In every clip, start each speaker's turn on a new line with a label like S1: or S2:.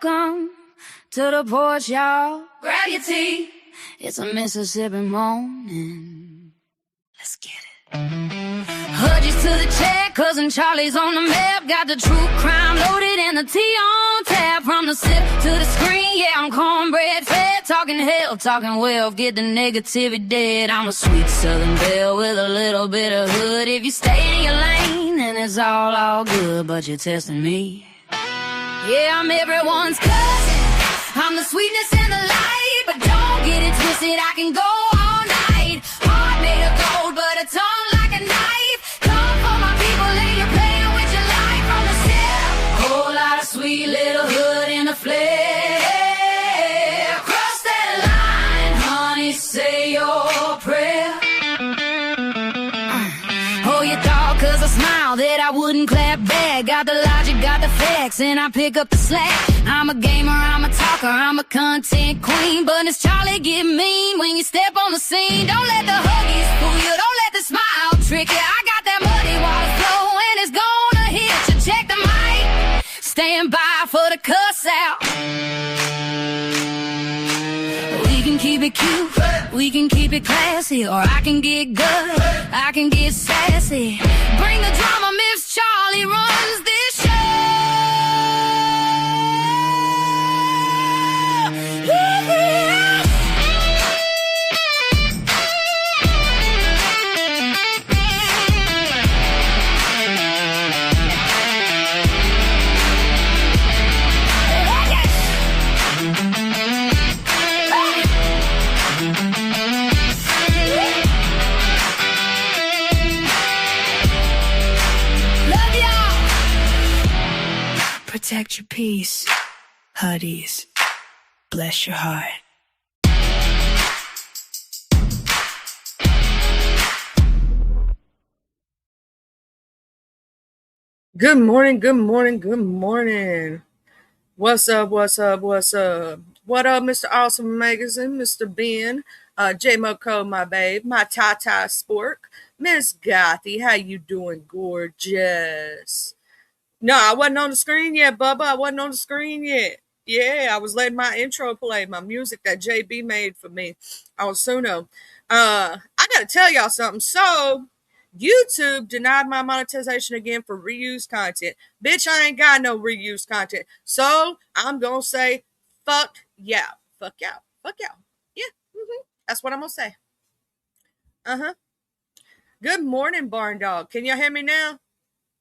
S1: Welcome to the porch, y'all. Grab your tea. It's a Mississippi morning. Let's get it. Hudgies to the check, cousin Charlie's on the map. Got the true crime loaded and the tea on tap. From the sip to the screen, yeah, I'm cornbread fed. Talking hell, talking wealth, get the negativity dead. I'm a sweet southern belle with a little bit of hood. If you stay in your lane, then it's all good. But you're testing me. Yeah, I'm everyone's cousin. I'm the sweetness and the light. But don't get it twisted, I can go all night. Heart made of gold, but a tongue like a knife. Come for my people and you're playing with your life from the step. Whole lot of sweet little hood in the flare. Cross that line, honey, say your prayer. Oh, you thought cause I smiled that I wouldn't clap back. Got the logic, got the facts, and I pick up the slack. I'm a gamer, I'm a talker, I'm a content queen. But it's Charlie get mean when you step on the scene. Don't let the huggies fool you, don't let the smile trick you. I got that muddy water flow and it's gonna hit you. Check the mic, stand by for the cuss out. We can keep it cute, we can keep it classy, or I can get good, I can get sassy. Bring the drama, Miss Charlie runs this show. Protect your peace, Huddies. Bless your heart.
S2: Good morning, good morning, good morning. What's up, what's up, what's up? What up, Mr. Awesome Magazine, Mr. Ben, J-Mo-Co, my babe, my Tata Spork, Miss Gothy, how you doing, gorgeous? No, I wasn't on the screen yet, Bubba. I wasn't on the screen yet. Yeah, I was letting my intro play, my music that JB made for me on Suno. I got to tell y'all something. So, YouTube denied my monetization again for reused content. Bitch, I ain't got no reused content. So, I'm going to say, fuck y'all. Fuck y'all. Fuck y'all. Yeah, that's what I'm going to say. Uh-huh. Good morning, Barn Dog. Can y'all hear me now?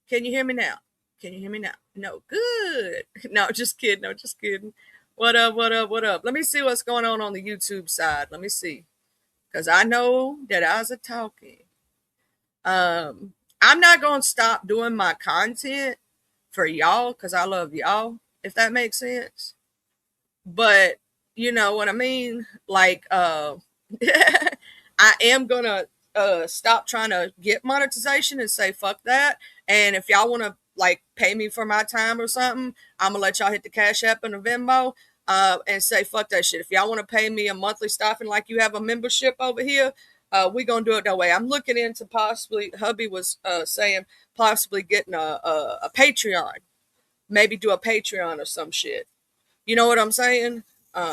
S2: Can you hear me now? Can you hear me now? No, good. No, just kidding. No, just kidding. What up, what up, what up? Let me see what's going on the YouTube side. Let me see. Because I know that I was talking. I'm not going to stop doing my content for y'all because I love y'all, if that makes sense. But, you know what I mean? Like, I am going to stop trying to get monetization and say fuck that. And if y'all want to like pay me for my time or something, I'm gonna let y'all hit the Cash App and the Venmo and say fuck that shit. If y'all want to pay me a monthly stipend like you have a membership over here, we gonna do it that way. I'm looking into possibly, hubby was saying possibly getting a Patreon, maybe do a Patreon or some shit. You know what I'm saying?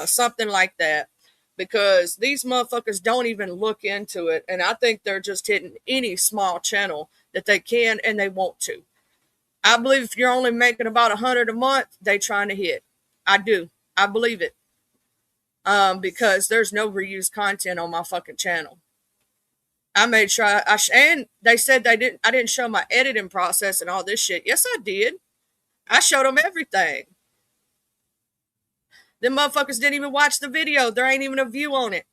S2: Something like that. Because these motherfuckers don't even look into it. And I think they're just hitting any small channel that they can and they want to. I believe if you're only making about $100 a month, they trying to hit. I do. I believe it. Because there's no reused content on my fucking channel. I made sure and they said I didn't show my editing process and all this shit. Yes, I did. I showed them everything. Them motherfuckers didn't even watch the video. There ain't even a view on it.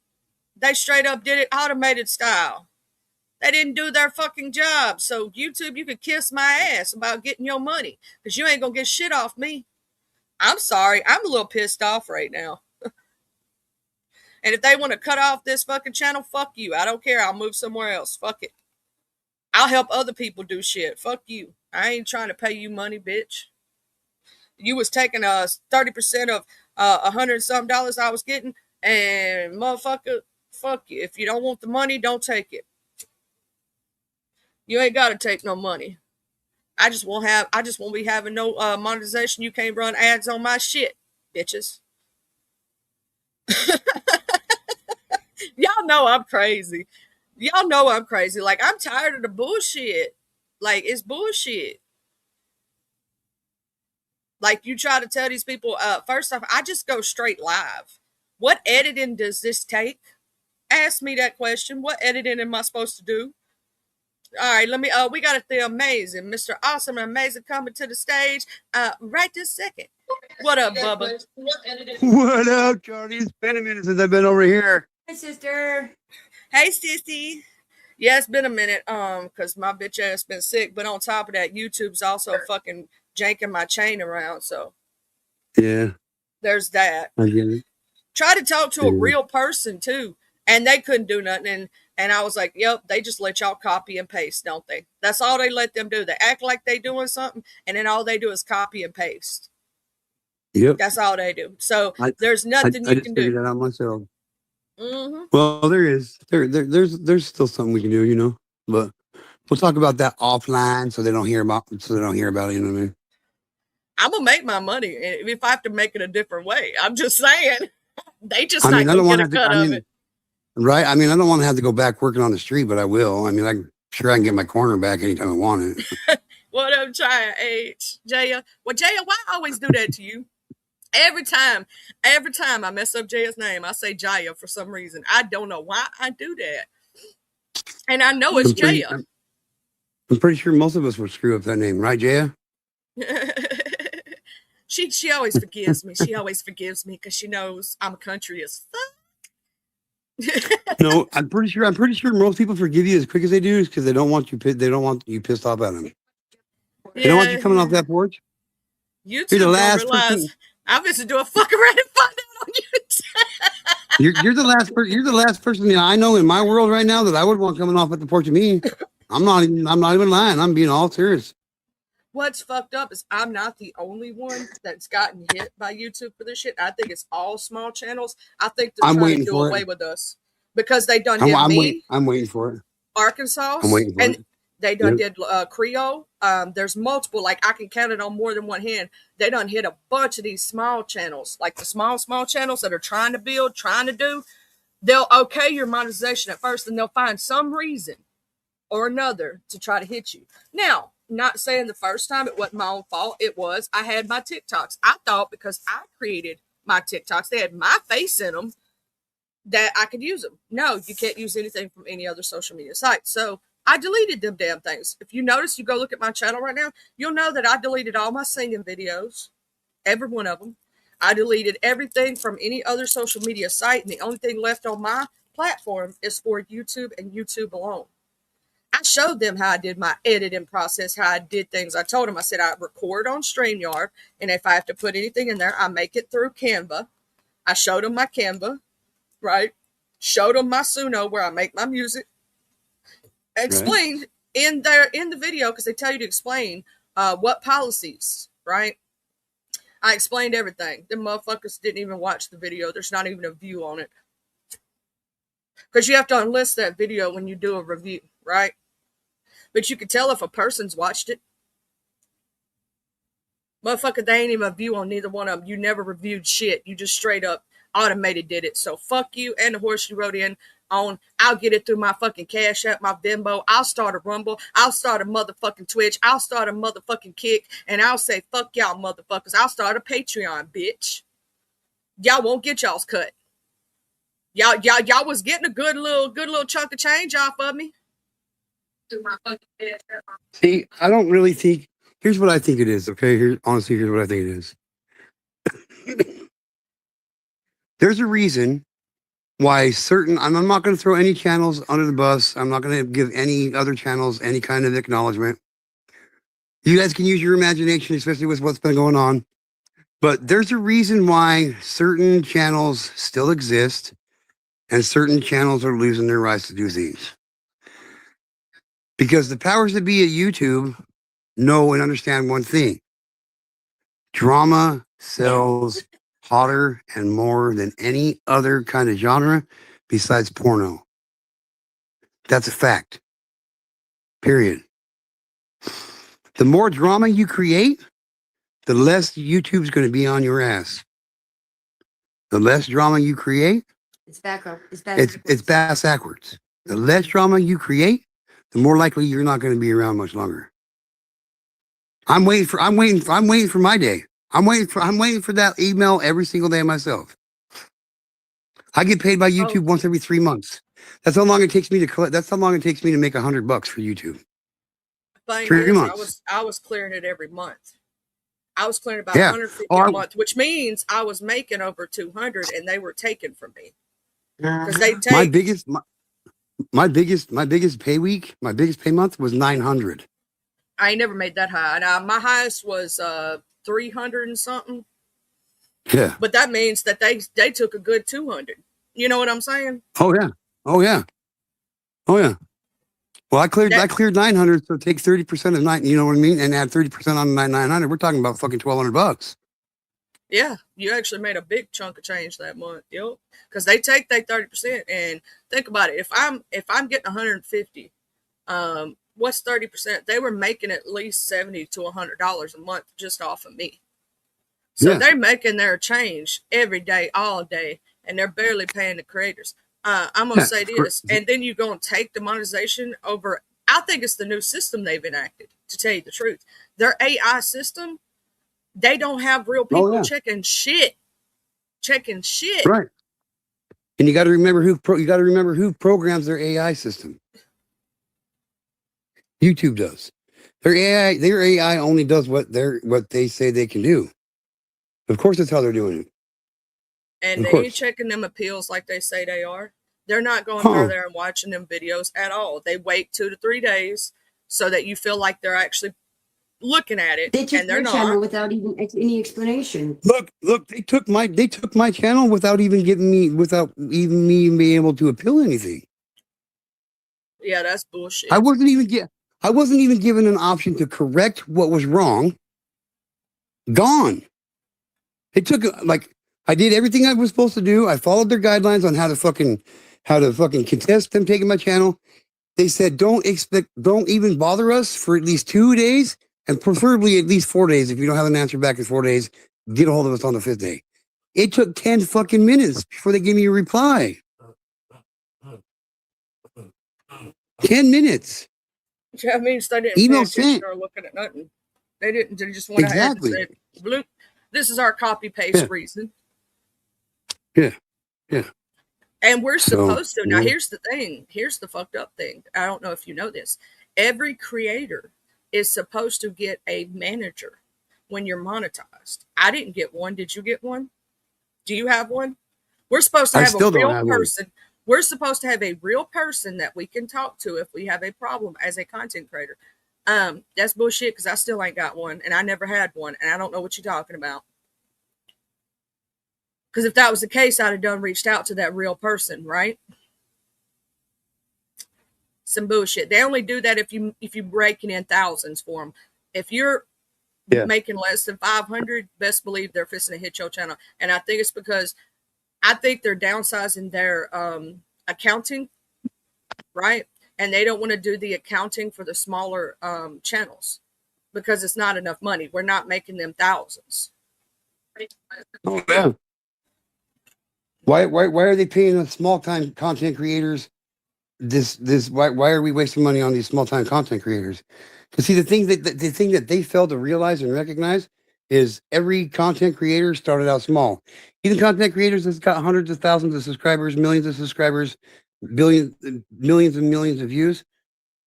S2: They straight up did it automated style. They didn't do their fucking job. So YouTube, you could kiss my ass about getting your money because you ain't going to get shit off me. I'm sorry. I'm a little pissed off right now. And if they want to cut off this fucking channel, fuck you. I don't care. I'll move somewhere else. Fuck it. I'll help other people do shit. Fuck you. I ain't trying to pay you money, bitch. You was taking 30% of $100 some dollars I was getting, and motherfucker, fuck you. If you don't want the money, don't take it. You ain't got to take no money. I just won't be having no monetization. You can't run ads on my shit. bitches. Y'all know I'm crazy. Y'all know I'm crazy. Like, I'm tired of the bullshit. Like, it's bullshit. Like, you try to tell these people, first off, I just go straight live. What editing does this take? Ask me that question. What editing am I supposed to do? All right, let me. We got the amazing Mr. Awesome and Amazing coming to the stage. Right this second. What up, Bubba?
S3: What up, Charlie? It's been a minute since I've been over here.
S1: Hey, sister.
S2: Hey, sissy. Yeah, it's been a minute. Cause my bitch ass been sick. But on top of that, YouTube's also fucking janking my chain around. So
S3: Yeah,
S2: there's that.
S3: I get it.
S2: Try to talk to a
S3: Yeah.
S2: real person too, and they couldn't do nothing. And I was like, yep, they just let y'all copy and paste, don't they? That's all they let them do. They act like they doing something, and then all they do is copy and paste.
S3: Yep.
S2: That's all they do. So
S3: I
S2: there's nothing
S3: I
S2: you
S3: just
S2: can
S3: figured
S2: do.
S3: that out myself.
S2: Mm-hmm.
S3: Well, there is. There's still something we can do, you know. But we'll talk about that offline so they don't hear about it, you know what I mean?
S2: I'm gonna make my money if I have to make it a different way. I'm just saying, they just
S3: I
S2: not
S3: mean, I
S2: gonna
S3: don't
S2: get
S3: want
S2: a
S3: to have to.
S2: cut
S3: I
S2: of it.
S3: mean, right? I mean, I don't want to have to go back working on the street, but I will. I mean, I'm sure I can get my corner back anytime I want it.
S2: What I'm trying, H Jaya. Well, Jaya, why I always do that to you? Every time I mess up Jaya's name, I say Jaya for some reason. I don't know why I do that. And I know it's
S3: I'm pretty.
S2: Jaya.
S3: I'm pretty sure most of us would screw up that name, right, Jaya?
S2: she always forgives me. She always forgives me because she knows I'm a country as fuck.
S3: No, I'm pretty sure. I'm pretty sure most people forgive you as quick as they do because they don't want you. They don't want you pissed off at them. They don't want you coming off
S2: Yeah.
S3: that porch. You're the
S2: YouTube don't
S3: last
S2: realize
S3: person.
S2: I'm just to do a fuck around and find out on YouTube.
S3: You're the last person. You're the last person that I know in my world right now that I would want coming off at the porch of me. I'm not even lying. I'm being all serious.
S2: What's fucked up is I'm not the only one that's gotten hit by YouTube for this shit. I think it's all small channels. I think they're
S3: I'm
S2: trying to
S3: waiting
S2: do
S3: for
S2: away
S3: it.
S2: with us because they done did me,
S3: I'm waiting for it.
S2: Arkansas,
S3: I'm waiting for
S2: and
S3: it.
S2: they done
S3: Yep.
S2: did Creole. There's multiple, like I can count it on more than one hand. They done hit a bunch of these small channels, like the small channels that are trying to build, trying to do. They'll okay your monetization at first, and they'll find some reason or another to try to hit you. Now, not saying the first time it wasn't my own fault. It was. I had my TikToks. I thought because I created my TikToks, they had my face in them, that I could use them. No, you can't use anything from any other social media site. So I deleted them damn things. If you notice, you go look at my channel right now, you'll know that I deleted all my singing videos, every one of them. I deleted everything from any other social media site, and the only thing left on my platform is for YouTube and YouTube alone. I showed them how I did my editing process, how I did things. I told them, I said, I record on StreamYard, and if I have to put anything in there, I make it through Canva. I showed them my Canva, right? Showed them my Suno where I make my music. Explained in the video, because they tell you to explain what policies, right? I explained everything. Them motherfuckers didn't even watch the video. There's not even a view on it. Because you have to unlist that video when you do a review, right? But you can tell if a person's watched it. Motherfucker, they ain't even a view on neither one of them. You never reviewed shit. You just straight up automated did it. So fuck you and the horse you rode in on. I'll get it through my fucking Cash App, my Venmo. I'll start a Rumble. I'll start a motherfucking Twitch. I'll start a motherfucking Kick. And I'll say, fuck y'all motherfuckers. I'll start a Patreon, bitch. Y'all won't get y'all's cut. Y'all was getting a good little chunk of change off of me.
S3: See, I don't really think. Here's what I think it is. Okay, here's what I think it is. There's a reason why certain. I'm not going to throw any channels under the bus. I'm not going to give any other channels any kind of acknowledgement. You guys can use your imagination, especially with what's been going on. But there's a reason why certain channels still exist, and certain channels are losing their rights to do things. Because the powers that be at YouTube know and understand one thing. Drama sells hotter and more than any other kind of genre besides porno. That's a fact. Period. The more drama you create, the less YouTube's going to be on your ass. The less drama you create,
S1: It's backwards.
S3: it's backwards. The less drama you create, the more likely you're not going to be around much longer. I'm waiting for my day. I'm waiting for that email every single day myself. I get paid by YouTube once every 3 months. That's how long it takes me to collect. That's how long it takes me to make $100 for YouTube.
S2: Thing
S3: 3
S2: is,
S3: months.
S2: I was clearing it every month. I was clearing about 150 a month, which means I was making over 200, and they were taken from me because they take
S3: my biggest pay week. My biggest pay month was 900.
S2: I ain't never made that high. Now, my highest was 300 and something.
S3: Yeah,
S2: but that means that they took a good 200. You know what I'm saying?
S3: Oh yeah. Well, I cleared 900, so take 30% of 9. You know what I mean, and add 30% on 900. We're talking about fucking $1,200.
S2: Yeah, you actually made a big chunk of change that month. Yep, because they take that 30%, and think about it. If I'm getting 150, what's 30%? They were making at least $70 to $100 a month just off of me. So they're making their change every day, all day, and they're barely paying the creators. I'm going to say this, and then you're going to take the monetization over. I think it's the new system they've enacted, to tell you the truth. Their AI system, they don't have real people checking shit.
S3: Right. And you got to remember who programs their AI system. YouTube does. Their AI only does what they say they can do. Of course, that's how they're doing it.
S2: And they ain't checking them appeals like they say they are. They're not going through there and watching them videos at all. They wait 2 to 3 days so that you feel like they're actually looking at it.
S1: They took
S2: and they're
S1: your
S2: not.
S1: channel without even any explanation.
S3: Look, they took my channel without even me being able to appeal anything.
S2: Yeah, that's bullshit.
S3: I wasn't even given an option to correct what was wrong. Gone. It took I did everything I was supposed to do. I followed their guidelines on how to fucking contest them taking my channel. They said don't even bother us for at least 2 days, and preferably at least 4 days. If you don't have an answer back in 4 days, get a hold of us on the 5th day. It took 10 fucking minutes before they gave me a reply. 10 minutes.
S2: That means they didn't pay attention or looking at nothing. They didn't. They just went ahead and said, "Bloop, this is our copy paste reason."
S3: Yeah.
S2: And we're supposed to. Now, here's the thing. Here's the fucked up thing. I don't know if you know this. Every creator is supposed to get a manager when you're monetized. I didn't get one. Did you get one? Do you have one? We're supposed to have a real person. We're supposed to have a real person that we can talk to if we have a problem as a content creator. That's bullshit because I still ain't got one, and I never had one, and I don't know what you're talking about. Because if that was the case, I'd have reached out to that real person, right? Some bullshit. They only do that if you breaking in thousands for them. If you're making less than 500, best believe they're fixing to hit your channel. And I think it's because I think they're downsizing their accounting, right? And they don't want to do the accounting for the smaller channels because it's not enough money. We're not making them thousands.
S3: Oh yeah. Why are they paying the small time content creators this why are we wasting money on these small time content creators? Because see, the thing that they fail to realize and recognize is every content creator started out small. Even content creators that's got hundreds of thousands of subscribers, millions of subscribers, millions and millions of views,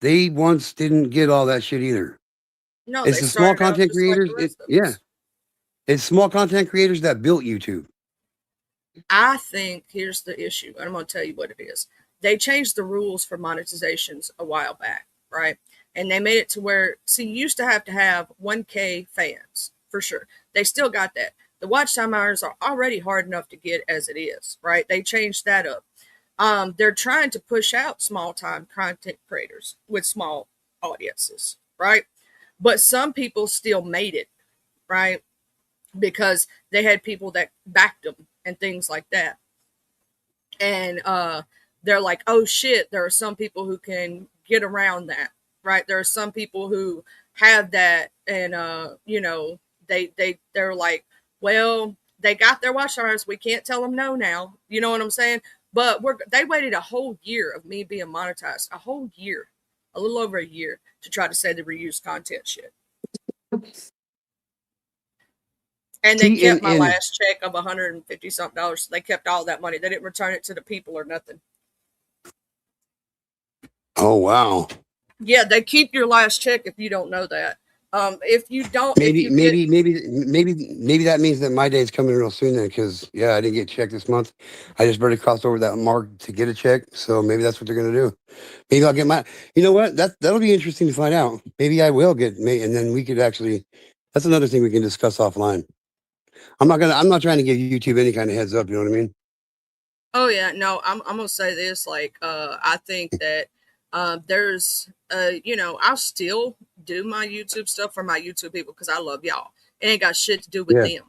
S3: they once didn't get all that shit either.
S2: No,
S3: it's the small content creators. It's small content creators that built YouTube.
S2: I think here's the issue. I'm going to tell you what it is. They changed the rules for monetizations a while back, right? And they made it to where, see, you used to have 1K fans, for sure. They still got that. The watch time hours are already hard enough to get as it is, right? They changed that up. They're trying to push out small-time content creators with small audiences, right? But some people still made it, right? Because they had people that backed them and things like that. And they're like, oh shit, there are some people who can get around that, right? There are some people who have that, and they're like, well, they got their watch hours. We can't tell them no now. You know what I'm saying? But they waited a whole year of me being monetized, a whole year, a little over a year, to try to say the reuse content shit. And they kept my last check of $150 something. They kept all that money. They didn't return it to the people or nothing.
S3: Oh wow.
S2: Yeah, they keep your last check if you don't know that. If you don't,
S3: maybe that means that my day is coming real soon then, because yeah, I didn't get checked this month. I just barely crossed over that mark to get a check, so maybe that's what they're gonna do. Maybe I'll get my. You know what? That'll be interesting to find out. Maybe I will get, and then we could actually. That's another thing we can discuss offline. I'm not trying to give YouTube any kind of heads up. You know what I mean?
S2: Oh yeah, no, I'm gonna say this. Like, I think that there's, I'll still do my YouTube stuff for my YouTube people because I love y'all. It ain't got shit to do with them.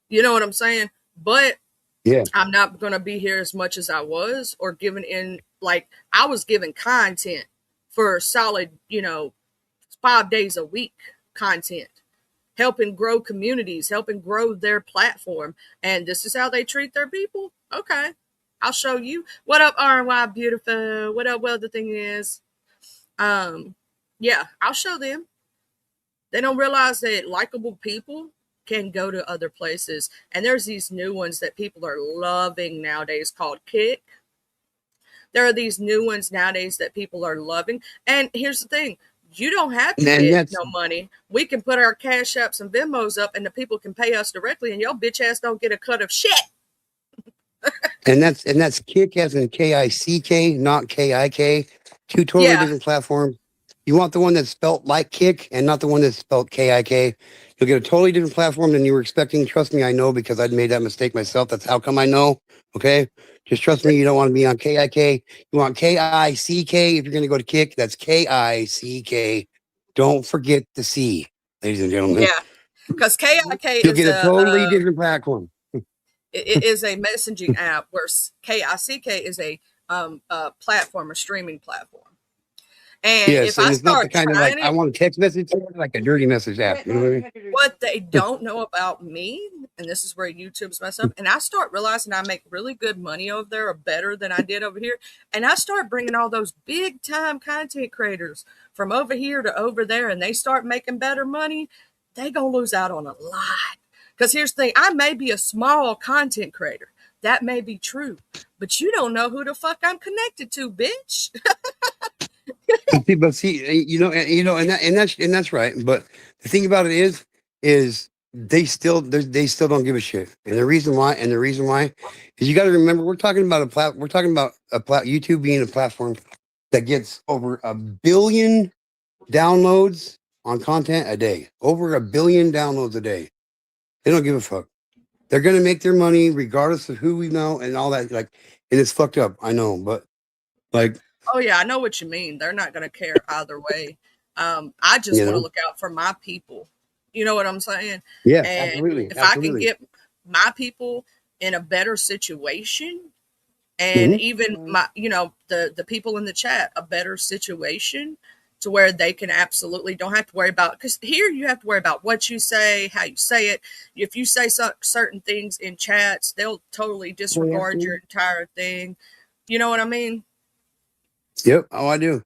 S2: You know what I'm saying? But
S3: yeah,
S2: I'm not gonna be here as much as I was, or giving in. Like, I was giving content for solid, 5 days a week content, helping grow communities, helping grow their platform. And this is how they treat their people. Okay, I'll show you. What up, RNY Beautiful? What up? Well, the thing is, yeah, I'll show them. They don't realize that likable people can go to other places. And there's these new ones that people are loving nowadays called Kick. There are these new ones nowadays that people are loving. And here's the thing. You don't have to get no money. We can put our Cash Apps and Venmos up, and the people can pay us directly, and your bitch ass don't get a cut of shit.
S3: and that's Kick as in Kick, not Kik. Two totally different platforms. You want the one that's spelled like Kick and not the one that's spelled Kik. You'll get a totally different platform than you were expecting. Trust me, I know, because I'd made that mistake myself. That's how come I know. Okay. Just trust me. You don't want to be on Kik. You want Kick. If you're going to go to Kick, that's Kick. Don't forget the C, ladies and gentlemen.
S2: Yeah. Because Kik
S3: You'll get a totally different platform.
S2: It is a messaging app, where Kick is a platform, a streaming platform. And
S3: yes,
S2: if I
S3: it's not the kind of like,
S2: it,
S3: I want a text message, like a dirty message app. You know what I mean?
S2: What they don't know about me, and this is where YouTube's messed up, and I start realizing I make really good money over there, or better than I did over here, and I start bringing all those big time content creators from over here to over there, and they start making better money, they gonna lose out on a lot. Because here's the thing, I may be a small content creator, that may be true, but you don't know who the fuck I'm connected to, bitch.
S3: But see, and that's right. But the thing about it is they still don't give a shit. And the reason why is, you got to remember, we're talking about YouTube being a platform that gets over 1 billion downloads on content a day. Over 1 billion downloads a day. They don't give a fuck. They're gonna make their money regardless of who we know and all that. Like, and it's fucked up. I know, but like.
S2: Oh yeah, I know what you mean. They're not going to care either way. I just want to look out for my people. You know what I'm saying?
S3: Yeah,
S2: and
S3: absolutely.
S2: If I can get my people in a better situation, and even my, the people in the chat, a better situation, to where they can absolutely don't have to worry about, because here you have to worry about what you say, how you say it. If you say certain things in chats, they'll totally disregard your entire thing. You know what I mean?
S3: Yep. Oh, I do.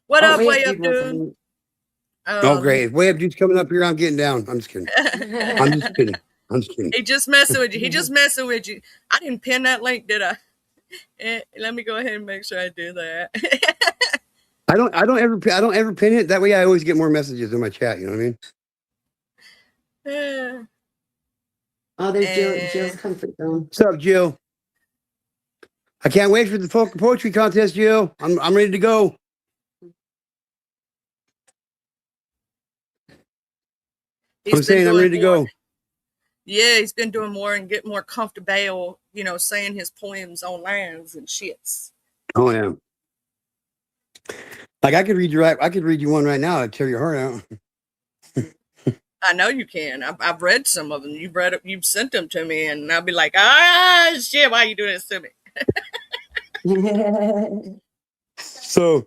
S2: What up, Way Up Dude?
S3: Oh, great. If Way Up Dude's coming up here, I'm getting down. I'm just kidding. I'm just kidding.
S2: He just messing with you. I didn't pin that link, did I? Let me go ahead and make sure I do that.
S3: I don't ever pin it. That way I always get more messages in my chat. You know what
S4: I mean? Oh, there's Jill's comfort zone.
S3: What's up, Jill? I can't wait for the folk poetry contest, Jill. I'm ready to go. I'm ready to go.
S2: Yeah, he's been doing more and getting more comfortable, saying his poems on lines and shits.
S3: Oh yeah. Like, I could read you one right now. I'd tear your heart out.
S2: I know you can. I've read some of them. You've sent them to me, and I'll be like, shit, why are you doing this to me?
S3: So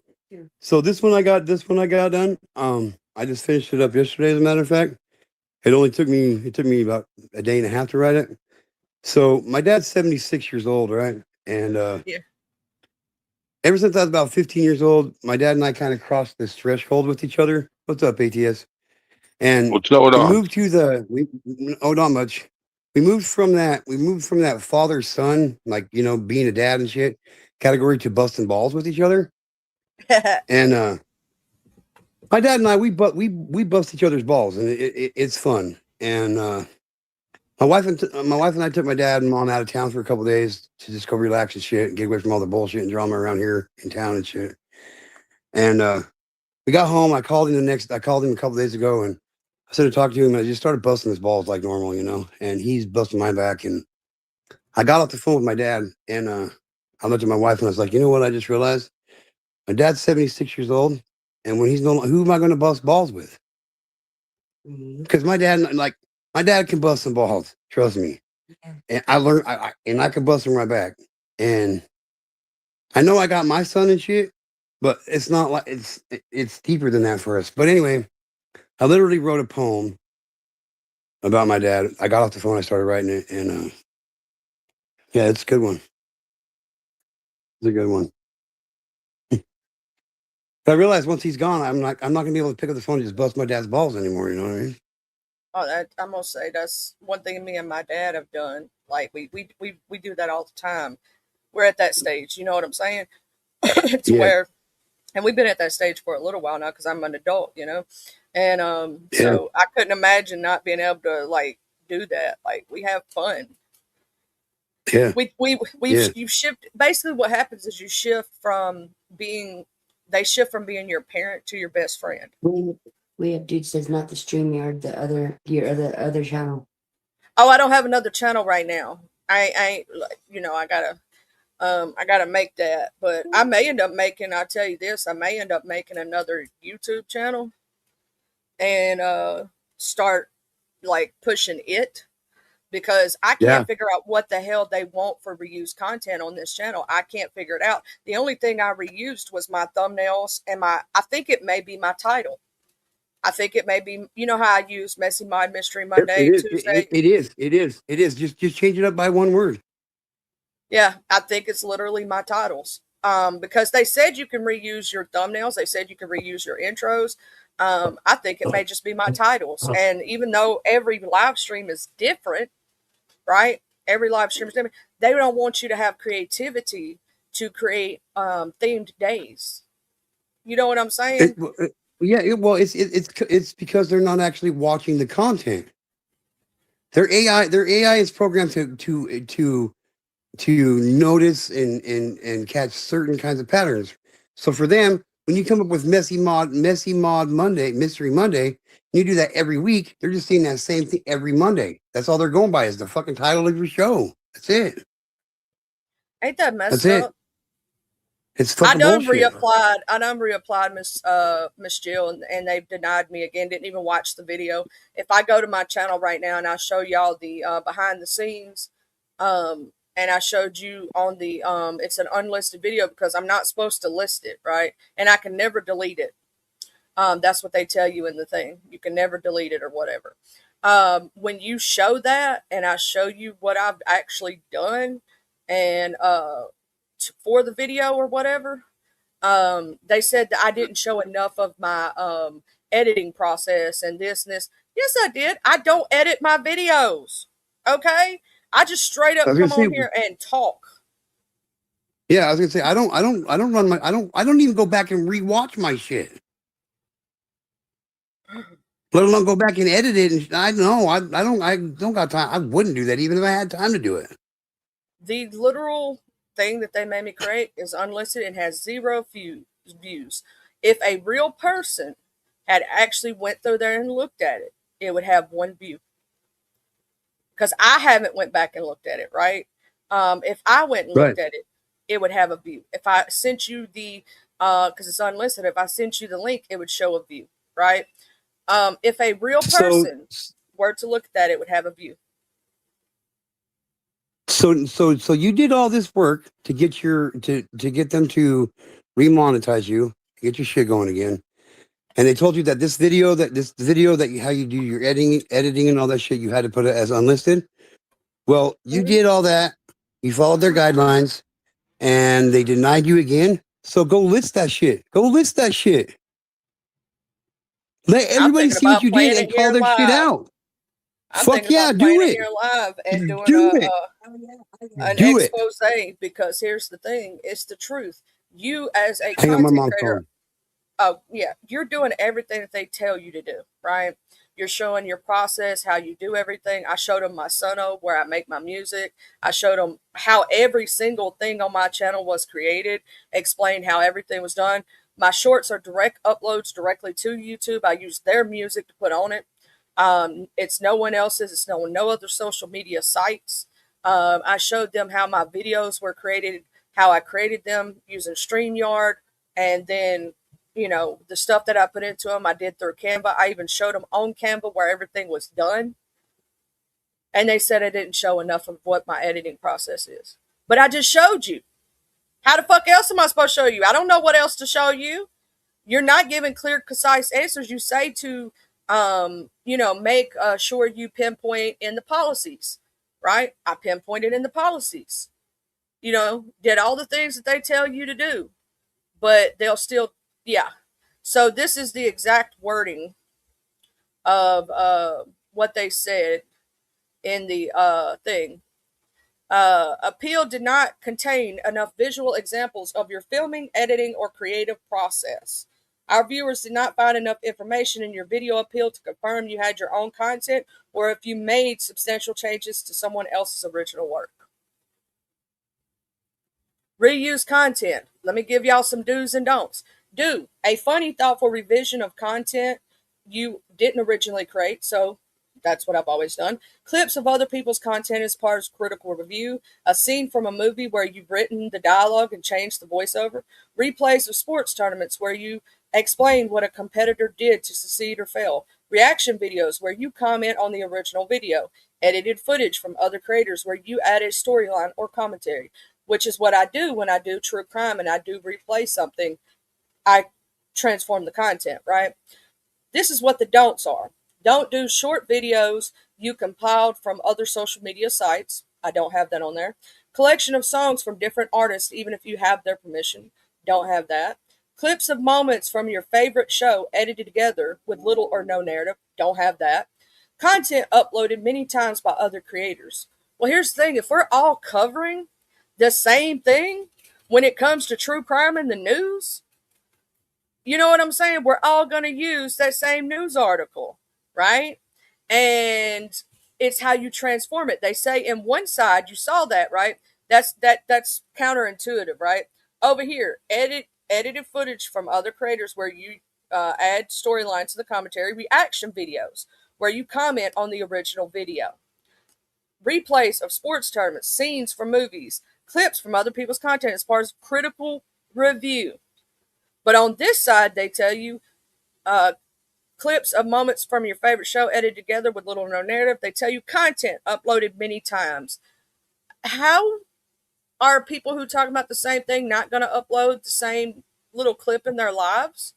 S3: this one I got done. I just finished it up yesterday, as a matter of fact. It took me about a day and a half to write it. So my dad's 76 years old, right? And
S2: Yeah.
S3: ever since I was about 15 years old, my dad and I kind of crossed this threshold with each other. What's up, ATS? And
S5: What's going
S3: we
S5: on?
S3: moved to the oh, not much. We moved from that father son, like, you know, being a dad and shit category, to busting balls with each other. And my dad and I, we bust each other's balls, and it's fun. And my wife and I took my dad and mom out of town for a couple of days to just go relax and shit and get away from all the bullshit and drama around here in town and shit. And we got home. I called him a couple of days ago, and I started talking to him, and I just started busting his balls like normal, you know. And he's busting my back, and I got off the phone with my dad, and I looked at my wife and I was like, you know what? I just realized my dad's 76 years old, and when he's no, who am I going to bust balls with? Because my dad can bust some balls. Trust me. And I learned, I can bust them right back. And I know I got my son and shit, but it's not like it's deeper than that for us. But anyway, I literally wrote a poem about my dad. I got off the phone, I started writing it, and yeah, it's a good one. It's a good one. But I realized once he's gone, I'm not gonna be able to pick up the phone and just bust my dad's balls anymore. You know what I mean?
S2: Oh, I'm gonna say that's one thing me and my dad have done. Like we do that all the time. We're at that stage, you know what I'm saying? To
S3: Yeah,
S2: where, and we've been at that stage for a little while now because I'm an adult, you know, and
S3: yeah,
S2: so I couldn't imagine not being able to like do that. Like we have fun.
S3: yeah,
S2: We
S3: yeah.
S2: you shift. Basically, what happens is they shift from being your parent to your best friend.
S4: We have dude says not the StreamYard, your other channel.
S2: Oh, I don't have another channel right now. I gotta make that, but I may end up making. I'll tell you this: I may end up making another YouTube channel and start like pushing it because I
S3: Yeah.
S2: can't figure out what the hell they want for reused content on this channel. I can't figure it out. The only thing I reused was my thumbnails and I think it may be my title. I think it may be, you know how I use Messy Mod Mystery
S3: It
S2: Monday,
S3: is.
S2: Tuesday.
S3: It is. Just change it up by one word.
S2: Yeah, I think it's literally my titles. Because they said you can reuse your thumbnails, they said you can reuse your intros. I think it may just be my titles. And even though every live stream is different, right? Every live stream is different. They don't want you to have creativity to create themed days. You know what I'm saying?
S3: Yeah. It's because they're not actually watching the content. Their AI is programmed to notice and catch certain kinds of patterns. So for them, when you come up with messy mod Monday, mystery Monday, you do that every week. They're just seeing that same thing every Monday. That's all they're going by is the fucking title of your show. That's it.
S2: Ain't that
S3: That's
S2: messed
S3: it.
S2: up?
S3: It's fucking bullshit.
S2: I done reapplied Miss Jill and they've denied me again. Didn't even watch the video. If I go to my channel right now and I show y'all the behind the scenes, and I showed you on the it's an unlisted video because I'm not supposed to list it, right? And I can never delete it. That's what they tell you in the thing. You can never delete it or whatever. When you show that and I show you what I've actually done and for the video or whatever, they said that I didn't show enough of my editing process and this and this. Yes, I did. I don't edit my videos. Okay, I just straight
S3: I
S2: up
S3: was gonna
S2: come
S3: say,
S2: on here and talk.
S3: yeah, I was gonna say, I don't even go back and rewatch my shit. Let alone go back and edit it. And I don't got time. I wouldn't do that even if I had time to do it.
S2: The literal thing that they made me create is unlisted and has zero views. If a real person had actually went through there and looked at it, it would have one view. Because I haven't went back and looked at it, right? If I went and
S3: Right.
S2: looked at it, it would have a view. If I sent you the, because it's unlisted, if I sent you the link, it would show a view, right? If a real
S3: So
S2: person were to look at that, it would have a view.
S3: so you did all this work to get to get them to remonetize you, get your shit going again. And they told you that this video how you do your editing and all that shit, you had to put it as unlisted. Well, you did all that. You followed their guidelines, and they denied you again. So go list that shit. Go list that shit. Let
S2: I'm
S3: everybody
S2: thinking
S3: see what
S2: about
S3: you did
S2: playing
S3: and
S2: it
S3: call
S2: here
S3: their shit
S2: live.
S3: out.
S2: I'm
S3: Fuck
S2: thinking
S3: yeah,
S2: about playing
S3: do
S2: it
S3: it.
S2: here live and doing
S3: Do it.
S2: an
S3: Do it.
S2: expose, because here's the thing, it's the truth. You as a
S3: Hang on, my
S2: content
S3: mom's
S2: creator,
S3: phone.
S2: oh yeah, you're doing everything that they tell you to do, right? You're showing your process, how you do everything. I showed them my Sono where I make my music. I showed them how every single thing on my channel was created, explained how everything was done. My shorts are direct uploads directly to YouTube. I use their music to put on it. It's no one else's. It's no other social media sites. I showed them how my videos were created, how I created them using StreamYard, and then the stuff that I put into them, I did through Canva. I even showed them on Canva where everything was done, and they said I didn't show enough of what my editing process is. But I just showed you. How the fuck else am I supposed to show you? I don't know what else to show you. You're not giving clear, concise answers. You say to, make sure you pinpoint in the policies, right? I pinpointed in the policies. Did all the things that they tell you to do, but they'll still, yeah. So this is the exact wording of what they said in the thing. Appeal did not contain enough visual examples of your filming, editing, or creative process. Our viewers did not find enough information in your video appeal to confirm you had your own content or if you made substantial changes to someone else's original work. Reuse content. Let me give y'all some do's and don'ts. Do a funny, thoughtful revision of content you didn't originally create. So that's what I've always done. Clips of other people's content as part of critical review. A scene from a movie where you've written the dialogue and changed the voiceover. Replays of sports tournaments where you explain what a competitor did to succeed or fail. Reaction videos where you comment on the original video. Edited footage from other creators where you add a storyline or commentary, which is what I do when I do true crime and I do replay something. I transform the content, right? This is what the don'ts are. Don't do short videos you compiled from other social media sites. I don't have that on there. Collection of songs from different artists, even if you have their permission. Don't have that. Clips of moments from your favorite show edited together with little or no narrative. Don't have that. Content uploaded many times by other creators. Well, here's the thing. If we're all covering the same thing when it comes to true crime in the news, you know what I'm saying? We're all going to use that same news article, right? And it's how you transform it. They say in one side, you saw that, right? That's counterintuitive, right? Over here, edited footage from other creators where you add storylines to the commentary, reaction videos where you comment on the original video, replays of sports tournaments, scenes from movies, clips from other people's content as part of critical review. But on this side, they tell you clips of moments from your favorite show edited together with little or no narrative. They tell you content uploaded many times. How are people who talk about the same thing not going to upload the same little clip in their lives?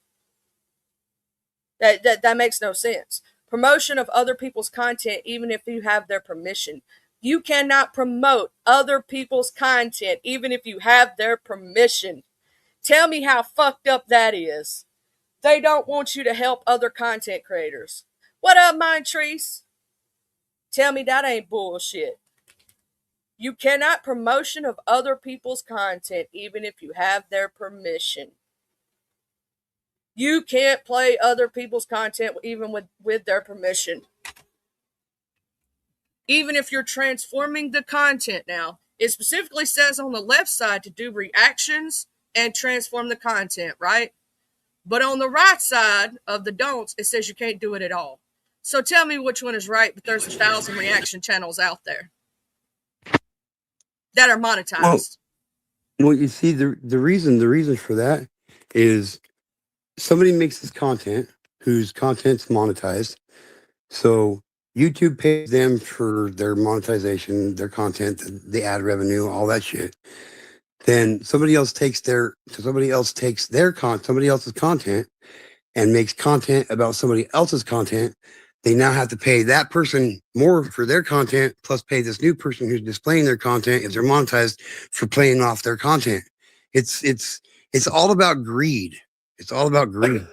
S2: That makes no sense. Promotion of other people's content, even if you have their permission. You cannot promote other people's content, even if you have their permission. Tell me how fucked up that is. They don't want you to help other content creators. What up, Mind Trees? Tell me that ain't bullshit. You cannot promotion of other people's content, even if you have their permission. You can't play other people's content even with their permission. Even if you're transforming the content now, it specifically says on the left side to do reactions and transform the content, right? But on the right side of the don'ts, it says you can't do it at all. So tell me which one is right, but there's 1,000 reaction channels out there that are monetized.
S3: Well, you see, the reason for that is somebody makes this content whose content's monetized. So YouTube pays them for their monetization, their content, the ad revenue, all that shit. Then somebody else's content and makes content about somebody else's content, they now have to pay that person more for their content, plus pay this new person who's displaying their content, if they're monetized, for playing off their content. It's all about greed. It's all about greed.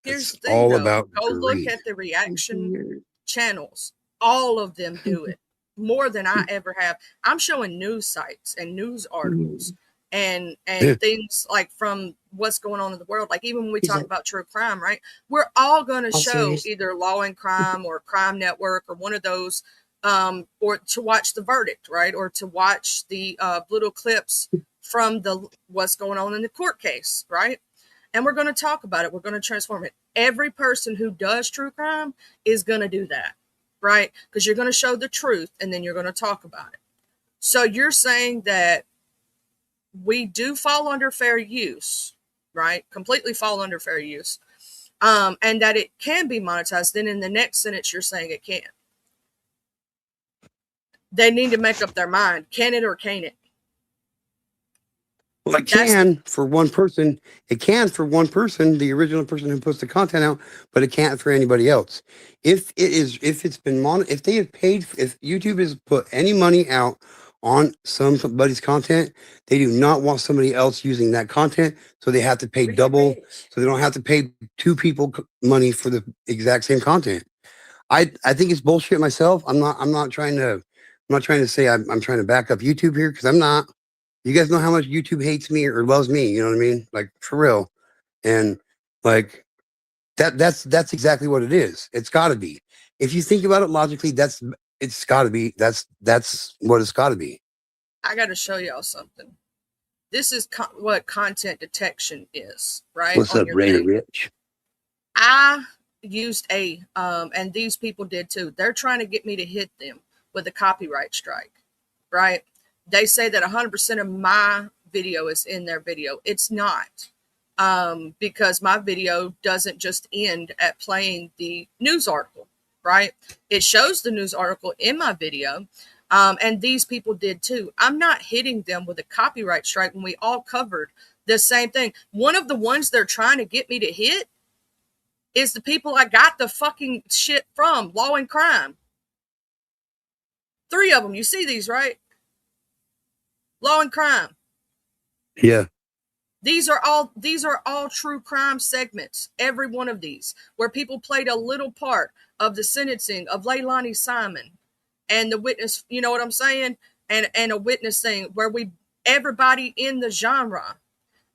S2: Here's
S3: It's
S2: the thing,
S3: all
S2: though.
S3: about
S2: Go look
S3: greed.
S2: at the reaction channels. All of them do it more than I ever have. I'm showing news sites and news articles and things like from what's going on in the world. Like even when we talk about true crime, right? We're all going to show either Law and Crime or Crime Network or one of those, or to watch the verdict, right? Or to watch the little clips from the what's going on in the court case, right? And we're going to talk about it. We're going to transform it. Every person who does true crime is going to do that, right? Because you're going to show the truth and then you're going to talk about it. So you're saying that we do fall under fair use, right? Completely fall under fair use. And that it can be monetized. Then in the next sentence, you're saying it can't. They need to make up their mind. Can it or can't it?
S3: Well, it can for one person. It can for one person, the original person who puts the content out, but it can't for anybody else. If it's been if they have paid, if YouTube has put any money out on somebody's content, they do not want somebody else using that content, so they have to pay double. So they don't have to pay two people money for the exact same content. I think it's bullshit myself. I'm not trying to say I'm trying to back up YouTube here, because I'm not. You guys know how much YouTube hates me or loves me, you know what I mean? Like, for real. And like that's exactly what it is. It's got to be. If you think about it logically, it's got to be. That's what it's got to be.
S2: I got to show y'all something. This is what content detection is, right?
S3: What's up, Ray Rich?
S2: I used and these people did too. They're trying to get me to hit them with a copyright strike, right? They say that 100% of my video is in their video. It's not, because my video doesn't just end at playing the news article, right? It shows the news article in my video, and these people did too. I'm not hitting them with a copyright strike when we all covered the same thing. One of the ones they're trying to get me to hit is the people I got the fucking shit from, Law and Crime. 3 of them. You see these, right? Law and Crime.
S3: Yeah.
S2: These are all true crime segments. Every one of these, where people played a little part of the sentencing of Leilani Simon and the witness, you know what I'm saying? And a witness thing where everybody in the genre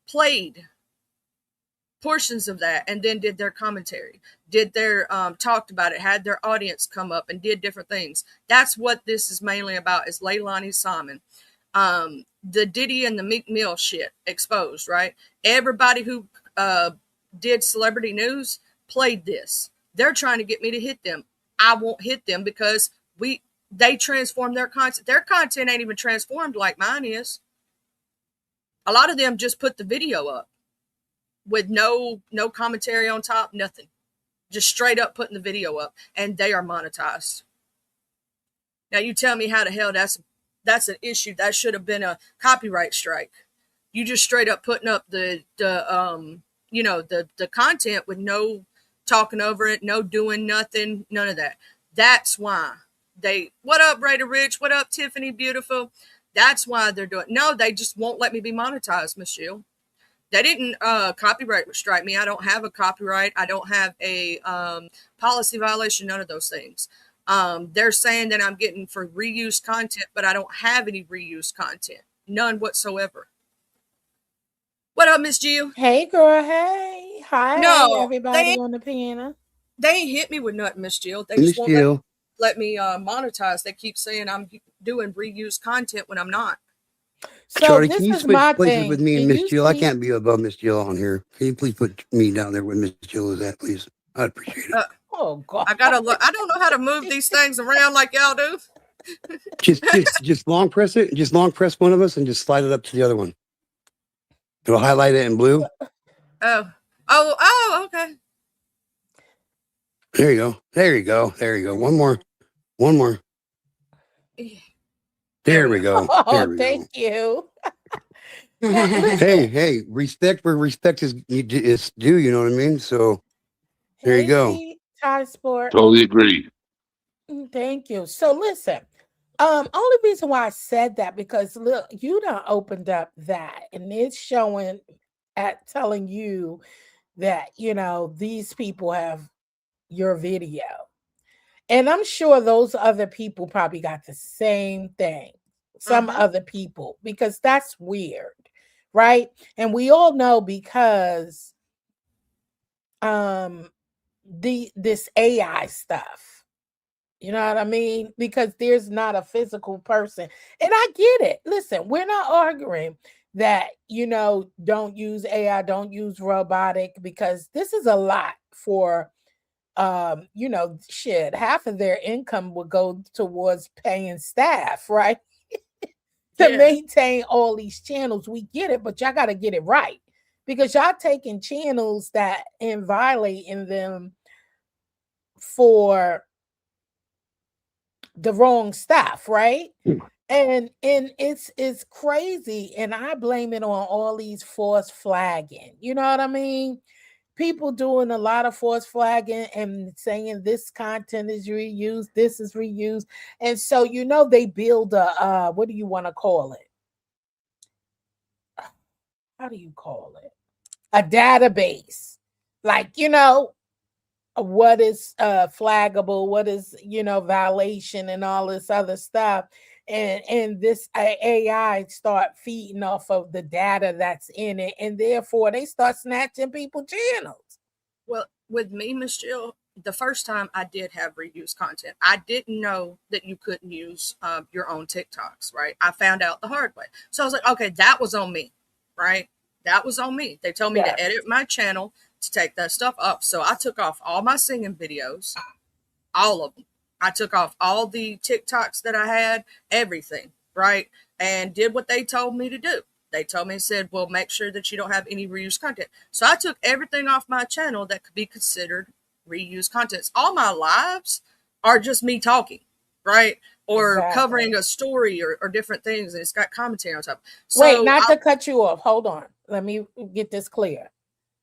S2: played portions of that and then did their commentary, did their talked about it, had their audience come up and did different things. That's what this is mainly about, is Leilani Simon. The Diddy and the Meek Mill shit exposed, right? Everybody who did celebrity news played this. They're trying to get me to hit them. I won't hit them because they transform their content. Their content ain't even transformed like mine is. A lot of them just put the video up with no commentary on top, nothing. Just straight up putting the video up, and they are monetized. Now you tell me how the hell that's an issue. That should have been a copyright strike. You just straight up putting up the content with no talking over it, no doing nothing, none of that. That's why what up, Raider Rich? What up, Tiffany Beautiful? That's why they're doing. No, they just won't let me be monetized, Miss Jill. They didn't copyright strike me. I don't have a copyright. I don't have a policy violation, none of those things. They're saying that I'm getting for reused content, but I don't have any reused content. None whatsoever. What up, Miss Jill?
S5: Hey, girl. Hey. Hi,
S2: No,
S5: everybody on the piano.
S2: They ain't hit me with nothing, Miss Jill. They just won't let me monetize. They keep saying I'm doing reused content when I'm not.
S5: So
S3: Charlie,
S5: this
S3: can you
S5: is
S3: switch
S5: my
S3: places
S5: thing.
S3: with me and
S5: Can
S3: Miss
S5: you
S3: Jill? I
S5: see-
S3: can't be above Miss Jill on here. Can you please put me down there where Miss Jill is at, please? I'd appreciate it.
S5: Oh God!
S2: I gotta look. I don't know how to move these things around like y'all do.
S3: Just long press it. Just long press one of us and just slide it up to the other one. It'll highlight it in blue.
S2: Oh, okay.
S3: There you go. There you go. There you go. One more. There we go.
S5: Oh, thank you. Now, listen.
S3: Hey, respect where respect is due. You know what I mean? So there you go.
S5: Hey, Thai Sport.
S1: Totally agree.
S5: Thank you. So listen, only reason why I said that because look, you done opened up that and it's showing at telling you that these people have your video. And I'm sure those other people probably got the same thing. Some
S2: Mm-hmm.
S5: other people, because that's weird, right? And we all know because um this AI stuff. You know what I mean? Because there's not a physical person. And I get it. Listen, we're not arguing that, don't use AI, don't use robotic, because this is a lot for shit, half of their income would go towards paying staff, right? To
S2: Yeah.
S5: maintain all these channels. We get it, but y'all got to get it right because y'all taking channels that and violating them for the wrong stuff, right? And it's crazy, and I blame it on all these force flagging. You know what I mean? People doing a lot of force flagging and saying this content is reused, this is reused, and so they build a what do you want to call it? How do you call it? A database, like what is flaggable, what is violation, and all this other stuff, and this AI start feeding off of the data that's in it, and therefore they start snatching people channels.
S2: Well, with me, Miss Jill, the first time I did have reuse content, I didn't know that you couldn't use your own TikToks, right? I found out the hard way. So I was like, okay, that was on me, right? That was on me. They told me to
S5: Yes.
S2: edit my channel to take that stuff up. So I took off all my singing videos, all of them. I took off all the TikToks that I had, everything, right? And did what they told me to do. They told me, said, well, make sure that you don't have any reused content. So I took everything off my channel that could be considered reused content. All my lives are just me talking, right? Or
S5: Exactly.
S2: covering a story or different things, and it's got commentary on top.
S5: Wait,
S2: So
S5: not to cut you off. Hold on. Let me get this clear.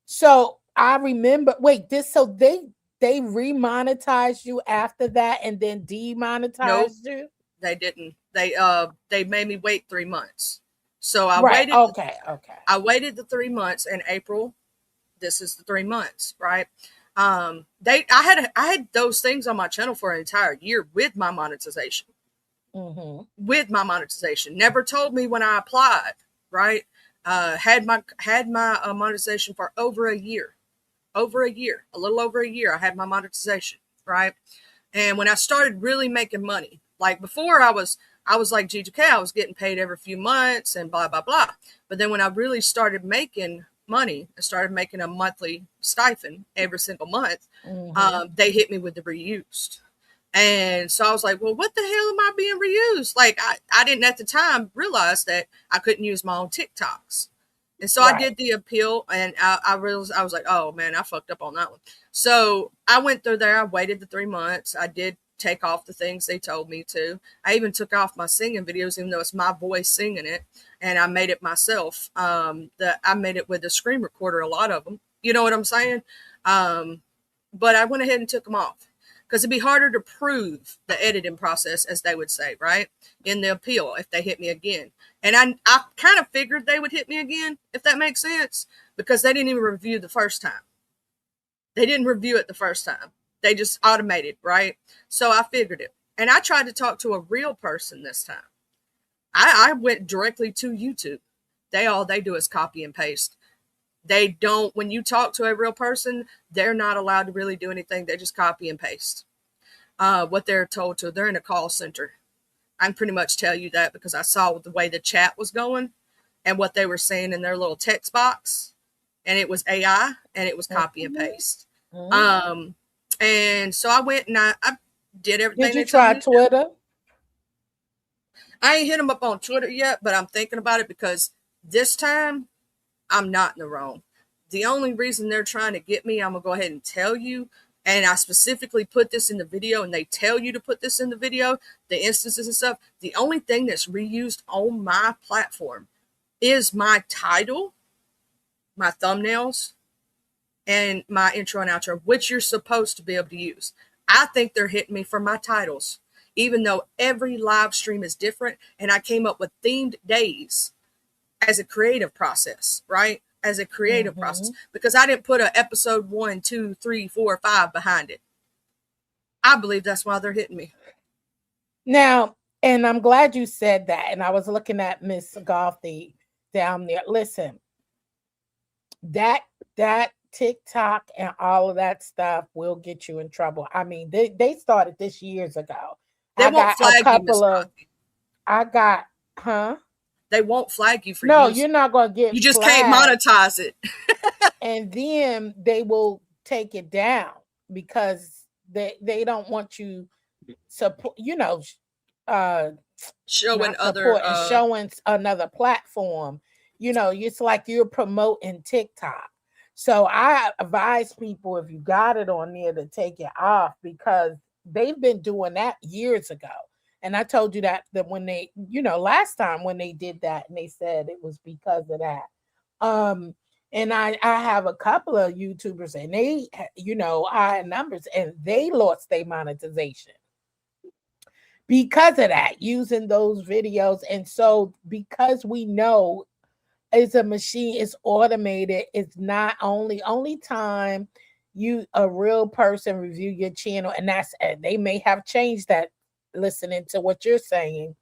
S5: So I remember. Wait, this. So they remonetized you after that, and then
S2: nope,
S5: demonetized you.
S2: they didn't. They made me wait 3 months. So I
S5: Right.
S2: waited.
S5: Okay. Okay.
S2: I waited the 3 months in April. This is the 3 months, right? I had those things on my channel for an entire year with my monetization.
S5: Mm-hmm.
S2: With my monetization, never told me when I applied, right? Had my monetization for over a year, a little over a year. I had my monetization, right? And when I started really making money, like before, I was like GGK, I was getting paid every few months and blah blah blah. But then when I really started making money, I started making a monthly stipend every single month.
S5: Mm-hmm.
S2: They hit me with the reused. And so I was like, well, what the hell am I being reused? Like, I didn't at the time realize that I couldn't use my own TikToks. And so I
S5: Right.
S2: did the appeal, and I realized, I was like, oh man, I fucked up on that one. So I went through there. I waited the 3 months. I did take off the things they told me to. I even took off my singing videos, even though it's my voice singing it, and I made it myself. I made it with a screen recorder, a lot of them. You know what I'm saying? But I went ahead and took them off because it'd be harder to prove the editing process, as they would say, right, in the appeal if they hit me again. And I kind of figured they would hit me again, if that makes sense, because they didn't even review the first time. They didn't review it the first time. They just automated, right? So I figured it. And I tried to talk to a real person this time. I went directly to YouTube. All they do is copy and paste. They don't, when you talk to a real person, they're not allowed to really do anything. They just copy and paste what they're told to. They're in a call center. I can pretty much tell you that because I saw the way the chat was going and what they were saying in their little text box. And it was AI and it was copy and paste.
S5: Mm-hmm.
S2: And so I went and I did everything
S5: Did you
S2: they told
S5: try
S2: me to do.
S5: Twitter?
S2: I ain't hit them up on Twitter yet, but I'm thinking about it because this time I'm not in the wrong. The only reason they're trying to get me, I'm going to go ahead and tell you, and I specifically put this in the video, and they tell you to put this in the video, the instances and stuff. The only thing that's reused on my platform is my title, my thumbnails, and my intro and outro, which you're supposed to be able to use. I think they're hitting me for my titles, even though every live stream is different. And I came up with themed days as a creative process, right? As a creative process, because I didn't put a episode 1, 2, 3, 4, 5 behind it. I believe that's why they're hitting me.
S5: Now, and I'm glad you said that. And I was looking at Miss Golfy down there. Listen, that TikTok and all of that stuff will get you in trouble. I mean, they started this years ago.
S2: They won't flag you, Miss Golfy.
S5: I got, huh?
S2: They won't flag you for
S5: no,
S2: using.
S5: You're not going to get.
S2: You just
S5: flagged.
S2: can't monetize it.
S5: And then they will take it down because they don't want you support.
S2: Showing other
S5: showing another platform. It's like you're promoting TikTok. So I advise people, if you got it on there, to take it off, because they've been doing that years ago. And I told you that when they, last time when they did that, and they said it was because of that. And I have a couple of YouTubers, and they, I had numbers, and they lost their monetization because of that, using those videos. And so, because we know it's a machine, it's automated, it's not only time a real person review your channel, and they may have changed that, listening to what you're saying.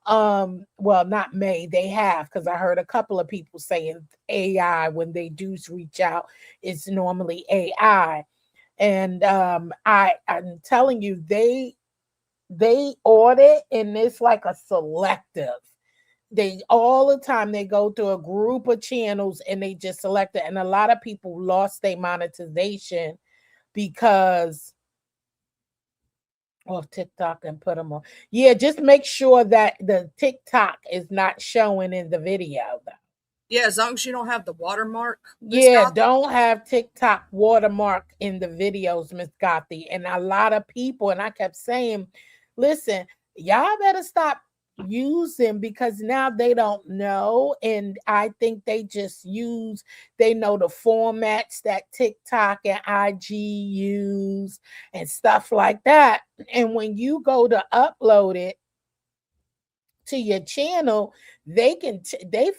S5: Well, not may, they have, because I heard a couple of people saying AI, when they do reach out, it's normally AI. And I'm telling you, they audit, and it's like a selective. They all the time, they go through a group of channels and they just select it. And a lot of people lost their monetization because of TikTok and put them on. Yeah, just make sure that the TikTok is not showing in the video, though.
S2: Yeah, as long as you don't have the watermark.
S5: Yeah, don't have TikTok watermark in the videos, Miss Gothi. And a lot of people, and I kept saying, listen, y'all better stop using, because now they don't know. And I think they just they know the formats that TikTok and IG use and stuff like that. And when you go to upload it to your channel, they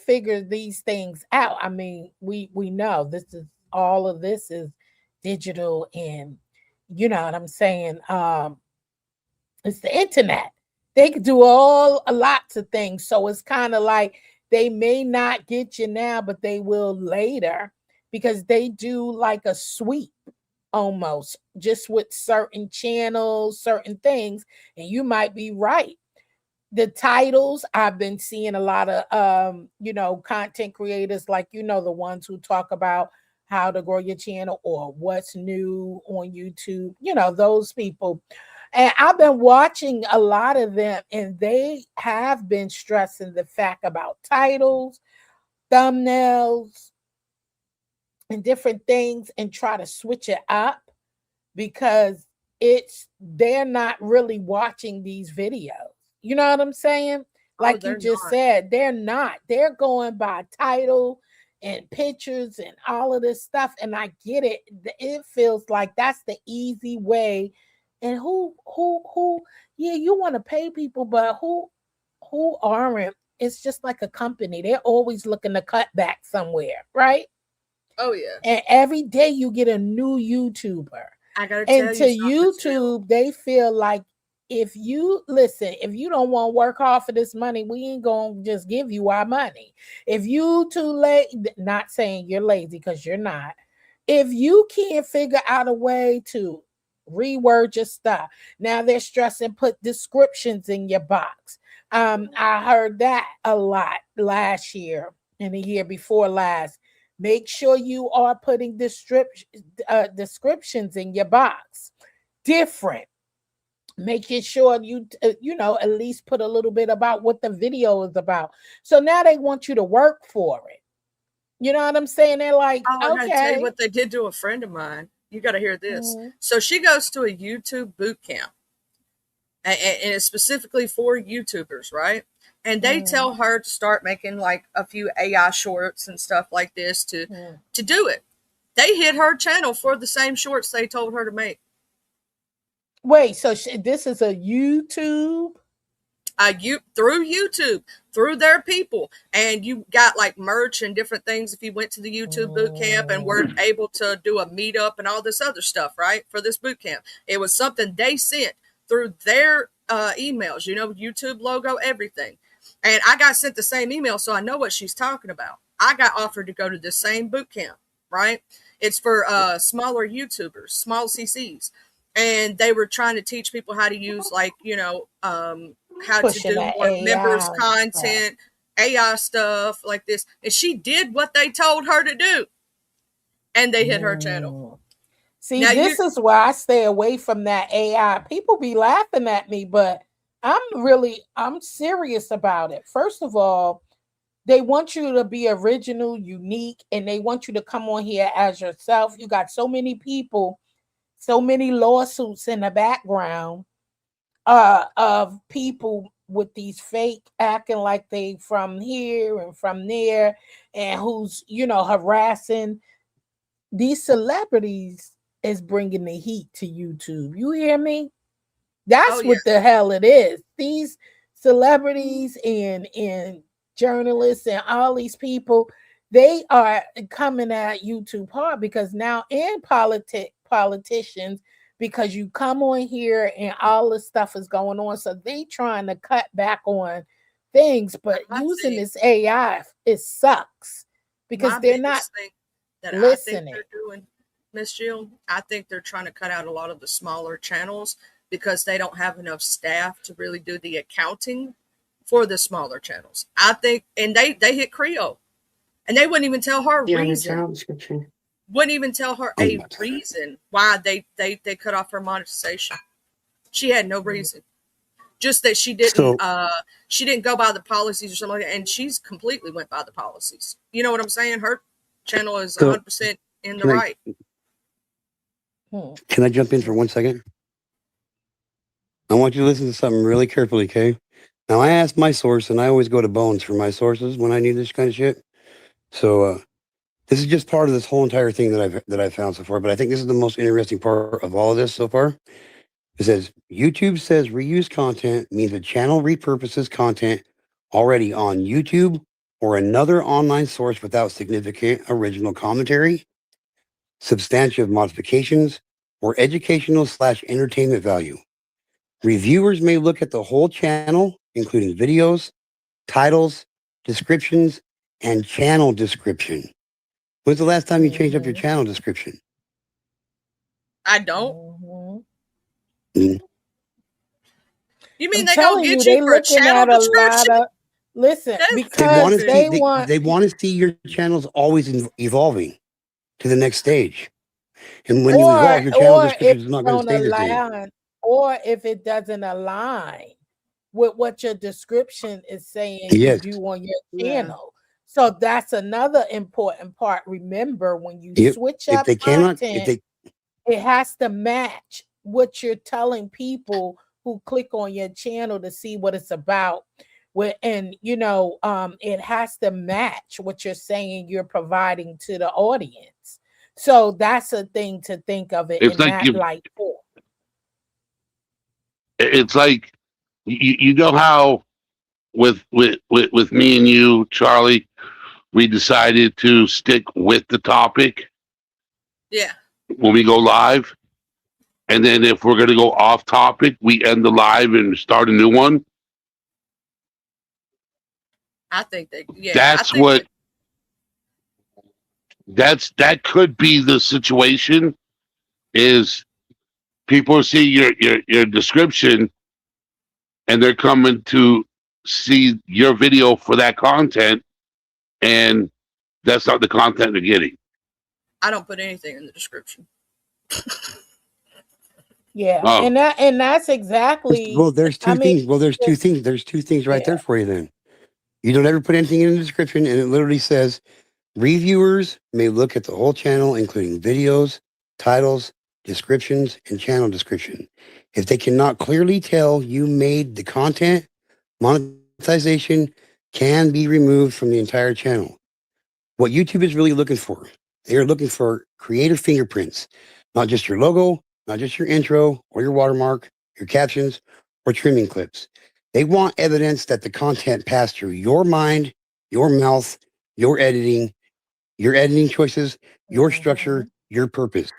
S5: figure these things out. I mean, we know all of this is digital, and you know what I'm saying? It's the internet. They could do lots of things. So it's kind of like they may not get you now, but they will later, because they do like a sweep almost, just with certain channels, certain things. And you might be right. The titles, I've been seeing a lot of content creators, like the ones who talk about how to grow your channel or what's new on YouTube, those people. And I've been watching a lot of them, and they have been stressing the fact about titles, thumbnails, and different things, and try to switch it up, because they're not really watching these videos. You know what I'm saying? Like you just said, they're not. They're going by title and pictures and all of this stuff. And I get it. It feels like that's the easy way. And who, yeah, you want to pay people, but who aren't? It's just like a company. They're always looking to cut back somewhere, right?
S2: Oh, yeah.
S5: And every day you get a new YouTuber.
S2: I gotta tell you,
S5: and to YouTube, they feel like, if you don't want to work hard for this money, we ain't gonna just give you our money. If you too late, not saying you're lazy, because you're not. If you can't figure out a way to reword your stuff, now they're stressing, put descriptions in your box. I heard that a lot last year and the year before last. Make sure you are putting descriptions in your box. Different. Making sure you at least put a little bit about what the video is about. So now they want you to work for it. You know what I'm saying? They're like,
S2: okay. I gotta tell you what they did to a friend of mine. You got to hear this. Mm-hmm. So she goes to a YouTube boot camp, and it's specifically for YouTubers, right? And they tell her to start making like a few AI shorts and stuff like this to do it. They hit her channel for the same shorts they told her to make.
S5: Wait, so this is a YouTube?
S2: Through YouTube, through their people, and you got like merch and different things if you went to the YouTube boot camp and were able to do a meetup and all this other stuff, right? For this boot camp, it was something they sent through their emails, YouTube logo, everything. And I got sent the same email, so I know what she's talking about. I got offered to go to the same boot camp, right? It's for smaller YouTubers, small CCs, and they were trying to teach people how to use like how
S5: Pushing
S2: to do more
S5: AI
S2: members content,
S5: stuff.
S2: AI stuff like this. And she did what they told her to do. And they hit her channel.
S5: See, now this is why I stay away from that AI. People be laughing at me, but I'm serious about it. First of all, they want you to be original, unique, and they want you to come on here as yourself. You got so many people, so many lawsuits in the background of people with these fake acting like they from here and from there, and who's harassing these celebrities is bringing the heat to YouTube. You hear me? That's what the hell it is. These celebrities and journalists and all these people, they are coming at YouTube hard because now in politicians, because you come on here and all this stuff is going on. So they trying to cut back on things, but using this AI, it sucks because they're not listening.
S2: I think they're doing, Miss Jill, I think they're trying to cut out a lot of the smaller channels because they don't have enough staff to really do the accounting for the smaller channels. I think, and they hit Creole, and they wouldn't even tell her reason. Wouldn't even tell her a reason why they cut off her monetization. She had no reason. Just that she didn't go by the policies or something like that, and she's completely went by the policies. You know what I'm saying? Her channel is 100% in the right.
S3: Can I jump in for 1 second? I want you to listen to something really carefully, okay? Now, I asked my source, and I always go to Bones for my sources when I need this kind of shit. So, this is just part of this whole entire thing that I've found so far, but I think this is the most interesting part of all of this so far. It says YouTube says reuse content means a channel repurposes content already on YouTube or another online source without significant original commentary, substantive modifications, or educational/entertainment value. Reviewers may look at the whole channel, including videos, titles, descriptions, and channel description. When's the last time you changed up your channel description?
S2: I don't.
S3: Mm.
S2: You mean they gonna get you for a channel description?
S5: Listen, because
S3: they want to see your channels always evolving to the next stage. And when you evolve, your channel description is not going to stay the same.
S5: Or if it doesn't align with what your description is saying you do on your channel. So that's another important part. Remember, when you switch up content, it has to match what you're telling people who click on your channel to see what it's about. And it has to match what you're saying you're providing to the audience. So that's a thing to think of it in that light form.
S6: It's like you know how with me and you, Charlie, we decided to stick with the topic.
S2: Yeah.
S6: When we go live, and then if we're going to go off topic, we end the live and start a new one.
S2: I think that
S6: that could be the situation. Is people see your description and they're coming to see your video for that content, and that's not the content they're getting.
S2: I don't put anything in the description.
S5: Yeah, and that's exactly.
S3: Well, there's two things. Well, there's two things. There's two things right there for you. Then you don't ever put anything in the description, and it literally says reviewers may look at the whole channel, including videos, titles, descriptions, and channel description. If they cannot clearly tell you made the content, monetization monetization can be removed from the entire channel. What YouTube is really looking for, they are looking for creator fingerprints, not just your logo, not just your intro or your watermark, your captions, or trimming clips. They want evidence that the content passed through your mind, your mouth, your editing choices, your structure, your purpose.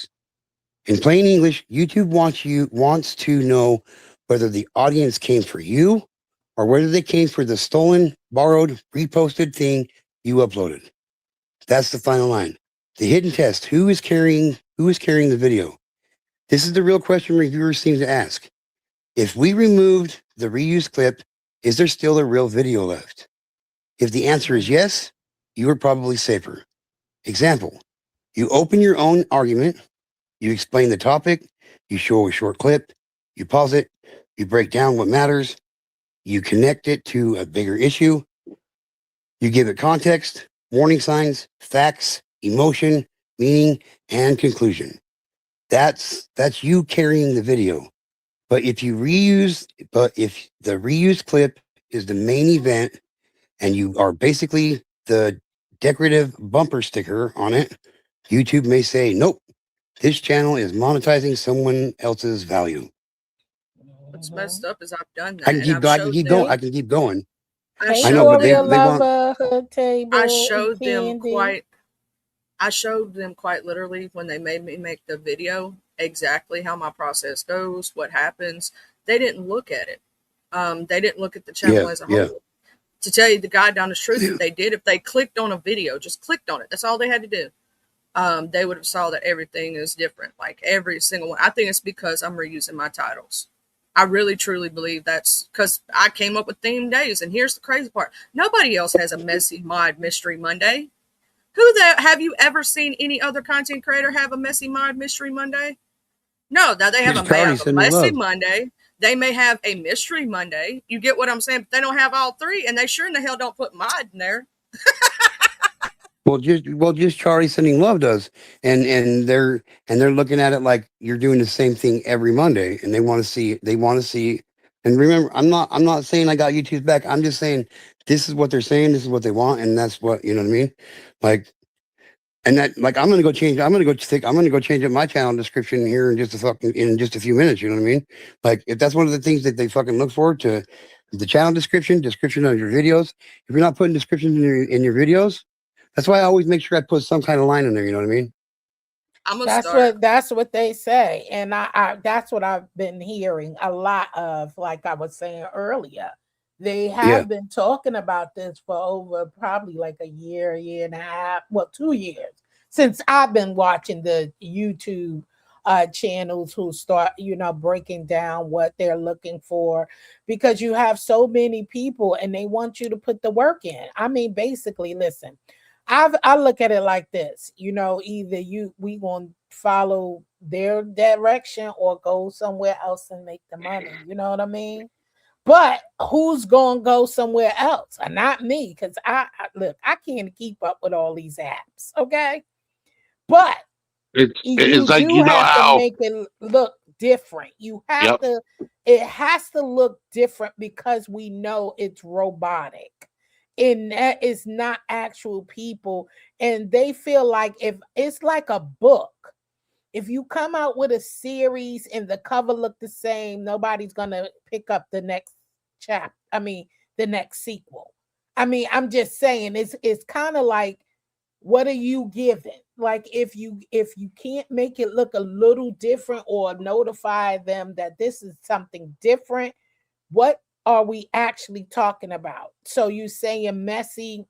S3: In plain English, YouTube wants to know whether the audience came for you or whether they came for the stolen, borrowed, reposted thing you uploaded. That's the final line. The hidden test, who is carrying the video? This is the real question reviewers seem to ask. If we removed the reused clip, is there still a real video left? If the answer is yes, you are probably safer. Example, you open your own argument, you explain the topic, you show a short clip, you pause it, you break down what matters, you connect it to a bigger issue, you give it context, warning signs, facts, emotion, meaning, and conclusion. That's you carrying the video. But if the reused clip is the main event and you are basically the decorative bumper sticker on it, YouTube may say, nope, this channel is monetizing someone else's value.
S2: What's messed up is I've done
S3: I
S2: that,
S3: can
S2: and
S3: keep
S2: I've
S3: going. I can
S2: showed
S3: keep
S2: them.
S3: going. I can keep going.
S2: I
S5: Hey,
S3: I know,
S2: showed
S3: but
S5: Gloria
S2: them.
S3: they want.
S5: Lover, Hood Table,
S2: I
S5: and
S2: showed them
S5: Candy.
S2: quite. I showed them quite literally when they made me make the video exactly how my process goes, what happens. They didn't look at it. They didn't look at the channel as a
S3: Yeah.
S2: whole. To tell you the God honest truth, if they did, if they clicked on a video, just clicked on it, that's all they had to do. They would have saw that everything is different, like every single one. I think it's because I'm reusing my titles. I really truly believe that's because I came up with theme days. And here's the crazy part: nobody else has a messy mod mystery Monday. Have you ever seen any other content creator have a messy mod mystery Monday? No, now they
S3: Just
S2: may
S3: Charlie
S2: have a
S3: sending
S2: messy
S3: love.
S2: Monday. They may have a mystery Monday. You get what I'm saying? But they don't have all three, and they sure in the hell don't put mod in there.
S3: Just Charlie sending love does, and they're looking at it like you're doing the same thing every Monday, and they want to see. And remember, I'm not saying I got YouTube's back. I'm just saying this is what they're saying. This is what they want, and that's what you know what I mean. Like, and that like I'm gonna go change. I'm gonna go change up my channel description here in just a few minutes. You know what I mean? Like, if that's one of the things that they fucking look forward to, the channel description of your videos. If you're not putting descriptions in your videos. That's why I always make sure I put some kind of line in there. You know what I mean?
S2: I'm gonna start.
S5: That's what they say, and I that's what I've been hearing a lot of. Like I was saying earlier, they
S3: Yeah.
S5: have been talking about this for over probably like a year and a half, well, 2 years since I've been watching the YouTube channels who start, breaking down what they're looking for, because you have so many people and they want you to put the work in. I mean, basically, listen. I look at it like this, either we gonna follow their direction or go somewhere else and make the money. You know what I mean? But who's gonna go somewhere else? Not me, because look, I can't keep up with all these apps. Okay, but
S6: It's
S5: you
S6: like
S5: do
S6: you know
S5: have to
S6: how.
S5: make it look different. You have
S6: Yep.
S5: to. It has to look different because we know it's robotic and that is not actual people, and they feel like if it's like a book, if you come out with a series and the cover look the same, nobody's gonna pick up the next the next sequel. I'm just saying it's kind of like, what are you giving? Like, if you can't make it look a little different or notify them that this is something different, what are we actually talking about? So you saying messy,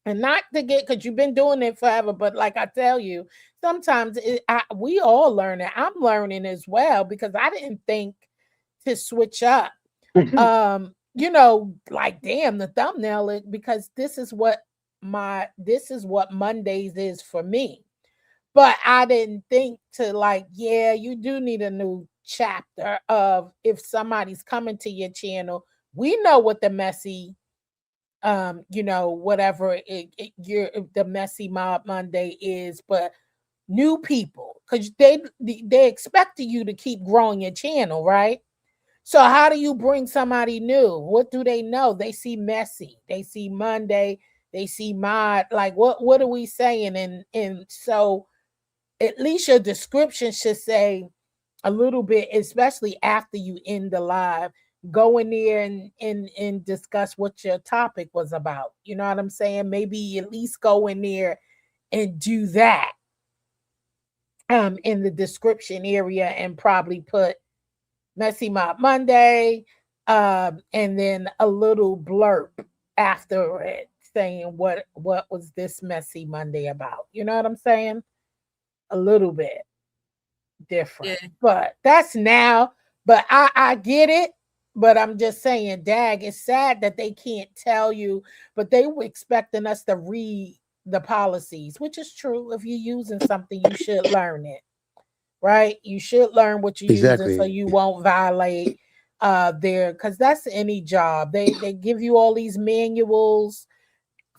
S5: and not to get, because you've been doing it forever, but like I tell you, sometimes we all learn it. I'm learning as well, because I didn't think to switch up. Like, damn, the thumbnail, because this is what Mondays is for me. But I didn't think to, like, yeah, you do need a new chapter of, if somebody's coming to your channel, we know what the messy whatever the messy mob Monday is, but new people, because they expect you to keep growing your channel, right? So how do you bring somebody new? What do they know? They see messy. They see Monday. They see mod. Like what are we saying? And so at least your description should say a little bit, especially after you end the live. Go in there and discuss what your topic was about. You know what I'm saying? Maybe at least go in there and do that in the description area and probably put Messy Mob Monday, and then a little blurb after it saying what was this Messy Monday about. You know what I'm saying? A little bit different,
S2: Yeah.
S5: but that's now. But I get it. But I'm just saying, dag, it's sad that they can't tell you, but they were expecting us to read the policies, which is true. If you're using something, you should learn it, right? You should learn what you're using so
S3: Exactly.
S5: you won't violate their, because that's any job. They give you all these manuals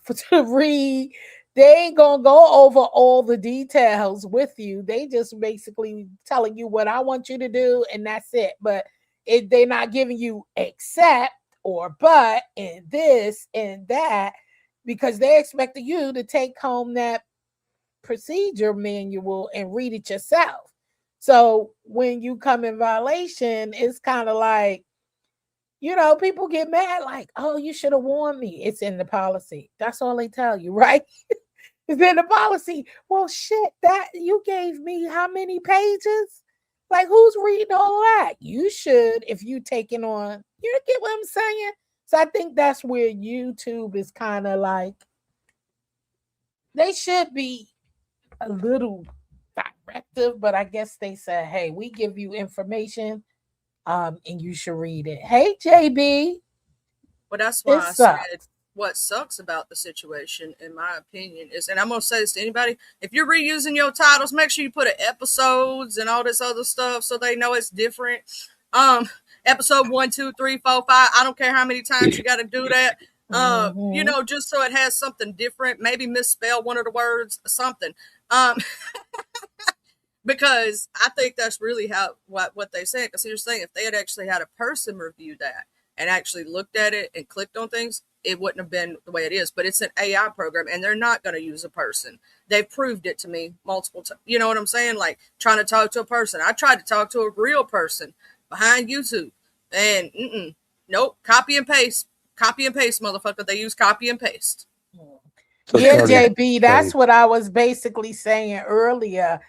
S5: for to read. They ain't gonna go over all the details with you. They just basically telling you what I want you to do, and that's it. But they're not giving you except or but and this and that, because they expecting you to take home that procedure manual and read it yourself. So when you come in violation, it's kind of like, people get mad, like, oh, you should have warned me. It's in the policy. That's all they tell you, right? It's in the policy. Well, shit, that you gave me how many pages? Like, who's reading all that? You should, if you taking on, you get what I'm saying? So I think that's where YouTube is kind of like, they should be a little directive, but I guess they said, hey, we give you information, and you should read it. Hey, JB,
S2: Well, that's
S5: it
S2: why I said
S5: sucks.
S2: what sucks about the situation, in my opinion, is, and I'm gonna say this to anybody: if you're reusing your titles, make sure you put episodes and all this other stuff so they know it's different. Um, Episode 1, 2, 3, 4, 5. I don't care how many times you got to do that.
S5: Mm-hmm.
S2: Just so it has something different. Maybe misspell one of the words, something. Um, because I think that's really how what they say. Because you're saying if they had actually had a person review that and actually looked at it and clicked on things, it wouldn't have been the way it is. But it's an AI program, and they're not going to use a person. They've proved it to me multiple times. You know what I'm saying? Like trying to talk to a person. I tried to talk to a real person behind YouTube, and nope, copy and paste, motherfucker. They use copy and paste.
S3: So
S5: Yeah,
S3: Charlie,
S5: JB, that's
S3: Charlie,
S5: what I was basically saying earlier.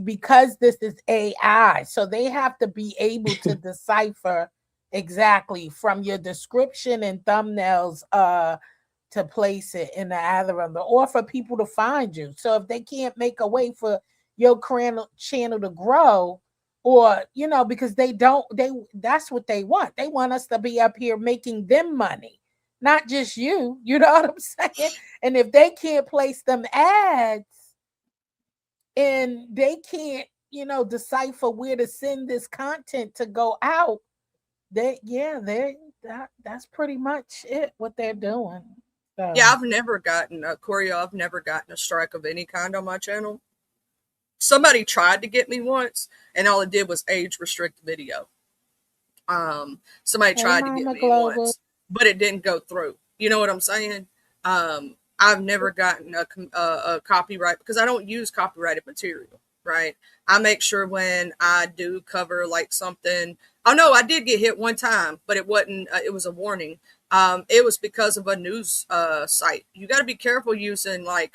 S5: Because this is AI, so they have to be able to decipher exactly from your description and thumbnails to place it in the algorithm or for people to find you. So if they can't make a way for your channel to grow, or because that's what they want. They want us to be up here making them money, not just you. You know what I'm saying? And if they can't place them ads and they can't, decipher where to send this content to go out, that's pretty much it, what they're doing.
S2: Yeah,
S5: So
S2: I've never gotten a Corey. I've never gotten a strike of any kind on my channel. Somebody tried to get me once, and all it did was age restrict video. Somebody
S5: hey,
S2: tried to get
S5: Mama
S2: me
S5: Global.
S2: once, but it didn't go through. You know what I'm saying? I've never gotten a copyright because I don't use copyrighted material. Right? I make sure when I do cover like something. Oh no, I did get hit one time, but it wasn't. It was a warning. It was because of a news site. You got to be careful using like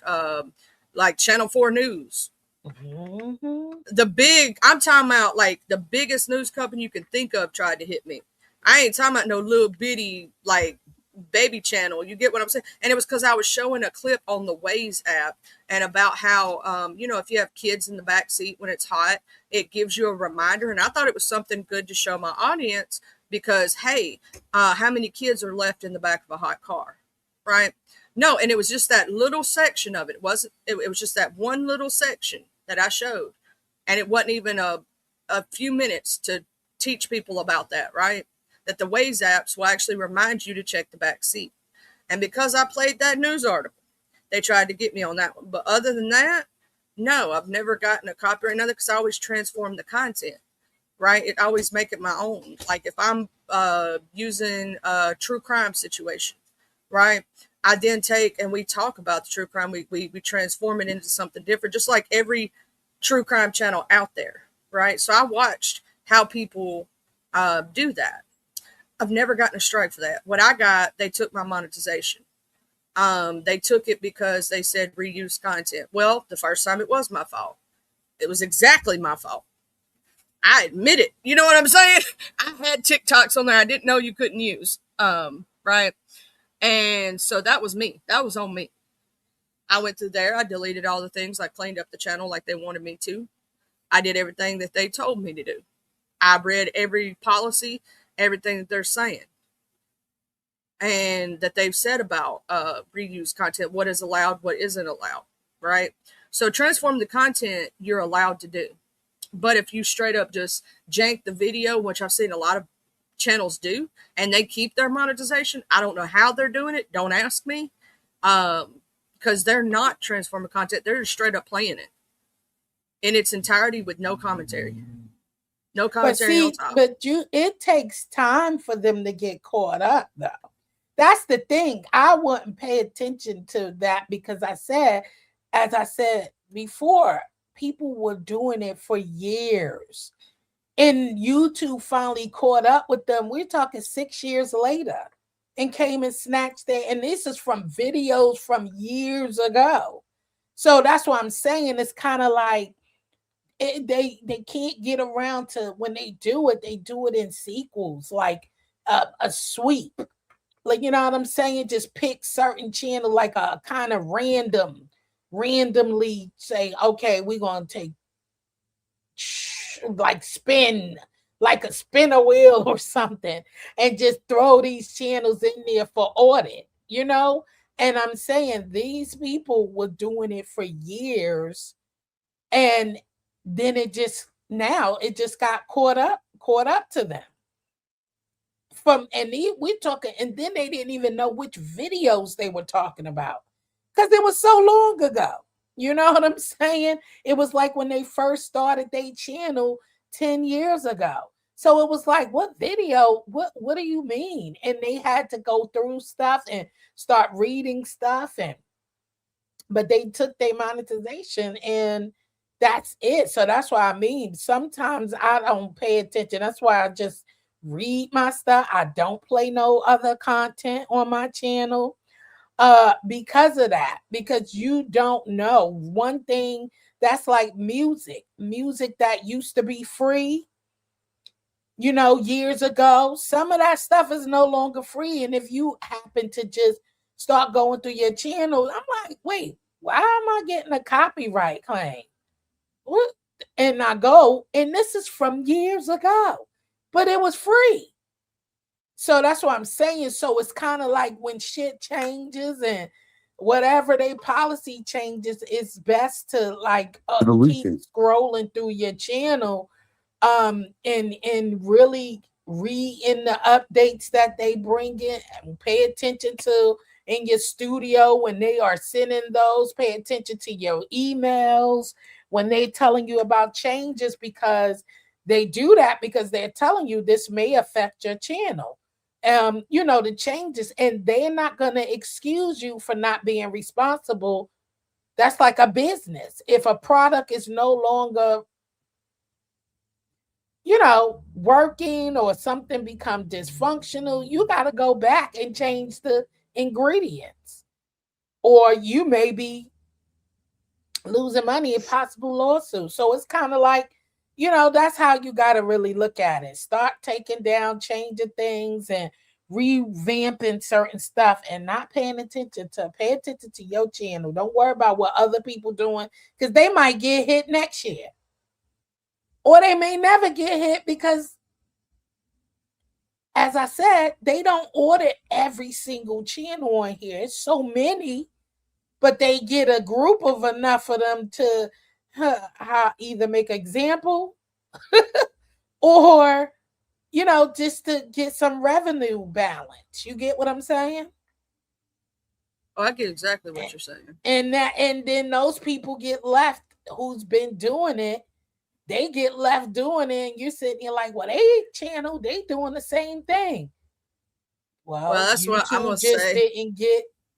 S2: Channel 4 News.
S5: Mm-hmm.
S2: I'm talking about like the biggest news company you can think of tried to hit me. I ain't talking about no little bitty like baby channel. You get what I'm saying? And it was because I was showing a clip on the Waze app and about how if you have kids in the back seat when it's hot, it gives you a reminder. And I thought it was something good to show my audience because hey, how many kids are left in the back of a hot car, right? No, and it was just that little section of it. It was just that one little section that I showed, and it wasn't even a few minutes to teach people about that, right? That the Waze apps will actually remind you to check the back seat. And because I played that news article, they tried to get me on that one. But other than that, no, I've never gotten a copyright another because I always transform the content, right? It always make it my own. Like if I'm using a true crime situation, right? I then take and we talk about the true crime. We transform it into something different, just like every true crime channel out there, right? So I watched how people do that. I've never gotten a strike for that. What I got, they took my monetization. They took it because they said reuse content. Well, the first time it was my fault. It was exactly my fault. I admit it. You know what I'm saying? I had TikToks on there I didn't know you couldn't use. Right. And so that was me. That was on me. I went through there. I deleted all the things. I cleaned up the channel like they wanted me to. I did everything that they told me to do. I read every policy, everything that they're saying and that they've said about reuse content, what is allowed, what isn't allowed, right? So transform the content you're allowed to do. But if you straight up just jank the video, which I've seen a lot of channels do, and they keep their monetization, I don't know how they're doing it. Don't ask me. Because they're not transforming content. They're just straight up playing it in its entirety with no commentary. No commentary on top.
S5: But it takes time for them to get caught up, though. That's the thing. I wouldn't pay attention to that because as I said before, people were doing it for years. And YouTube finally caught up with them. We're talking 6 years later and came and snatched it. And this is from videos from years ago. So that's what I'm saying. It's kind of like they can't get around to when they do it in sequels, like a sweep. Like, you know what I'm saying? Just pick certain channel, like a kind of randomly say, okay, we're going to take, like spin, like a spinner wheel or something, and just throw these channels in there for audit, you know? And I'm saying these people were doing it for years. And then it just got caught up to them. We're talking, and then they didn't even know which videos they were talking about because it was so long ago. You know what I'm saying? It was like when they first started their channel 10 years ago. So it was like, what video? What do you mean? And they had to go through stuff and start reading stuff, but they took their monetization and that's it. So that's why I mean, sometimes I don't pay attention. That's why I just read my stuff. I don't play no other content on my channel because of that, because you don't know. One thing that's like music that used to be free, you know, years ago, some of that stuff is no longer free. And if you happen to just start going through your channel, I'm like, wait, why am I getting a copyright claim? What? And I go, and this is from years ago, but it was free. So that's what I'm saying. So it's kind of like when shit changes and whatever they policy changes, it's best to like keep scrolling through your channel and really read in the updates that they bring in and pay attention to in your studio when they are sending those. Pay attention to your emails when they're telling you about changes, because they do that because they're telling you this may affect your channel. You know, the changes, and they're not going to excuse you for not being responsible. That's like a business. If a product is no longer, you know, working or something become dysfunctional, you got to go back and change the ingredients, or you may be losing money in possible lawsuits. So it's kind of like, you know, that's how you got to really look at it. Start taking down, changing things and revamping certain stuff and not paying attention to, pay attention to your channel. Don't worry about what other people doing, because they might get hit next year. Or they may never get hit because, as I said, they don't audit every single channel on here. It's so many, but they get a group of enough of them to either make an example or, you know, just to get some revenue balance. You get what I'm saying?
S2: Oh, I get exactly what you're saying.
S5: And then those people get left who's been doing it they get left doing it, and you're sitting here like, well, they channel, they doing the same thing. Well,
S2: that's what I'm gonna
S5: YouTube just
S2: say.
S5: didn't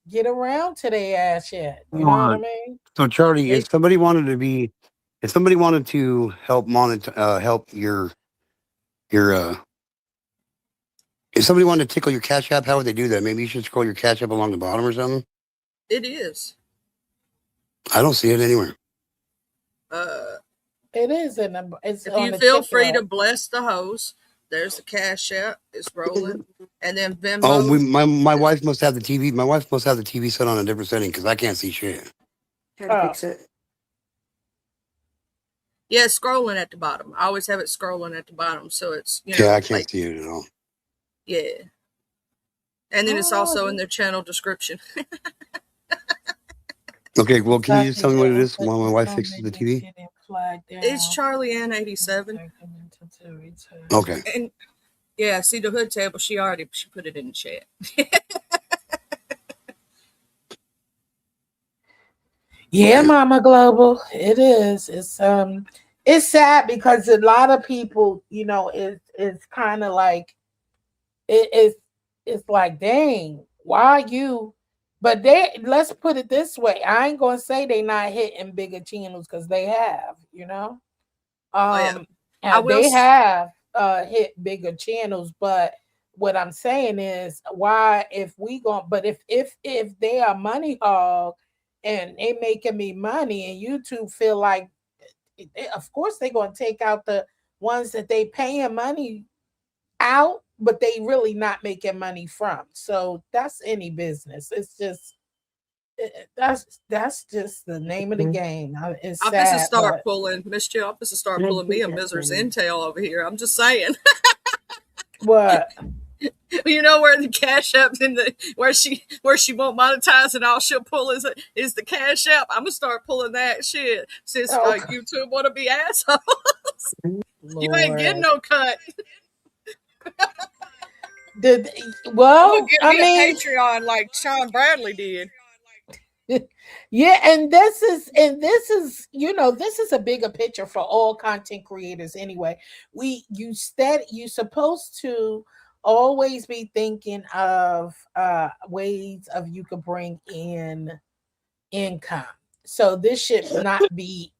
S5: get around to their ass yet. You know what I mean?
S3: So Charlie,
S2: They-
S3: if somebody wanted to help help your if somebody wanted to tickle your Cash App, how would they do that? Maybe you should scroll your Cash App along the bottom or something.
S2: It is.
S3: I don't see it anywhere.
S5: It is it's
S2: If
S5: on
S2: you
S5: the
S2: feel
S5: TikTok.
S2: free to bless the host, there's the Cash App. It's rolling, and then Venmo.
S3: Oh, my wife must have the TV. My wife must have the TV set on a different setting because I can't see shit.
S4: How to fix it?
S2: Yeah, it's scrolling at the bottom. I always have it scrolling at the bottom, so it's
S3: Yeah, I can't see it at all.
S2: Yeah, and then it's also in their channel description.
S3: Okay, well, can you just tell me what it is while my wife fixes the TV?
S2: It's Charlie Ann 87.
S3: Okay.
S2: And yeah, see the hood table. She put it in the chat.
S5: Yeah, Mama Global. It is. It's sad because a lot of people, it's kind of like it's like, dang, why you? But let's put it this way. I ain't gonna say they not hitting bigger channels because they have, they have hit bigger channels, but what I'm saying is why if they are money hog and they making me money and YouTube feel like of course they're gonna take out the ones that they paying money out, but they really not making money from. So that's any business. It's just that's just the name of the game. It's
S2: I'm
S5: sad,
S2: supposed to start pulling Miss Jill. I'm supposed to start pulling me a Mrs. Intel over here. I'm just saying.
S5: What?
S2: You know where the Cash App where she won't monetize and all she'll pull is the Cash App. I'm gonna start pulling that shit since YouTube want to be assholes. You ain't getting no cut.
S5: I mean,
S2: a Patreon like Sean Bradley did.
S5: Yeah, and this is this is a bigger picture for all content creators anyway. You supposed to always be thinking of ways of you could bring in income. So this should not be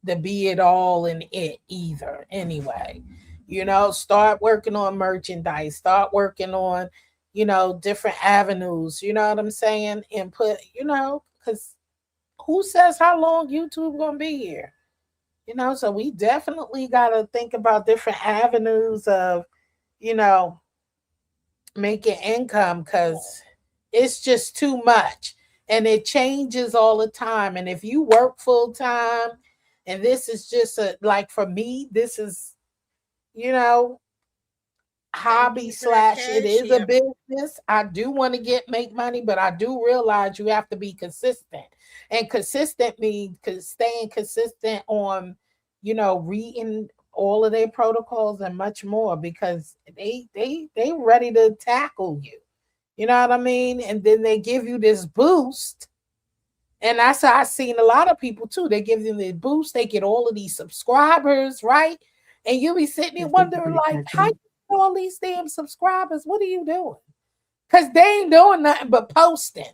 S5: the be it all and it either anyway. Start working on merchandise, start working on different avenues, you know what I'm saying? And put, because who says how long YouTube gonna be here? So we definitely gotta think about different avenues of, making income because it's just too much and it changes all the time. And if you work full time, and this is just like for me, this is, hobby / it is a business. I do want to make money, but I do realize you have to be consistent, and consistent means staying consistent on reading all of their protocols and much more, because they ready to tackle you, you know what I mean? And then they give you this boost, and that's how I've seen a lot of people too. They give them the boost, they get all of these subscribers, right? And you'll be sitting there wondering like, how you get all these damn subscribers? What are you doing? Because they ain't doing nothing but posting.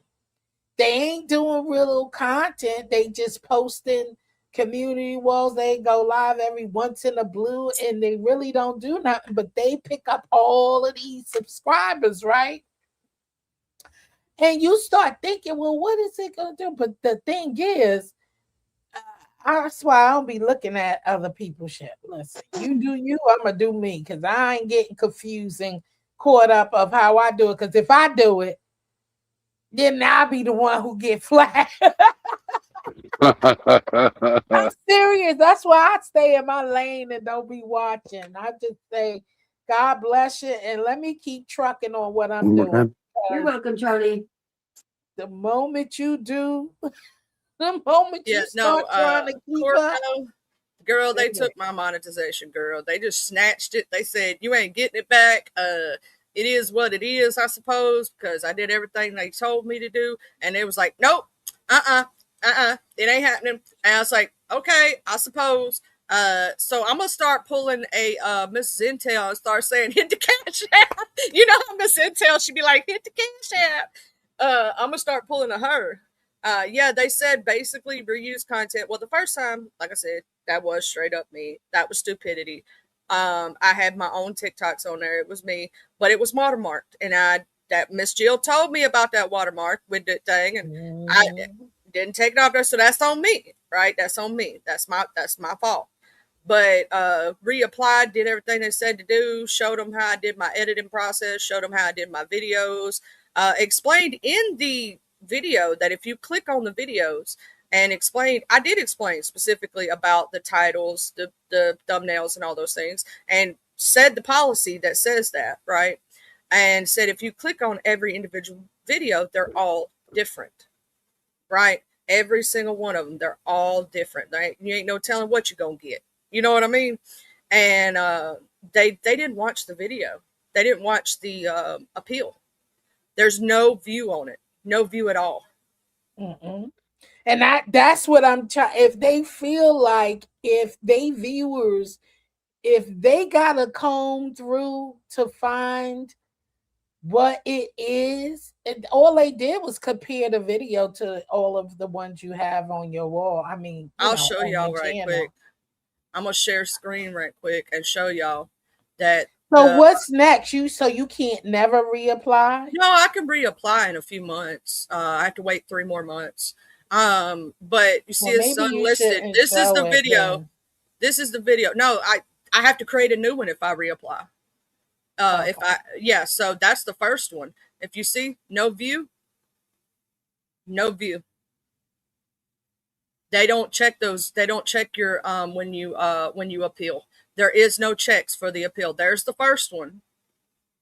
S5: They ain't doing real content. They just posting community walls. They go live every once in a blue, and they really don't do nothing, but they pick up all of these subscribers, right? And you start thinking, well, what is it going to do? But the thing is, that's why I don't be looking at other people's shit. Listen, you do you, I'm going to do me, because I ain't getting confused and caught up of how I do it. Because if I do it, then I'll be the one who get flagged. I'm serious. That's why I stay in my lane and don't be watching. I just say, God bless you, and let me keep trucking on what I'm doing.
S4: You're welcome, Charlie.
S5: The moment you do, the moment you start trying to keep up.
S2: Girl, they took my monetization, girl. They just snatched it. They said, you ain't getting it back. It is what it is, I suppose, because I did everything they told me to do. And it was like, nope, it ain't happening. And I was like, okay, I suppose. So I'm gonna start pulling a Miss Intel and start saying hit the cash app. You know how Miss Intel, she'd be like, hit the cash app. I'm gonna start pulling a her. Yeah, they said basically reuse content. Well, the first time, like I said, that was straight up me. That was stupidity. I had my own TikToks on there. It was me, but it was watermarked, and that Miss Jill told me about that watermark with the thing, and I didn't take it off there. So that's on me, right? That's on me. That's my fault. But reapplied, did everything they said to do, showed them how I did my editing process, showed them how I did my videos, explained in the video that if you click on the videos and I did explain specifically about the titles, the thumbnails and all those things, and said the policy that says that, right? And said if you click on every individual video, they're all different, right? Every single one of them, they're all different. You ain't no telling what you're gonna get. You know what I mean? And they didn't watch the video. They didn't watch the appeal. There's no view on it. No view at all.
S5: Mm-mm. And that's what I'm trying. If they feel like if they viewers, if they gotta comb through to find what it is, and all they did was compare the video to all of the ones you have on your wall. I mean,
S2: I'll show
S5: on
S2: y'all
S5: your
S2: right
S5: channel.
S2: quick. I'm gonna share screen right quick and show y'all that.
S5: So what's next? You can't never reapply?
S2: No, I can reapply in a few months. I have to wait 3 more months. But you see,
S5: Well,
S2: it's
S5: maybe you
S2: unlisted.
S5: shouldn't
S2: This is
S5: show
S2: the
S5: it
S2: video.
S5: then.
S2: This is the video. No, I have to create a new one if I reapply. If
S5: Okay.
S2: so that's the first one. If you see no view, no view. They don't check those. They don't check your when you appeal. There is no checks for the appeal. There's the first one,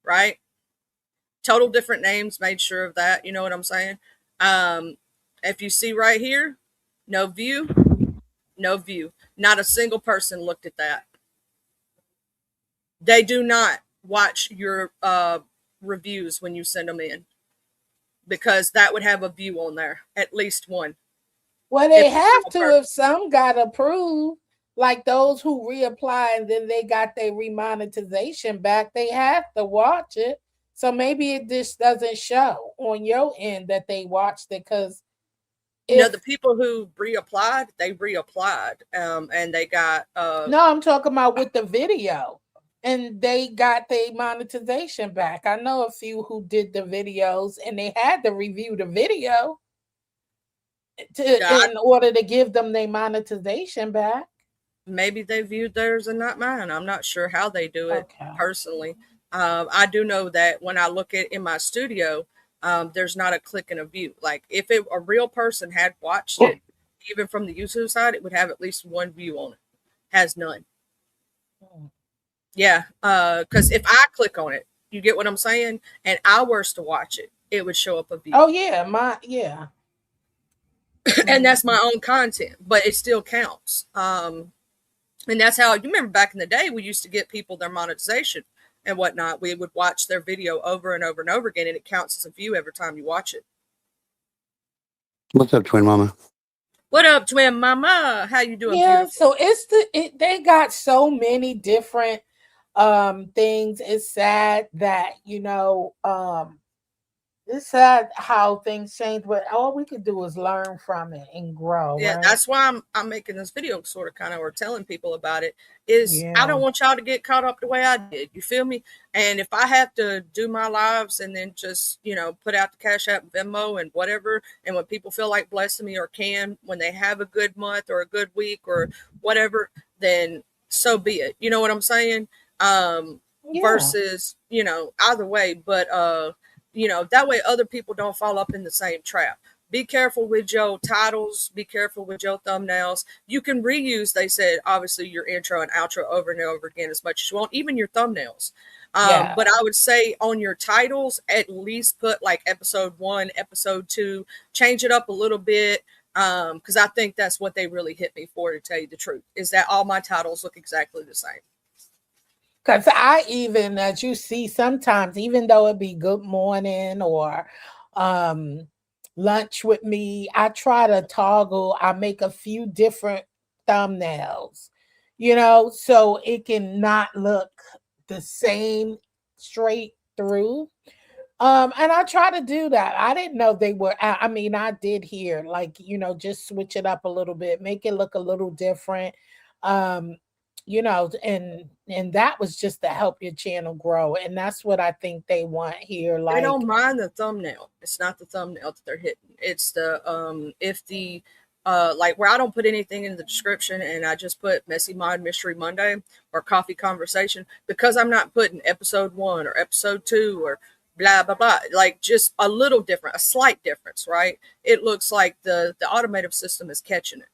S2: right? Total different names, made sure of that. You know what I'm saying? If you see right here, no view, no view. Not a single person looked at that. They do not watch your reviews when you send them in because that would have a view on there, at least one.
S5: Well,
S2: If
S5: they have to if some got approved, like those who reapply and then they got their remonetization back, they have to watch it. So maybe it just doesn't show on your end that they watched it because
S2: the
S5: if
S2: people who reapplied, they reapplied, and they got
S5: no, I'm talking about with the video and they got their monetization back. I know a few who did the videos and they had to review the video
S2: God,
S5: in order to give them their monetization back.
S2: maybe they viewed theirs and not mine. I'm not sure how they do it
S5: Okay.
S2: personally. I do know that when I look at in my studio, there's not a click and a view. Like if a real person had watched it, even from the YouTube side, it would have at least one view on it. Has none. Yeah, because if I click on it, you get what I'm saying, and I were to watch it, it would show up a view.
S5: Oh yeah, yeah.
S2: And that's my own content, but it still counts. And that's how you remember back in the day we used to get people their monetization and whatnot. We would watch their video over and over and over again, and it counts as a view every time you watch it.
S3: What's up, twin mama?
S2: What up, twin mama? How you doing?
S5: Yeah,
S2: Beautiful.
S5: so they got so many different things. It's sad that it's sad how things change, but all we could do is learn from it and grow.
S2: Yeah,
S5: Right?
S2: that's why I'm making this video, sort of, kind of, or telling people about it. Is I
S5: Yeah.
S2: don't want y'all to get caught up the way I did. You feel me? And if I have to do my lives and then just put out the Cash App, Venmo, and whatever, and when people feel like blessing me or can, when they have a good month or a good week or whatever, then so be it. You know what I'm saying? Versus either way, but that way other people don't fall up in the same trap. Be careful with your titles. Be careful with your thumbnails. You can reuse, they said, obviously your intro and outro over and over again as much as you want, even your thumbnails. But I would say on your titles, at least put like episode 1, episode 2, change it up a little bit. Because I think that's what they really hit me for, to tell you the truth, is that all my titles look exactly the same.
S5: Because I even, as you see, sometimes, even though it be good morning or lunch with me, I try to toggle, I make a few different thumbnails, so it can not look the same straight through. And I try to do that. I didn't know they were. I mean, I did hear like just switch it up a little bit, make it look a little different. Um, and that was just to help your channel grow, and that's what I think they want here.
S2: They
S5: Like,
S2: don't mind the thumbnail. It's not the thumbnail that they're hitting. It's the if the like where I don't put anything in the description and I just put Messy Mod Mystery Monday or Coffee Conversation, because I'm not putting episode 1 or episode 2 or blah blah blah, like just a little different, a slight difference, right? It looks like the automated system is catching it.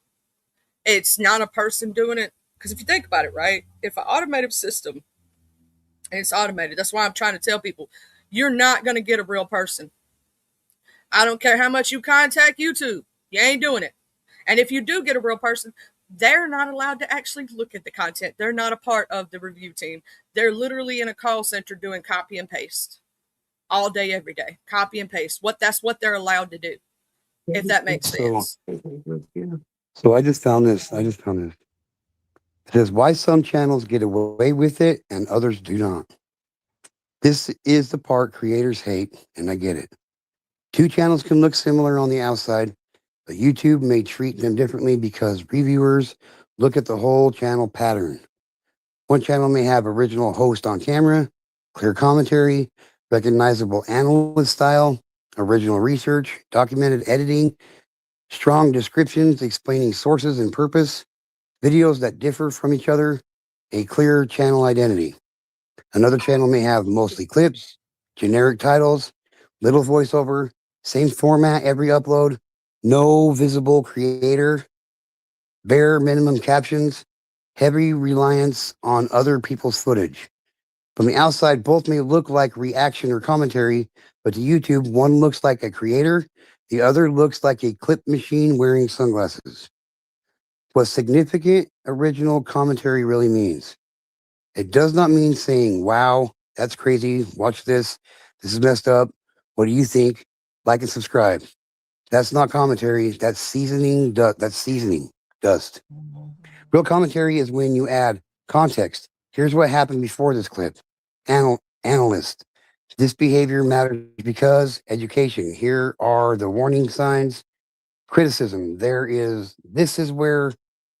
S2: It's not a person doing it, because if you think about it, right, if an automated system, and it's automated, that's why I'm trying to tell people, you're not going to get a real person. I don't care how much you contact YouTube, you ain't doing it. And if you do get a real person, they're not allowed to actually look at the content. They're not a part of the review team. They're literally in a call center doing copy and paste all day, every day. Copy and paste. That's what they're allowed to do, if that makes sense.
S3: So I just found this. It says why some channels get away with it and others do not. This is the part creators hate, and I get it. Two channels can look similar on the outside, but YouTube may treat them differently because reviewers look at the whole channel pattern. One channel may have original host on camera, clear commentary, recognizable analyst style, original research, documented editing, strong descriptions explaining sources and purpose, videos that differ from each other, a clear channel identity. Another channel may have mostly clips, generic titles, little voiceover, same format every upload, no visible creator, bare minimum captions, heavy reliance on other people's footage. From the outside, both may look like reaction or commentary, but to YouTube, one looks like a creator, the other looks like a clip machine wearing sunglasses. What significant original commentary really means. It does not mean saying, wow, that's crazy, watch this, this is messed up, what do you think? Like and subscribe. That's not commentary, that's seasoning dust. Real commentary is when you add context. Here's what happened before this clip. Analyst. This behavior matters because education. Here are the warning signs. Criticism. This is where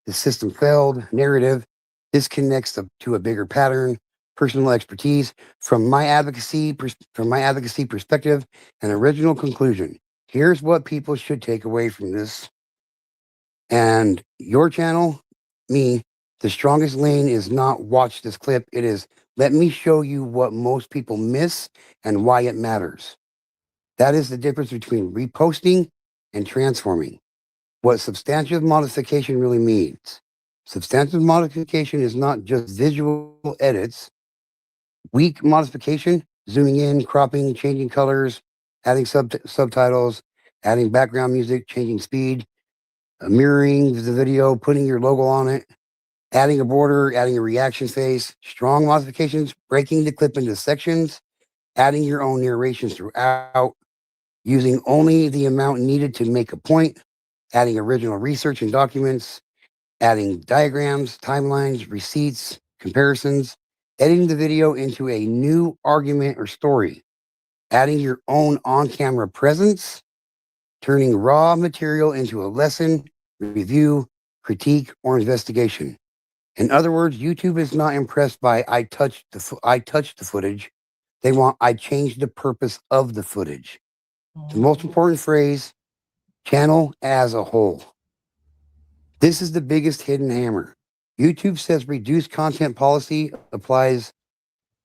S3: the system failed. Narrative. This connects to a bigger pattern. Personal expertise. From my advocacy perspective, an original conclusion. Here's what people should take away from this. And your channel, me, the strongest lane is not watch this clip. It is let me show you what most people miss and why it matters. That is the difference between reposting and transforming. What substantive modification really means. Substantive modification is not just visual edits. Weak modification, zooming in, cropping, changing colors, adding subtitles, adding background music, changing speed, mirroring the video, putting your logo on it, adding a border, adding a reaction face, strong modifications, breaking the clip into sections, adding your own narrations throughout, using only the amount needed to make a point, adding original research and documents, adding diagrams, timelines, receipts, comparisons, editing the video into a new argument or story, adding your own on-camera presence, turning raw material into a lesson, review, critique, or investigation. In other words, YouTube is not impressed by I touched the footage. They want I changed the purpose of the footage. The most important phrase, channel as a whole. This is the biggest hidden hammer. YouTube says reduced content policy applies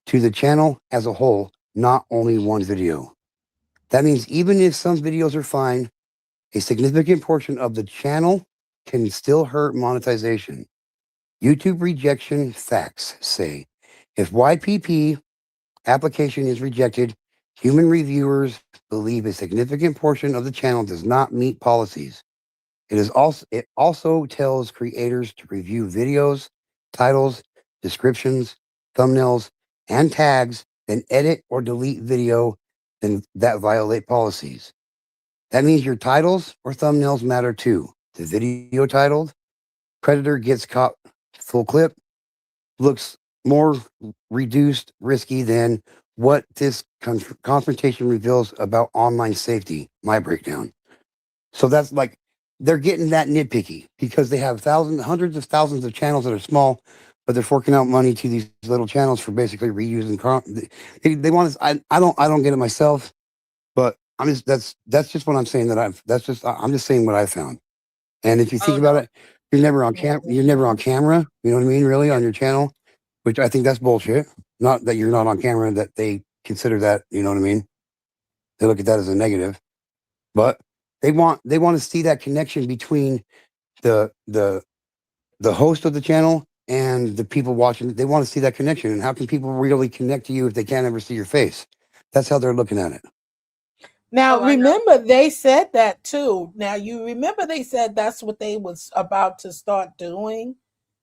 S3: to the channel as a whole, not only one video. That means even if some videos are fine, a significant portion of the channel can still hurt monetization. YouTube rejection facts say if YPP application is rejected, human reviewers believe a significant portion of the channel does not meet policies. It also tells creators to review videos, titles, descriptions, thumbnails, and tags, then edit or delete video that violate policies. That means your titles or thumbnails matter too. The video titled Predator Gets Caught full clip looks more reduced, risky than what this confrontation reveals about online safety. My breakdown. So that's like they're getting that nitpicky because they have hundreds of thousands of channels that are small, but they're forking out money to these little channels for basically reusing. They want us. I don't get it myself, but I'm just that's just what I'm saying. I'm just saying what I found. And if you think
S2: Oh
S3: about
S2: no.
S3: it, you're never on cam. You're never on camera. You know what I mean? Really on your channel, which I think that's bullshit. Not that you're not on camera, that they consider that. You know what I mean? They look at that as a negative, but they want to see that connection between the the the host of the channel and the people watching. They want to see that connection. And how can people really connect to you if they can't ever see your face? That's how they're looking at it.
S5: Now
S2: Oh, I know.
S5: remember they said that too. Now you remember they said that's what they was about to start doing,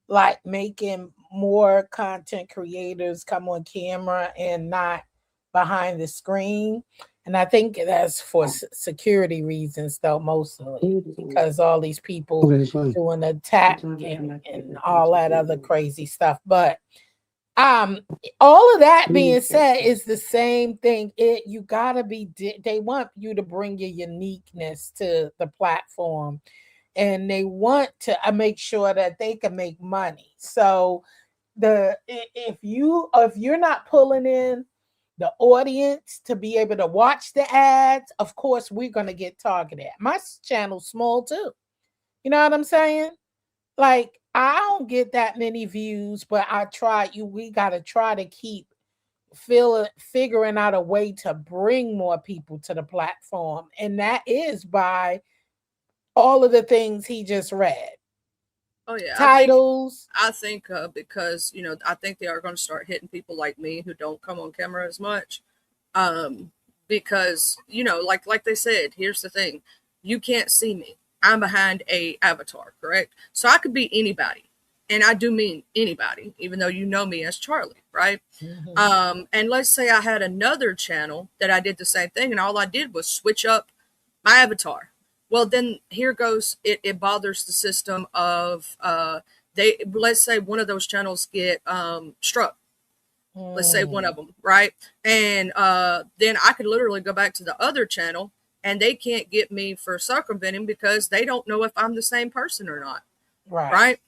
S5: like making more content creators come on camera and not behind the screen. And I think that's for security reasons, though, mostly because all these people
S3: Okay, fine.
S5: doing attack and all that other crazy stuff. But um all of that being said is the same thing. You gotta be they want you to bring your uniqueness to the platform, and they want to make sure that they can make money. So if you're not pulling in the audience to be able to watch the ads, of course we're going to get targeted. My channel's small too, you know what I'm saying? Like, I don't get that many views, but we got to try to keep figuring out a way to bring more people to the platform, and that is by all of the things he just read.
S2: Oh yeah.
S5: Titles.
S2: I think because I think they are going to start hitting people like me who don't come on camera as much. Because like they said, here's the thing: you can't see me. I'm behind a avatar, correct? So I could be anybody, and I do mean anybody, even though you know me as Charlie, right? And let's say I had another channel that I did the same thing, and all I did was switch up my avatar. Well, then here goes it bothers the system of they let's say one of those channels get struck. Let's say one of them, right? And then I could literally go back to the other channel and they can't get me for circumventing because they don't know if I'm the same person or not,
S5: Right.
S2: right?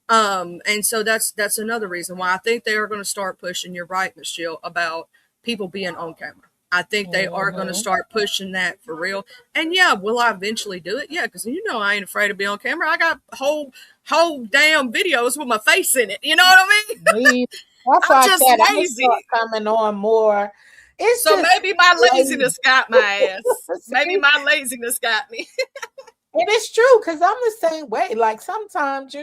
S2: And so that's another reason why I think they are going to start pushing. You're right, Miss Jill, about people being on camera. I think they are going to start pushing that for real. And yeah, will I eventually do it? Yeah, because I ain't afraid to be on camera. I got whole damn videos with my face in it. You know what I mean?
S5: That's
S2: I'm
S5: why I
S2: just
S5: said I'm gonna start
S2: lazy.
S5: coming on more. It's
S2: So
S5: just
S2: maybe my
S5: lazy.
S2: laziness got my ass. Maybe
S5: See?
S2: my laziness got me.
S5: And it's true because I'm the same way. Like sometimes,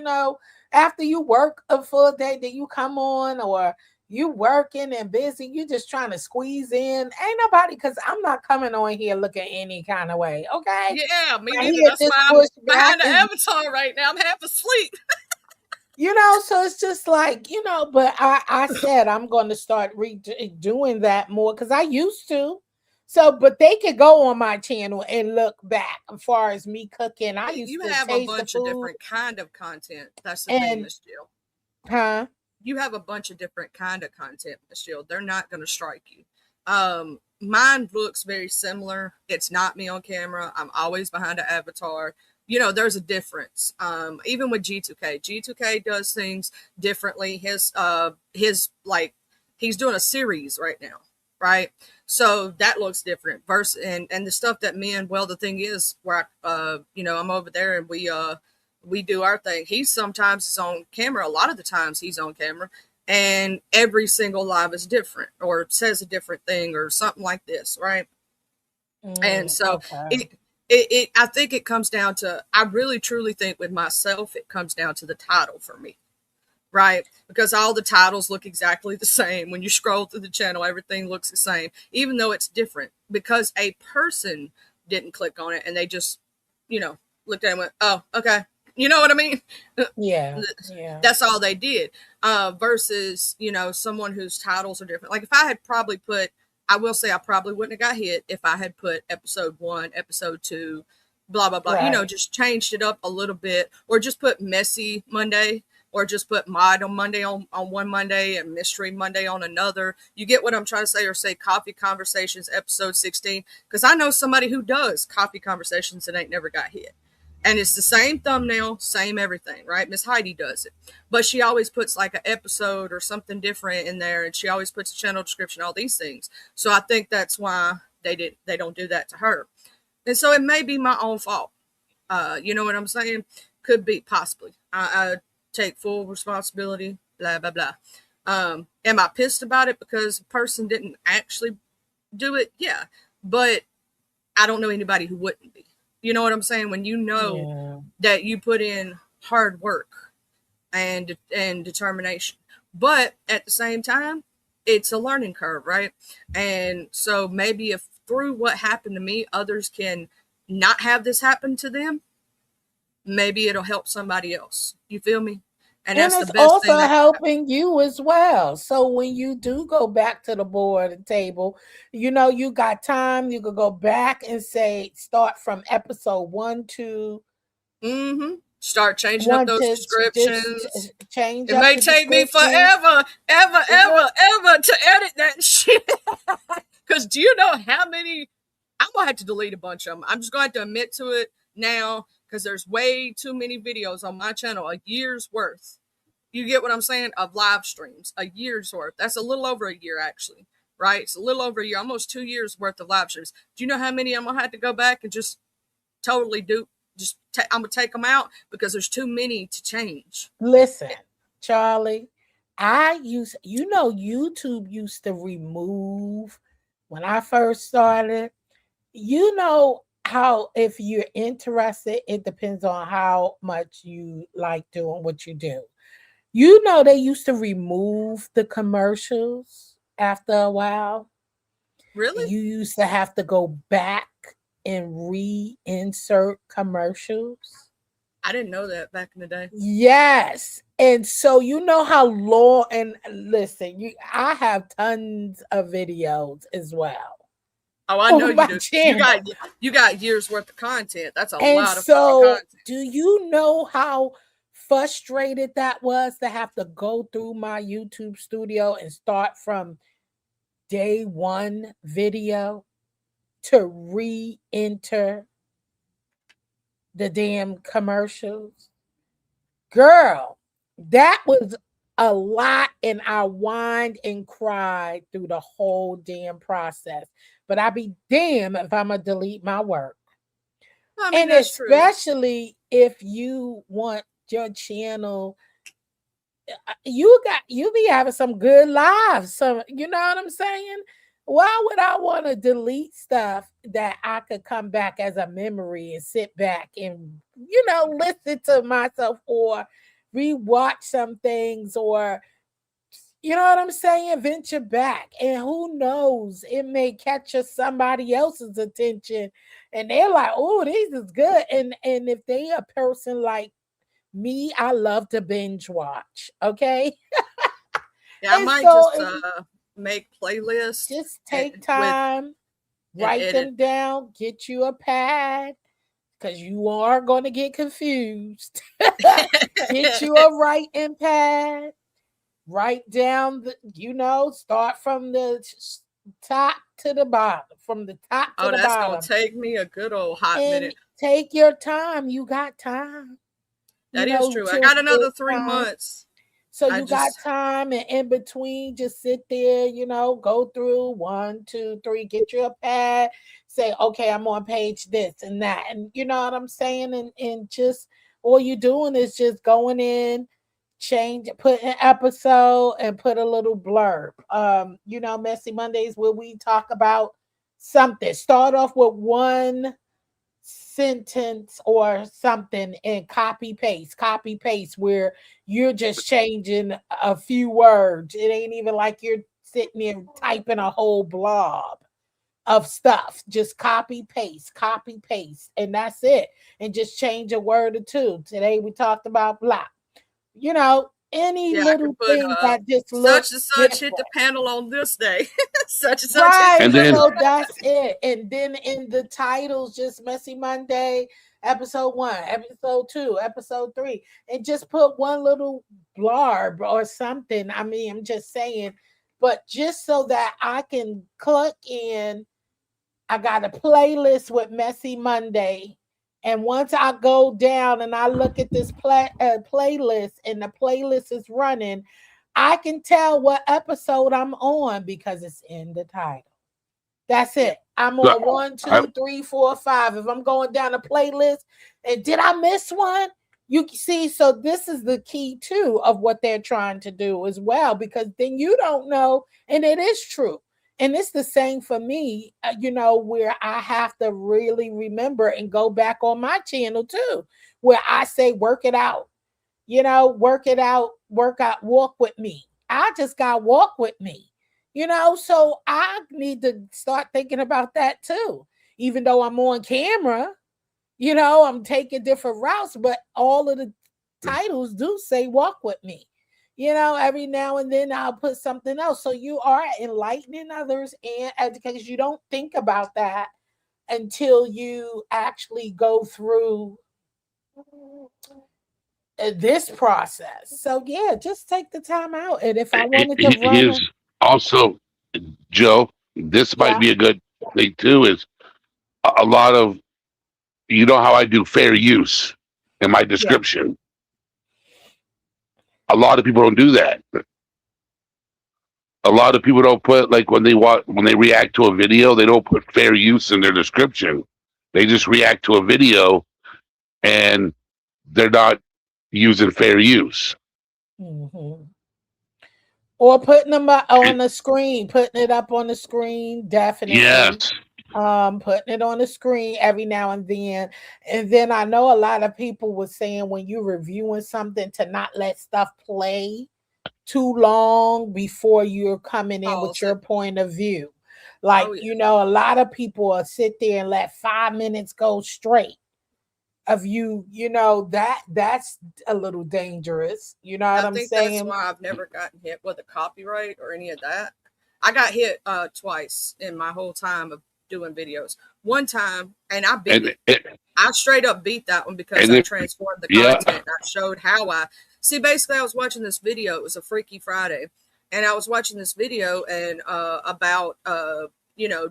S5: after you work a full day, then you come on, or you working and busy, you just trying to squeeze in. Ain't nobody, because I'm not coming on here looking any kind of way. Okay.
S2: Yeah, me
S5: I
S2: neither.
S5: hear
S2: That's
S5: this
S2: why I'm
S5: pushback
S2: behind the
S5: is,
S2: avatar right now. I'm half asleep.
S5: so it's just like, but I said I'm going to start doing that more because I used to. So, but they could go on my channel and look back as far as me cooking. I used
S2: You
S5: to
S2: have a
S5: taste the
S2: bunch of
S5: food
S2: different kind of content. That's the thing,
S5: and,
S2: Miss Jill.
S5: huh?
S2: You have a bunch of different kind of content, Miss Jill. They're not going to strike you. Mine looks very similar. It's not me on camera. I'm always behind an avatar. There's a difference. Even with G2K, G2K does things differently. His like he's doing a series right now, right? So that looks different. Versus and the stuff that the thing is where I'm over there and we do our thing. He sometimes is on camera. A lot of the times he's on camera, and every single live is different or says a different thing or something like this, right? And so
S5: Okay.
S2: it I think it comes down to, I really truly think with myself it comes down to the title for me, right? Because all the titles look exactly the same. When you scroll through the channel, everything looks the same, even though it's different because a person didn't click on it and they just, looked at it and went, oh, okay. You know what I mean?
S5: Yeah. Yeah.
S2: That's all they did. Versus, someone whose titles are different. Like if I had probably put, I will say I probably wouldn't have got hit if I had put episode 1, episode 2, blah, blah, blah.
S5: Right.
S2: Just changed it up a little bit or just put messy Monday or just put Mod on Monday on one Monday and Mystery Monday on another. You get what I'm trying to say? Or say Coffee Conversations episode 16, because I know somebody who does Coffee Conversations and ain't never got hit. And it's the same thumbnail, same everything, right? Miss Heidi does it. But she always puts like an episode or something different in there, and she always puts a channel description, all these things. So I think that's why they don't do that to her. And so it may be my own fault. You know what I'm saying? Could be, possibly. I take full responsibility, blah, blah, blah. Am I pissed about it because the person didn't actually do it? Yeah. But I don't know anybody who wouldn't be. You know what I'm saying? When you know that you put in hard work and determination. But at the same time, it's a learning curve, right? And so maybe if through what happened to me, others can not have this happen to them, maybe it'll help somebody else. You feel me?
S5: And that's it's the best also thing helping you as well. So when you do go back to the board and table, you know, you got time. You could go back and say, start from episode 1, 2.
S2: Start changing up those descriptions. Change. It may take me forever, ever to edit that shit. Because do you know how many? I'm gonna have to delete a bunch of them. I'm just going to have to admit to it now, because there's way too many videos on my channel, a year's worth. You get what I'm saying? Of live streams, a year's worth. That's a little over a year, actually, right? It's a little over a year, almost 2 years worth of live streams. Do you know how many I'm gonna have to go back and just totally do? I'm gonna take them out because there's too many to change.
S5: Listen, Charlie, YouTube used to remove when I first started. You know how if you're interested, it depends on how much you like doing what you do. You know, they used to remove the commercials after a while.
S2: Really?
S5: You used to have to go back and reinsert commercials.
S2: I didn't know that back in the day.
S5: Yes. And so you know how long, and listen, I have tons of videos as well.
S2: Oh, I know you do. You got years worth of content. That's a lot of content.
S5: Do you know how frustrated that was to have to go through my YouTube studio and start from day one video to re-enter the damn commercials? Girl, that was a lot, and I whined and cried through the whole damn process. But I be damn if I'm gonna delete my work. I mean, and especially true. If you want your channel, you be having some good lives. So you know what I'm saying? Why would I want to delete stuff that I could come back as a memory and sit back and, you know, listen to myself or rewatch some things, or, you know what I'm saying, venture back, and who knows, it may catch somebody else's attention and they're like, oh, this is good. And if they a person like me, I love to binge watch. Okay.
S2: Yeah, I might just make playlists.
S5: Just take time, write them down, get you a pad, because you are going to get confused. Get you a writing pad, write down start from the top to the bottom, from the top to the bottom. Oh, that's
S2: going to take me a good old hot minute.
S5: Take your time. You got time.
S2: That is true. I got another 3 months.
S5: So you got time, and in between, just sit there, go through 1, 2, 3, get you a pad, say, okay, I'm on page this and that. And you know what I'm saying? And just all you're doing is just going in, put an episode and put a little blurb. Messy Mondays, where we talk about something. Start off with one sentence or something and copy paste, where you're just changing a few words. It ain't even like you're sitting there typing a whole blob of stuff. Just copy paste, and that's it. And just change a word or two. Today we talked about blah. Any little thing that just looks
S2: such and such different. Hit the panel on this day. Such and such.
S5: Right. And then, that's it. And then in the titles, just Messy Monday, episode 1, episode 2, episode 3, and just put one little blarb or something. I mean, I'm just saying, but just so that I can click in. I got a playlist with Messy Monday. And once I go down and I look at this playlist and the playlist is running, I can tell what episode I'm on because it's in the title. That's it. I'm on
S6: So,
S5: 1, 2, 3, 4, 5. If I'm going down a playlist and did I miss one? You see, so this is the key too of what they're trying to do as well, because then you don't know, and it is true. And it's the same for me, where I have to really remember and go back on my channel too, where I say, work it out, work it out, work out, walk with me. I just got walk with me, so I need to start thinking about that too. Even though I'm on camera, I'm taking different routes, but all of the titles do say walk with me. Every now and then I'll put something else. So you are enlightening others and educators. You don't think about that until you actually go through this process. So yeah, just take the time out. And if I wanted to run
S6: here's also, Joe, this might
S5: yeah,
S6: be a good thing too, is a lot of, you know how I do fair use in my
S5: yeah.
S6: description. A lot of people don't do that. A lot of people don't put, like, when they react to a video, they don't put fair use in their description. They just react to a video and they're not using fair use.
S5: Mm-hmm. Or putting them on
S6: And
S5: the screen, putting it up on the screen, definitely.
S6: yes,
S5: Putting it on the screen every now and then. And then I know a lot of people were saying when you're reviewing something to not let stuff play too long before you're coming in with
S2: Pause
S5: your
S2: it.
S5: point of view. Like,
S2: Oh yeah.
S5: a lot of people will sit there and let 5 minutes go straight of that's a little dangerous. You know what
S2: I
S5: I'm
S2: think that's
S5: saying?
S2: why I've never gotten hit with a copyright or any of that. I got hit twice in my whole time of doing videos. One time, and I beat
S6: and
S2: it. I straight up beat that one because
S6: and
S2: I
S6: if
S2: transformed the
S6: yeah,
S2: content. I showed how I see. Basically, I was watching this video. It was a Freaky Friday, and I was watching this video and about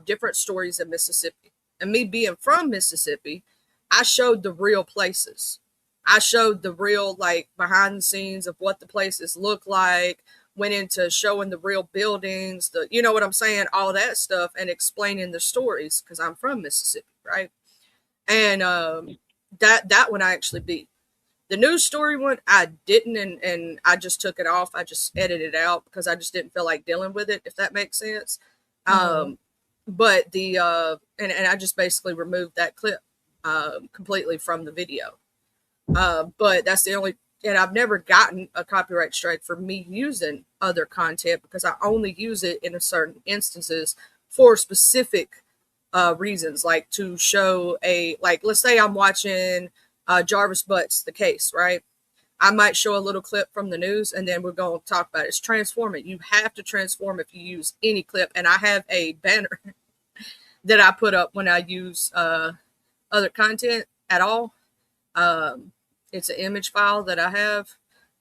S2: different stories in Mississippi. And me being from Mississippi, I showed the real places. I showed the real, like, behind the scenes of what the places look like. Went into showing the real buildings, you know what I'm saying, all that stuff, and explaining the stories because I'm from Mississippi, right? And that one I actually beat. The news story one I didn't, and I just took it off. I just edited it out because I just didn't feel like dealing with it, if that makes sense.
S5: Mhm.
S2: But the and I just basically removed that clip completely from the video. But that's the only, and I've never gotten a copyright strike for me using other content because I only use it in a certain instances for specific reasons, like to show like, let's say I'm watching Jarvis Butts, the case, right? I might show a little clip from the news and then we're going to talk about it. It's transforming. You have to transform if you use any clip. And I have a banner that I put up when I use other content at all. It's an image file that I have.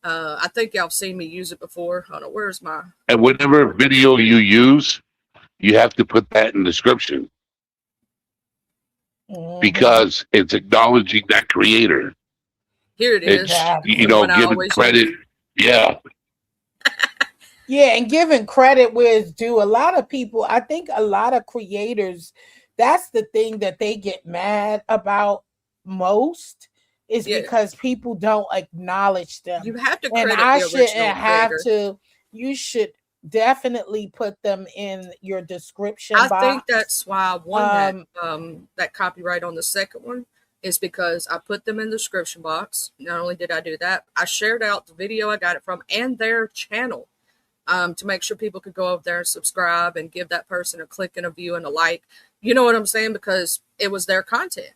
S2: I think y'all have seen me use it before. Hold on, where's my?
S6: and whatever video you use, you have to put that in the description
S5: Mhm.
S6: because it's acknowledging that creator.
S2: Here it is.
S6: It's,
S2: The
S5: Exactly.
S2: one I
S6: giving
S2: always use.
S6: credit. Yeah,
S5: Yeah, and giving credit where it's due. A lot of people, I think a lot of creators, that's the thing that they get mad about most is
S2: Yeah,
S5: because people don't acknowledge them.
S2: you have to
S5: And
S2: credit
S5: I
S2: the
S5: shouldn't
S2: original
S5: have
S2: creator.
S5: to, you should definitely put them in your description
S2: I think
S5: box.
S2: that's why I won
S5: Um,
S2: that copyright on the second one, is because I put them in the description box. Not only did I do that, I shared out the video I got it from and their channel, to make sure people could go over there and subscribe and give that person a click and a view and a like. You know what I'm saying? Because it was their content.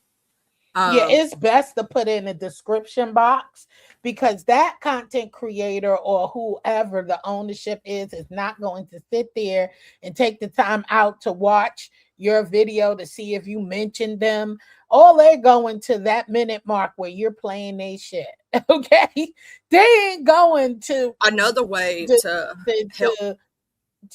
S5: Yeah, it's best to put in a description box, because that content creator or whoever the ownership is not going to sit there and take the time out to watch your video to see if you mentioned them. All they're going to that minute mark where you're playing they shit. Okay. They ain't going to
S2: Another way
S5: to
S2: to help
S5: to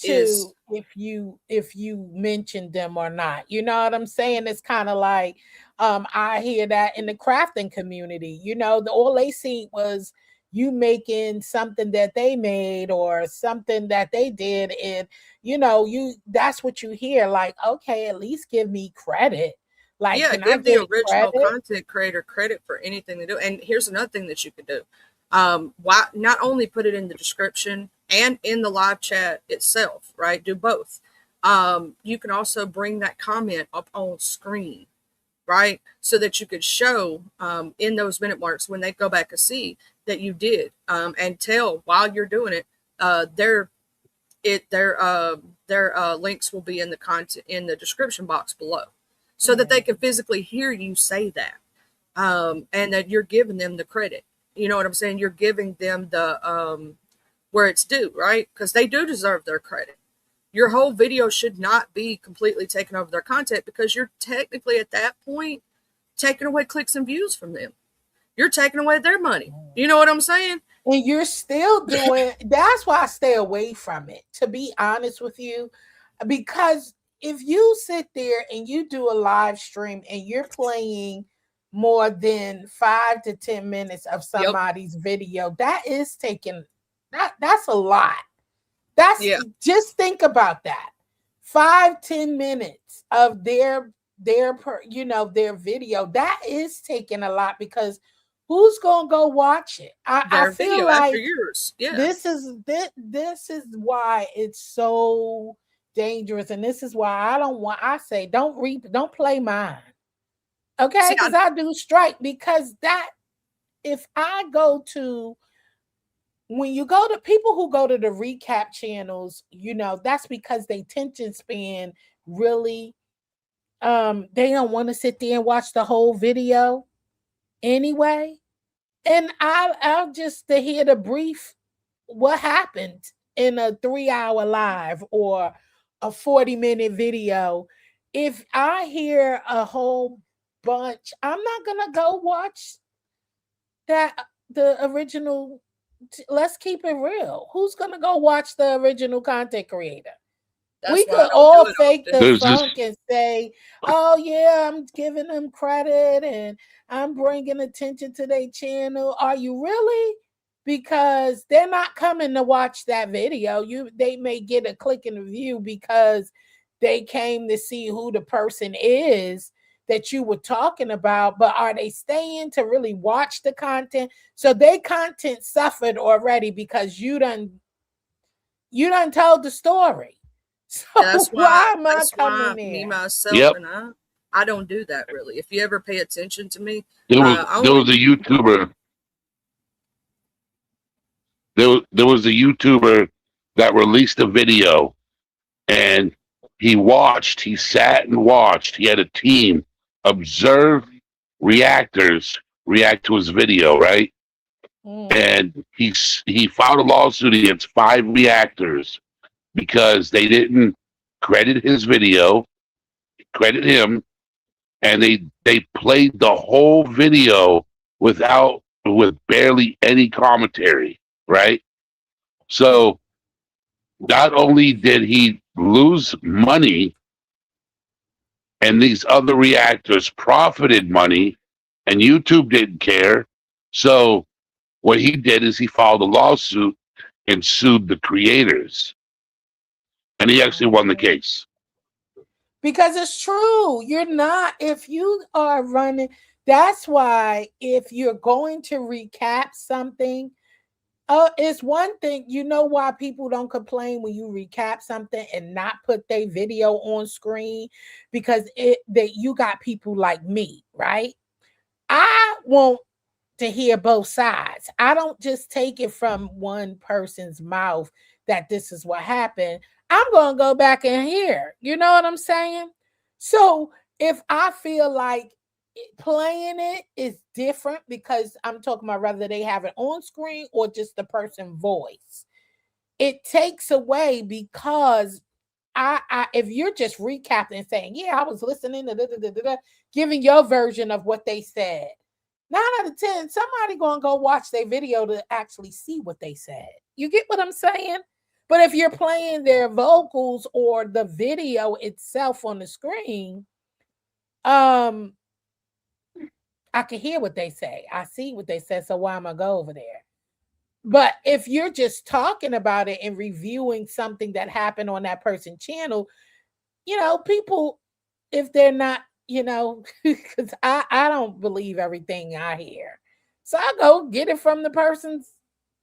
S2: is,
S5: if you mention them or not. You know what I'm saying? It's kind of like I hear that in the crafting community. All they see was you making something that they made or something that they did, and you that's what you hear. Like, okay, at least give me credit. Like,
S2: yeah,
S5: can I
S2: give the
S5: get
S2: original
S5: credit?
S2: content creator credit for anything they do. And here's another thing that you could do. Why not only put it in the description and in the live chat itself, right? Do both. You can also bring that comment up on screen, right? So that you could show in those minute marks when they go back and see that you did, and tell while you're doing it, their links will be in the content in the description box below, so that they can physically hear you say that, and that you're giving them the credit. You know what I'm saying? You're giving them the where it's due, right? Because they do deserve their credit. Your whole video should not be completely taken over their content, because you're technically at that point taking away clicks and views from them. You're taking away their money. You know what I'm saying?
S5: And you're still doing that's why I stay away from it, to be honest with you. Because if you sit there and you do a live stream and you're playing more than 5 to 10 minutes of
S2: Yep.
S5: somebody's video, that is taking that's a lot. That's
S2: Yeah.
S5: Just think about that. 5-10 minutes of their video, that is taking a lot, because who's gonna go watch it? I
S2: Their
S5: feel
S2: video after
S5: like
S2: yours. Yeah.
S5: this is why it's so dangerous, and this is why I say don't play mine. Okay,
S2: See,
S5: because I do strike, because that if I go to when you go to people who go to the recap channels, that's because they attention span really they don't want to sit there and watch the whole video anyway. And I'll just to hear the brief what happened in a 3-hour live or a 40-minute video. If I hear a whole bunch, I'm not gonna go watch that the original. Let's keep it real. Who's gonna go watch the original content creator?
S2: that's
S5: We
S2: why I
S5: could
S2: don't do
S5: all
S2: it
S5: fake
S2: often.
S5: the
S6: There's this.
S5: funk and say, "Oh yeah, I'm giving them credit and I'm bringing attention to their channel." Are you really? Because they're not coming to watch that video. They may get a click and a view because they came to see who the person is that you were talking about, but are they staying to really watch the content? So their content suffered already because you done told the story. So
S2: That's why
S5: why am I
S2: that's why
S5: coming
S2: me
S5: there?
S2: myself
S6: Yep.
S2: and I don't do that really. If you ever pay attention to me,
S6: There was
S2: I
S6: there was
S2: only
S6: a YouTuber. There was a YouTuber that released a video, and he sat and watched. He had a team observe reactors react to his video, right?
S5: Mm.
S6: And he filed a lawsuit against 5 reactors because they didn't credit his video, credit him, and they played the whole video with barely any commentary, right? So not only did he lose money, and these other reactors profited money, and YouTube didn't care. So what he did is he filed a lawsuit and sued the creators, and he actually won the
S5: Mhm.
S6: case.
S5: Because it's true. You're not, if you are running, that's why if you're going to recap something, it's one thing, why people don't complain when you recap something and not put their video on screen, because that you got people like me, right? I want to hear both sides. I don't just take it from one person's mouth that this is what happened. I'm going to go back and hear. You know what I'm saying? So if I feel like playing it is different because I'm talking about whether they have it on screen or just the person voice. It takes away because I if you're just recapping and saying, yeah, I was listening to giving your version of what they said. 9 out of 10, somebody gonna go watch their video to actually see what they said. You get what I'm saying? But if you're playing their vocals or the video itself on the screen, I can hear what they say. I see what they said. So why am I go over there? But if you're just talking about it and reviewing something that happened on that person's channel, people, if they're not, because I don't believe everything I hear. So I go get it from the person's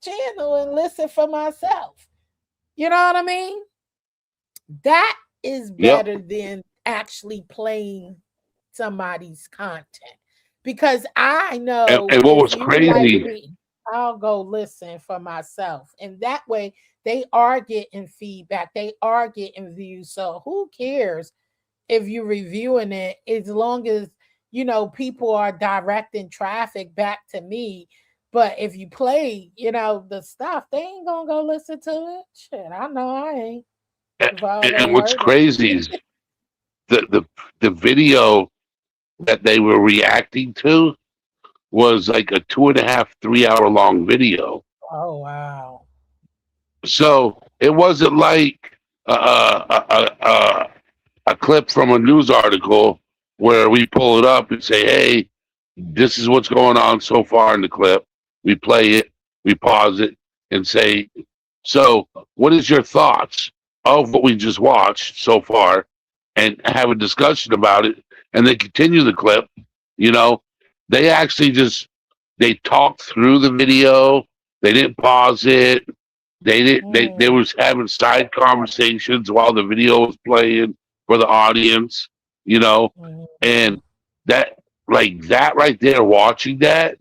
S5: channel and listen for myself. You know what I mean? That is better than actually playing somebody's content. Because I know
S6: And what
S5: if
S6: was
S5: you like
S6: crazy?
S5: me, I'll go listen for myself. And that way they are getting feedback. They are getting views. So who cares if you're reviewing it, as long as people are directing traffic back to me. But if you play, the stuff, they ain't gonna go listen to it. Shit, I know I ain't. I've
S6: And
S5: already
S6: what's
S5: heard it.
S6: crazy is the video that they were reacting to was like a 2.5, 3 hour long video.
S5: Oh wow.
S6: So it wasn't like a clip from a news article where we pull it up and say, "Hey, this is what's going on so far in the clip." We play it, we pause it, and say, "So, what is your thoughts of what we just watched so far?" And have a discussion about it, and they continue the clip. You know, they actually just they talked through the video. They didn't pause it. They didn't. They
S5: Mm,
S6: was having side conversations while the video was playing for the audience. You know,
S5: mm,
S6: and that like that right there, watching that,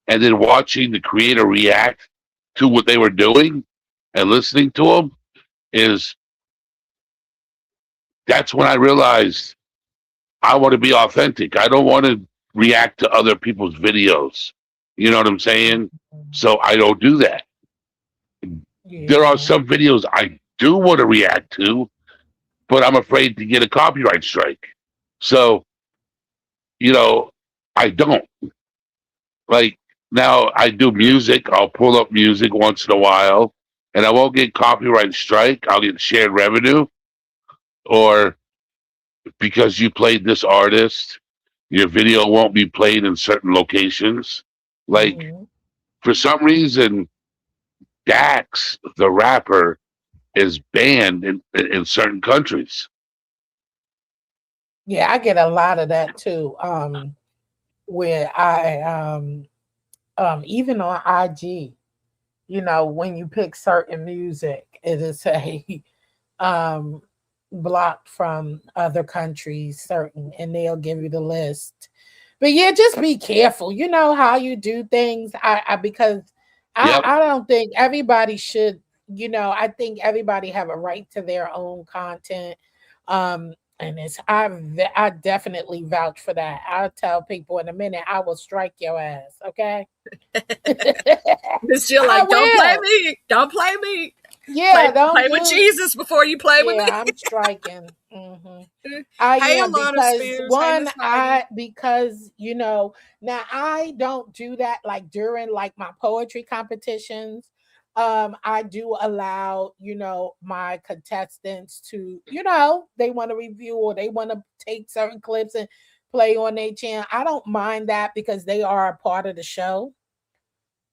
S6: and then watching the creator react to what they were doing and listening to them is that's when I realized I want to be authentic. I don't want to react to other people's videos. You know what I'm saying?
S5: mm.
S6: So I don't do that. There are
S5: Yeah.
S6: some videos I do want to react to, but I'm afraid to get a copyright strike. So, you know, I don't. Like now I do music. I'll pull up music once in a while and I won't get copyright strike. I'll get shared revenue or because you played this artist, your video won't be played in certain locations. Like
S5: Mhm.
S6: for some reason, Dax, the rapper, is banned in certain countries.
S5: Yeah, I get a lot of that too. Where I even on IG, when you pick certain music, it is a um blocked from other countries, certain, and they'll give you the list. But yeah, just be careful. You know how you do things. I because
S6: Yep.
S5: I don't think everybody should, I think everybody have a right to their own content. And I definitely vouch for that. I'll tell people in a minute I will strike your ass, okay?
S2: Miss Jill,
S5: I
S2: like, don't play
S5: will.
S2: me. Don't play me.
S5: Yeah, don't
S2: Play with
S5: do.
S2: Jesus before you play with
S5: Yeah, I'm striking. I
S2: Hey,
S5: am
S2: Alana
S5: because
S2: Spears. Hey,
S5: one,
S2: Miss Heidi.
S5: now I don't do that like during like my poetry competitions. I do allow, my contestants to, they want to review or they want to take certain clips and play on their channel. I don't mind that because they are a part of the show.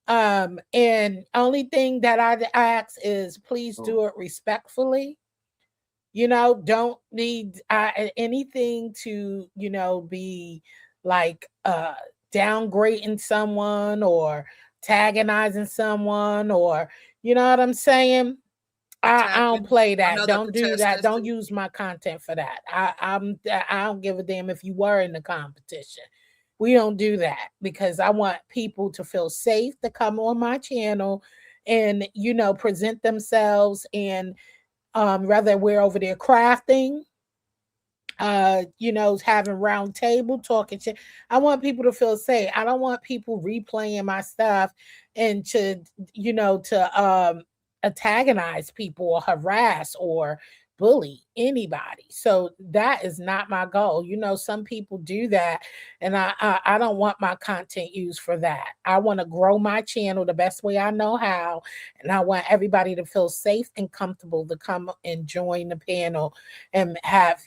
S5: And only thing that I ask is please do it respectfully. Don't need anything to be like downgrading someone or antagonizing someone, or you know what I'm saying. I don't
S2: Attacking
S5: play that.
S2: another
S5: Don't do that.
S2: contestant.
S5: Don't use my content for that. I don't give a damn if you were in the competition. We don't do that because I want people to feel safe to come on my channel and present themselves, and whether we're over there crafting having round table talking shit. I want people to feel safe. I don't want people replaying my stuff and to antagonize people or harass or bully anybody. So that is not my goal. Some people do that, and I don't want my content used for that. I want to grow my channel the best way I know how, and I want everybody to feel safe and comfortable to come and join the panel and have,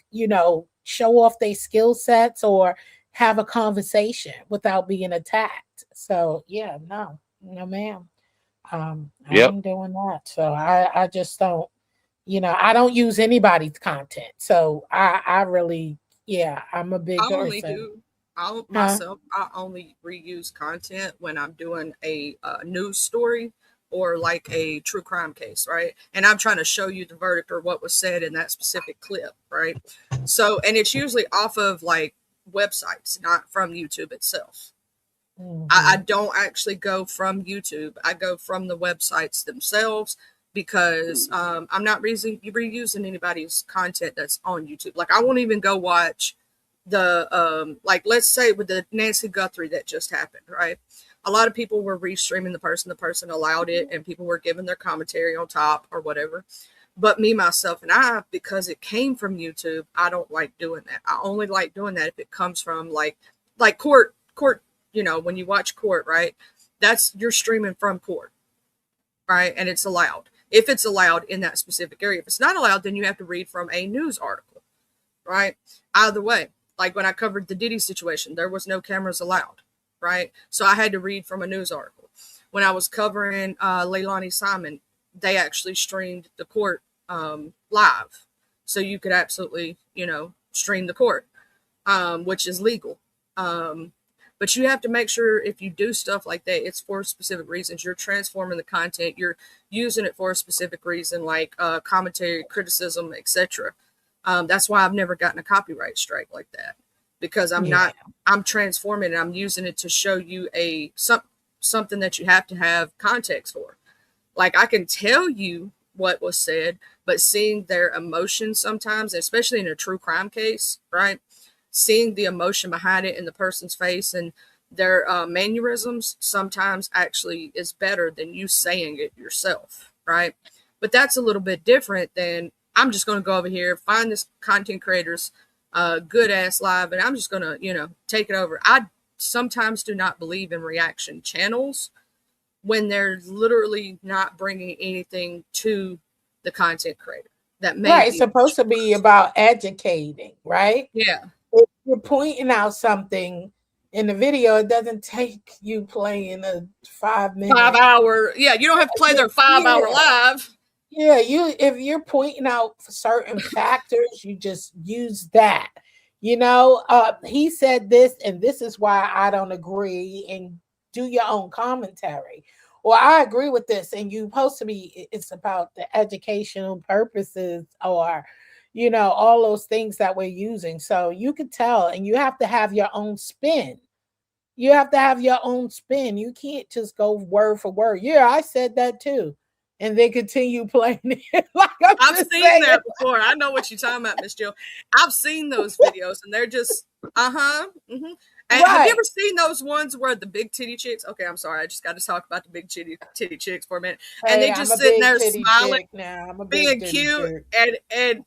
S5: show off their skill sets or have a conversation without being attacked. So yeah, no, ma'am. I
S6: Yep.
S5: ain't doing that. So I just don't, I don't use anybody's content. So I really, yeah, I'm a big
S2: I only
S5: person.
S2: do. I
S5: Huh?
S2: myself. I only reuse content when I'm doing a news story or like a true crime case, right? And I'm trying to show you the verdict or what was said in that specific clip, right? So, and it's usually off of like websites, not from YouTube itself. I
S5: Mm-hmm.
S2: don't actually go from YouTube. I go from the websites themselves because I'm not reusing anybody's content that's on YouTube. Like I won't even go watch the like let's say with the Nancy Guthrie that just happened, right? A lot of people were restreaming the person allowed it, and people were giving their commentary on top or whatever. But me, myself, and I, because it came from YouTube, I don't like doing that. I only like doing that if it comes from like court. When you watch court, right? That's you're streaming from court, right? And it's allowed if it's allowed in that specific area. If it's not allowed, then you have to read from a news article, right? Either way, like when I covered the Diddy situation, there was no cameras allowed, right? So I had to read from a news article. When I was covering Leilani Simon, they actually streamed the court live, so you could absolutely, stream the court, which is legal. But you have to make sure if you do stuff like that, it's for specific reasons. You're transforming the content. You're using it for a specific reason, like commentary, criticism, etc. That's why I've never gotten a copyright strike like that, because
S5: Yeah.
S2: I'm transforming it. I'm using it to show you something that you have to have context for. Like I can tell you what was said, but seeing their emotions sometimes, especially in a true crime case, right? Seeing the emotion behind it in the person's face and their mannerisms sometimes actually is better than you saying it yourself, right? But that's a little bit different than I'm just going to go over here, find this content creator's good ass live, and I'm just going to, take it over. I sometimes do not believe in reaction channels when they're literally not bringing anything to the content creator that may
S5: Right. It's
S2: be
S5: supposed to be
S2: controversial.
S5: about educating, right?
S2: Yeah.
S5: If you're pointing out something in the video, it doesn't take you playing a 5 minute.
S2: 5 hour. Yeah, you don't have to play their 5 hour
S5: Yeah.
S2: live.
S5: Yeah, if you're pointing out certain factors, you just use that. He said this, and this is why I don't agree, and do your own commentary. Well, I agree with this, and you supposed to be. It's about the educational purposes, or all those things that we're using. So you could tell, and you have to have your own spin. You have to have your own spin. You can't just go word for word. Yeah, I said that too. And they continue playing it. Like I'm
S2: I've
S5: just
S2: seen
S5: saying.
S2: that before. I know what you're talking about, Miss Jill. I've seen those videos, and they're just mm-hmm. And have you
S5: Right.
S2: ever seen those ones where the big titty chicks? Okay, I'm sorry, I just got to talk about the big titty chicks for a minute, and
S5: Hey,
S2: they
S5: I'm
S2: just
S5: a
S2: sitting
S5: big
S2: there
S5: titty
S2: smiling,
S5: chick now. I'm a big
S2: being
S5: titty
S2: cute,
S5: chick.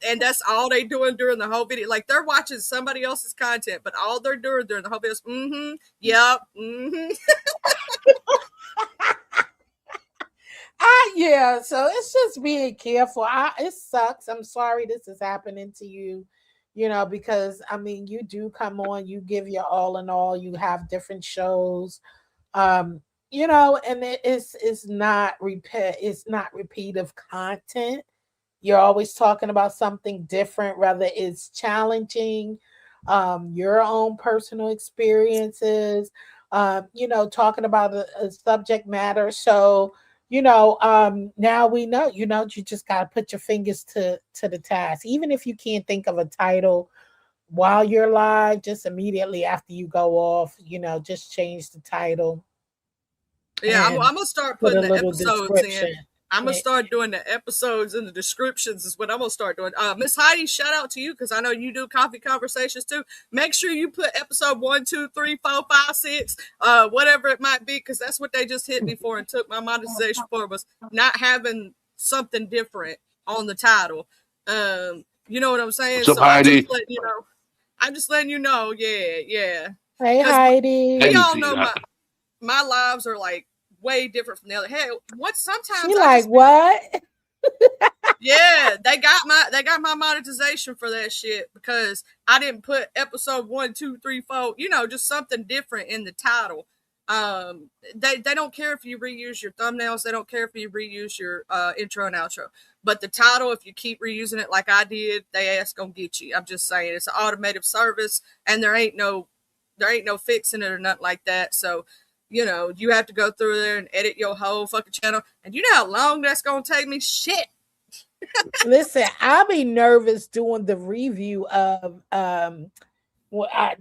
S2: and that's all they doing during the whole video. Like they're watching somebody else's content, but all they're doing during the whole video is yep,
S5: Yeah, so it's just being careful. It sucks. I'm sorry this is happening to you, because I mean you do come on, you give your all in all, you have different shows. Um, and it's not repeative content. You're always talking about something different, whether it's challenging, your own personal experiences, talking about a subject matter. So, now we know, you just got to put your fingers to the task. Even if you can't think of a title while you're live, just immediately after you go off, just change the title
S2: yeah. I'm
S5: and
S2: gonna start
S5: put
S2: putting
S5: a
S2: the
S5: little
S2: episodes in.
S5: description.
S2: I'm gonna start doing the episodes and the descriptions is what I'm gonna start doing. Miss Heidi, shout out to you because I know you do coffee conversations too. Make sure you put episode 1, 2, 3, 4, 5, 6, whatever it might be, because that's what they just hit me for and took my monetization for, was not having something different on the title. You know what I'm saying?
S6: What's up,
S2: So I'm
S6: Heidi?
S2: just letting you know. I'm just letting you know. Yeah.
S5: Hey,
S2: Because
S5: Heidi.
S2: we all know my lives are like way different from the other. Hey, what sometimes
S5: She
S2: I
S5: like,
S2: just be
S5: what?
S2: yeah, they got my monetization for that shit because I didn't put episode 1, 2, 3, 4, just something different in the title. They don't care if you reuse your thumbnails, they don't care if you reuse your intro and outro. But the title, if you keep reusing it like I did, they ass gonna get you. I'm just saying, it's an automated service and there ain't no fixing it or nothing like that. So you have to go through there and edit your whole fucking channel. And you know how long that's gonna take me? Shit.
S5: Listen, I'll be nervous doing the review of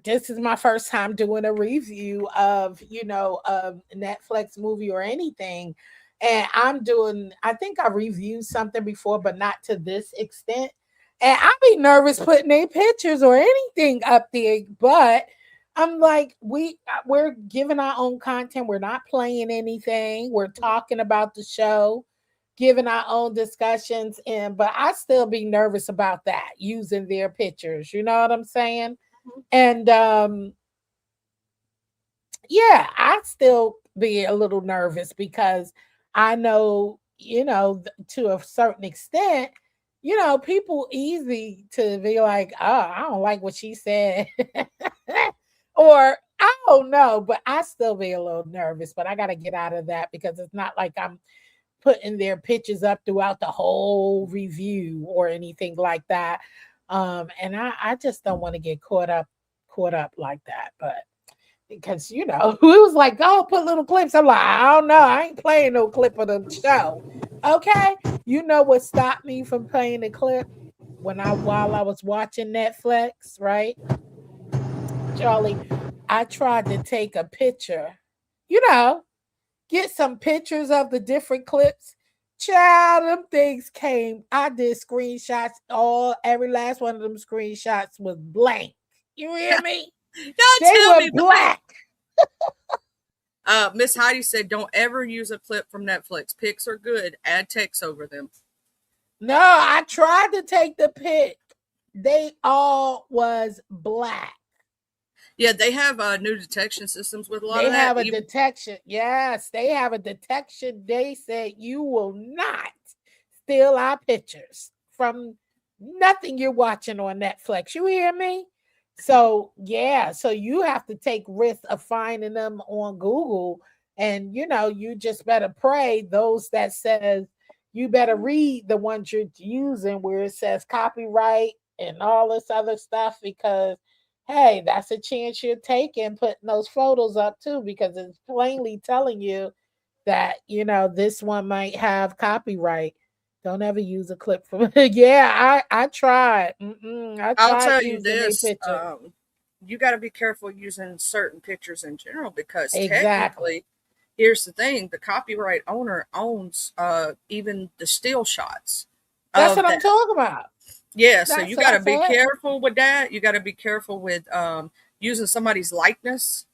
S5: this is my first time doing a review of a Netflix movie or anything, and I think I reviewed something before, but not to this extent. And I'll be nervous putting any pictures or anything up there, but I'm like, we're giving our own content. We're not playing anything. We're talking about the show, giving our own discussions, but I still be nervous about that, using their pictures. You know what I'm saying? And yeah, I still be a little nervous because I know, to a certain extent, people easy to be like, oh, I don't like what she said. Or I don't know, but I still be a little nervous, but I got to get out of that because it's not like I'm putting their pictures up throughout the whole review or anything like that. And I just don't want to get caught up like that. But because who was like, oh, put little clips. I'm like, I don't know. I ain't playing no clip of the show. Okay. You know what stopped me from playing the clip while I was watching Netflix, right? Charlie, I tried to take a picture, you know, get some pictures of the different clips. Child, them things came. I did screenshots. Every last one of them screenshots was blank. You hear me?
S2: Don't
S5: They
S2: tell
S5: were
S2: me
S5: black.
S2: Miss Heidi said, "Don't ever use a clip from Netflix. Pics are good. Add text over them."
S5: No, I tried to take the pic. They all was black.
S2: Yeah, they have new detection systems with a lot
S5: They
S2: of that.
S5: have a detection. Yes, they have a detection. They said you will not steal our pictures from nothing you're watching on Netflix. You hear me? So yeah, so you have to take risks of finding them on Google, and you just better pray those that says you better read the ones you're using where it says copyright and all this other stuff, because hey, that's a chance you're taking putting those photos up too, because it's plainly telling you that this one might have copyright. Don't ever use a clip from it. Yeah, I tried. I
S2: I'll
S5: tried
S2: tell you
S5: using a
S2: this:
S5: picture.
S2: you got to be careful using certain pictures in general because
S5: Exactly.
S2: technically, here's the thing: the copyright owner owns even the still shots
S5: That's
S2: of
S5: what I'm
S2: that.
S5: talking about.
S2: Yeah, so
S5: That's
S2: you
S5: what
S2: got
S5: I
S2: to be
S5: said.
S2: careful with that. You got to be careful with using somebody's likeness,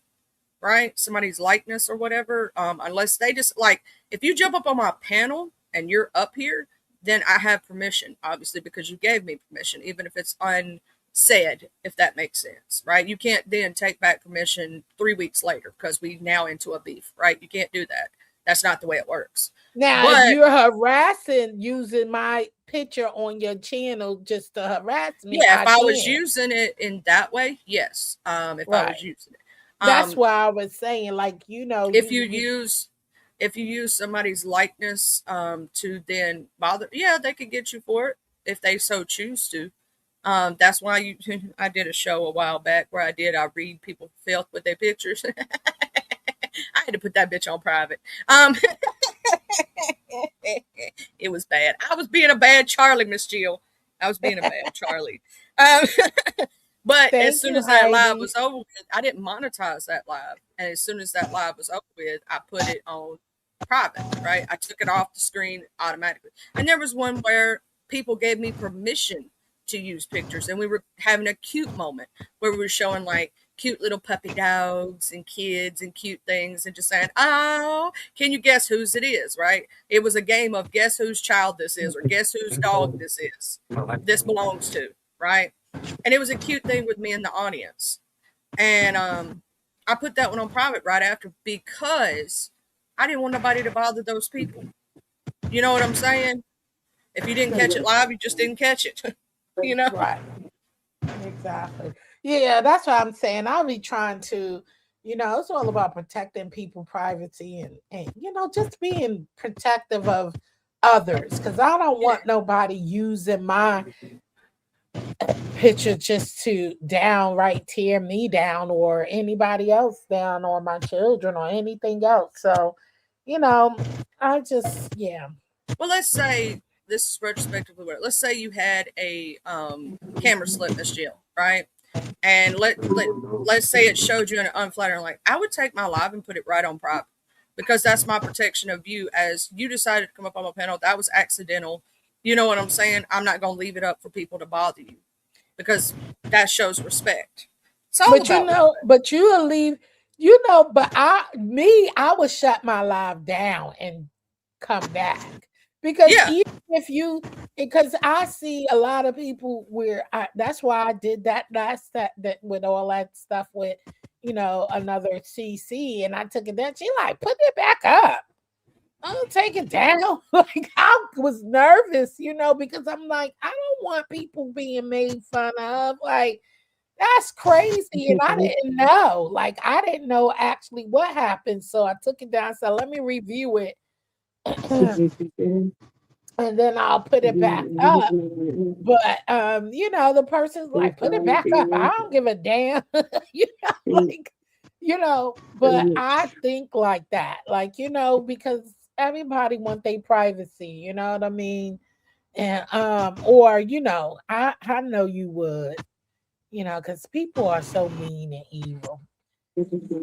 S2: right? Somebody's likeness or whatever. Unless they just like, if you jump up on my panel and you're up here, then I have permission, obviously, because you gave me permission, even if it's unsaid, if that makes sense, right? You can't then take back permission 3 weeks later because we now into a beef, right? You can't do that. That's not the way it works.
S5: Now, if
S2: But
S5: you're harassing using my picture on your channel just to harass me,
S2: yeah, if
S5: I
S2: I was
S5: can.
S2: using it in that way, yes. If I was
S5: Right.
S2: using it.
S5: That's
S2: Um,
S5: why I was saying, like,
S2: if you
S5: you
S2: use if you use somebody's likeness to then bother, yeah, they could get you for it if they so choose to. That's why you I did a show a while back where I read people filth with their pictures. I had to put that bitch on private. It was bad. I was being a bad Charlie, Miss Jill. I was being a bad Charlie. Um, but as
S5: thank
S2: soon
S5: you,
S2: as that live
S5: Heidi.
S2: was over with, I didn't monetize that live. And as soon as that live was over with, I put it on. private, right? I took it off the screen automatically. And there was one where people gave me permission to use pictures, and we were having a cute moment where we were showing like cute little puppy dogs and kids and cute things and just saying, oh, can you guess whose it is, right? It was a game of guess whose child this is or guess whose dog this belongs to, right? And it was a cute thing with me and the audience. And I put that one on private right after because I didn't want nobody to bother those people. You know what I'm saying? If you didn't catch it live, you just didn't catch it. You know?
S5: Right. Exactly. Yeah, that's what I'm saying. I'll be trying to, it's all about protecting people privacy and just being protective of others because I don't want nobody using my picture just to downright tear me down or anybody else down or my children or anything else. So, I just, yeah.
S2: Well, let's say this is retrospectively where. Let's say you had a camera slip, Miss Jill, right? And let's say it showed you an unflattering. Like, I would take my live and put it right on private because that's my protection of you. As you decided to come up on my panel, that was accidental. You know what I'm saying? I'm not going to leave it up for people to bother you because that shows respect.
S5: But you'll leave, but I would shut my live down and come back. Because even if because I see a lot of people where that's why I did that with all that stuff with, another CC and I took it down. She like, put it back up. I'll take it down. Like I was nervous, because I'm like, I don't want people being made fun of. Like, that's crazy. And I didn't know. Like, I didn't know actually what happened. So I took it down. So let me review it. And then I'll put it back up. But the person's like, put it back up. I don't give a damn. But I think like that. Like, because everybody want their privacy, you know what I mean? And or I know you would, because people are so mean and evil.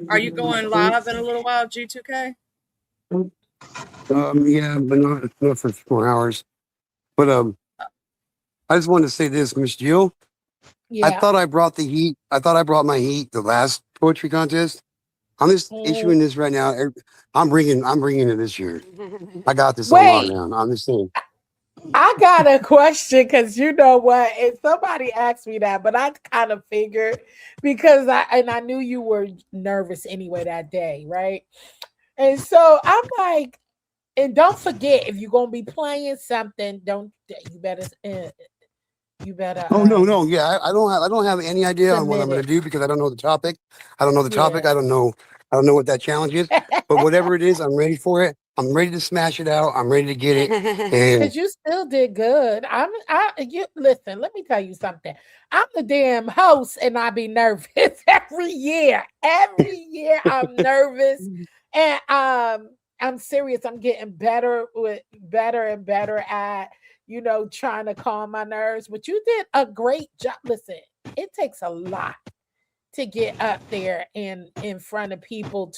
S2: Are you going live in a little while, G2K?
S3: Yeah, but not for 4 hours. But I just wanted to say this, Miss Jill. Yeah. I thought I brought the heat. I thought I brought my heat the last poetry contest. I'm just issuing this right now. I'm bringing it this year. I got this on lockdown. I'm just saying.
S5: I got a question because you know what? And somebody asked me that, but I kind of figured because I knew you were nervous anyway that day, right? And so I'm like, and don't forget if you're gonna be playing something, you better.
S3: Oh no, yeah, I don't have any idea on what I'm gonna do because I don't know the topic. I don't know the topic. I don't know what that challenge is. But whatever it is, I'm ready for it. I'm ready to smash it out. I'm ready to get it.
S5: Because you still did good. Listen, let me tell you something. I'm the damn host and I be nervous every year. Every year I'm nervous. And I'm serious. I'm getting better and better at, trying to calm my nerves. But you did a great job. Listen, it takes a lot to get up there in front of people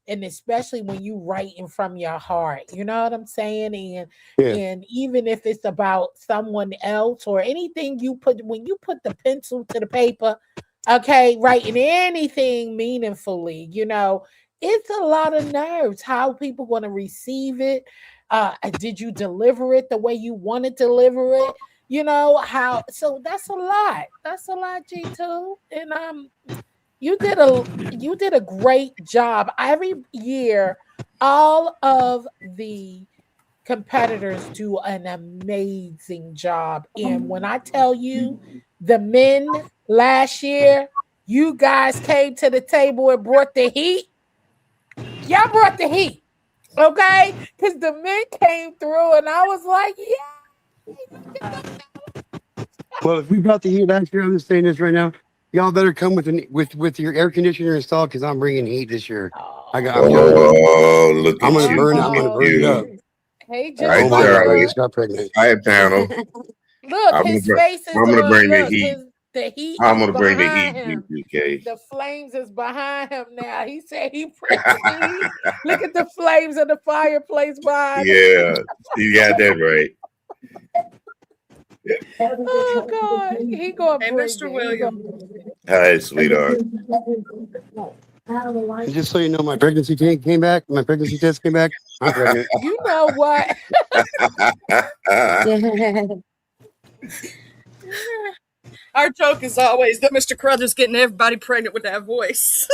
S5: and especially when you writing from your heart, you know what I'm saying? And even if it's about someone else or anything when you put the pencil to the paper, okay, writing anything meaningfully, it's a lot of nerves. How people going to receive it? Did you deliver it the way you want to deliver it? So that's a lot. That's a lot, G2. And you did a great job. Every year, all of the competitors do an amazing job. And when I tell you the men last year, you guys came to the table and brought the heat. Y'all brought the heat. Okay? Because the men came through and I was like, yeah.
S3: Well, if we brought the heat last year, I'm just saying this right now. Y'all better come with your air conditioner installed because I'm bringing heat this year.
S7: Look at you.
S3: I'm gonna burn it up.
S5: Hey,
S7: all right,
S3: I just got pregnant.
S7: Hi, panel.
S5: Look, his face is
S7: I'm gonna bring the heat.
S5: the heat
S7: I'm
S5: is
S7: gonna bring the
S5: behind
S7: heat,
S5: him.
S7: G2K.
S5: The flames is behind him now. He said he bringing the heat. Look at the flames of the fireplace behind him.
S7: Yeah, you got that right.
S5: Oh God, he gonna
S2: Hey,
S5: bring
S2: Mr.
S5: it. He gonna
S2: William.
S5: bring it.
S7: Hi, sweetheart.
S3: And just so you know, my pregnancy came back. My pregnancy test came back. I'm pregnant.
S5: You know what?
S2: Our joke is always that Mr. Carruthers getting everybody pregnant with that voice.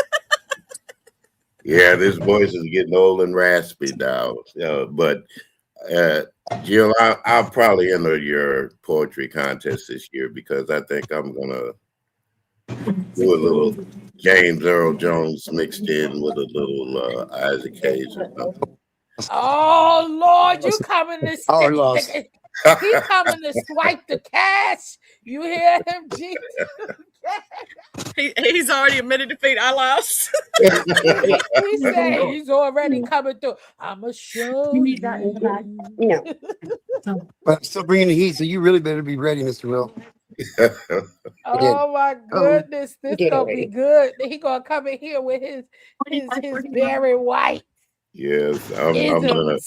S7: Yeah, this voice is getting old and raspy now. But Jill, I'll probably enter your poetry contest this year because I think I'm gonna do a little James Earl Jones mixed in with a little Isaac Hayes or something.
S5: Oh Lord, you coming to
S3: Oh, lost.
S5: he coming to swipe the cash. You hear him, G?
S2: He's already admitted defeat. I lost.
S5: He said he's already coming through. I'ma show you.
S3: But I'm still bringing the heat, so you really better be ready, Mr. Will.
S5: Oh my goodness, this gonna be good. He gonna come in here with his Barry White.
S7: Yes, I'm gonna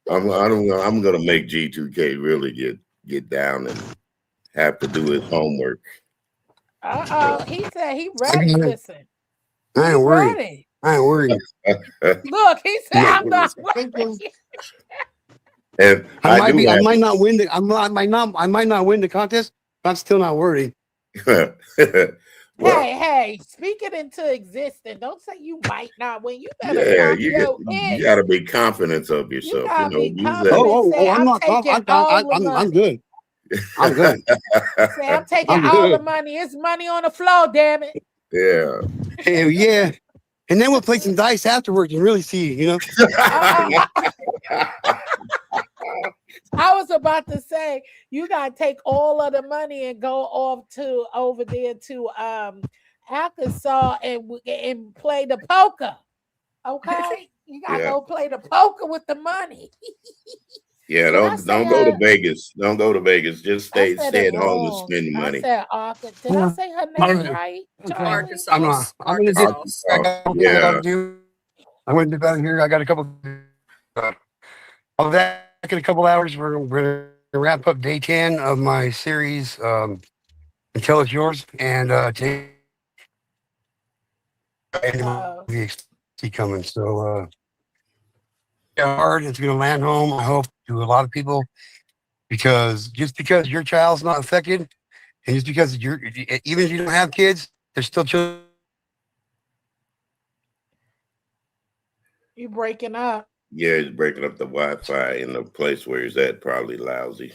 S7: make G2K really get down and have to do his homework.
S5: He said he ready. Listen,
S3: I ain't
S5: he's
S3: worried.
S5: ready.
S3: I ain't worried.
S5: Look, he said I'm not ready.
S7: And
S3: I might not win the I might not win the contest, but I'm still not worried.
S7: well,
S5: Hey, speak it into existence. Don't say you might not win. You better
S7: yeah,
S5: pop your
S7: you
S5: head.
S7: gotta be confident of
S5: You
S7: yourself.
S5: gotta be
S7: Use
S5: confident. Say,
S3: I'm
S5: I'm
S3: not.
S5: taking all the
S3: I'm
S5: money.
S3: good. I'm good.
S5: Say, I'm taking
S3: I'm
S5: all the
S3: good.
S5: money. It's money on the floor, damn it.
S7: Yeah.
S3: Hell yeah. And then we'll play some dice afterwards and really see, you know.
S5: I was about to say you gotta take all of the money and go off to over there to Arkansas and play the poker. Okay, you gotta
S7: Yeah.
S5: go play the poker with the money.
S7: Yeah,
S5: Did I
S7: don't
S5: say
S7: go to
S5: her?
S7: Vegas. Don't go to Vegas. Just
S5: I said
S7: stay
S5: it
S7: at home and
S5: wrong.
S7: spend the
S5: I
S7: money.
S5: said Arkansas. Did I say her name right, Charlie?
S2: Arkansas.
S3: I'm not. I'm gonna get.
S2: Arkansas.
S3: I got a couple people to
S7: Yeah.
S3: talk to. I went to bed here. I got a couple. I'll be back in a couple hours. We're gonna wrap up day 10 of my series. Until it's yours, and take see coming. So hard. It's gonna land home. I hope to a lot of people because just because your child's not affected, and just because you're even if you don't have kids, there's still children.
S5: You breaking up.
S7: Yeah, he's breaking up the Wi-Fi in the place where he's at, probably lousy.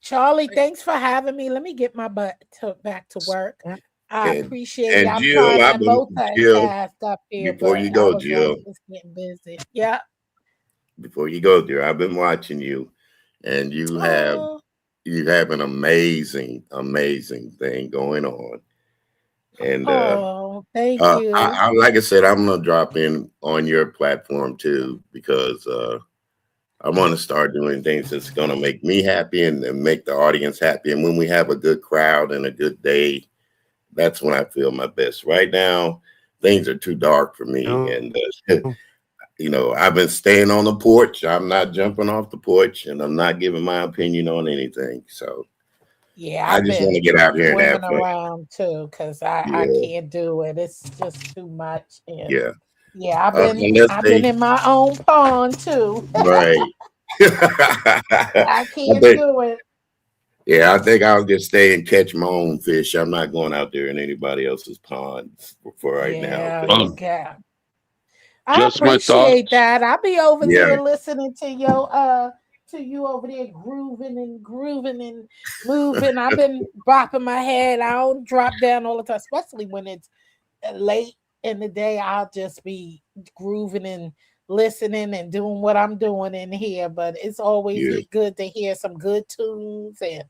S5: Charlie, thanks for having me. Let me get my butt back to work. I appreciate it.
S7: And
S5: I'm
S7: Jill,
S5: trying to multitask up here,
S7: before
S5: but
S7: you
S5: I
S7: go,
S5: was
S7: Jill,
S5: like, it's getting busy. Yeah.
S7: before you go there, I've been watching you, and you have an amazing thing going on. And
S5: thank you.
S7: I like I said, I'm gonna drop in on your platform too because I want to start doing things that's gonna make me happy and make the audience happy. And when we have a good crowd and a good day, that's when I feel my best. Right now, things are too dark for me, and you know, I've been staying on the porch. I'm not jumping off the porch, and I'm not giving my opinion on anything. So
S5: yeah,
S7: I just want to get out here and have fun.
S5: around too because I can't do it. It's just too much. And
S7: yeah,
S5: I've been in my own pond too.
S7: Right.
S5: I can't do it.
S7: Yeah, I think I'll just stay and catch my own fish. I'm not going out there in anybody else's pond for right now.
S5: Okay. I appreciate that. I'll be over there listening to you over there grooving and moving. I've been bopping my head. I don't drop down all the time, especially when it's late in the day. I'll just be grooving and listening and doing what I'm doing in here. But it's always good to hear some good tunes and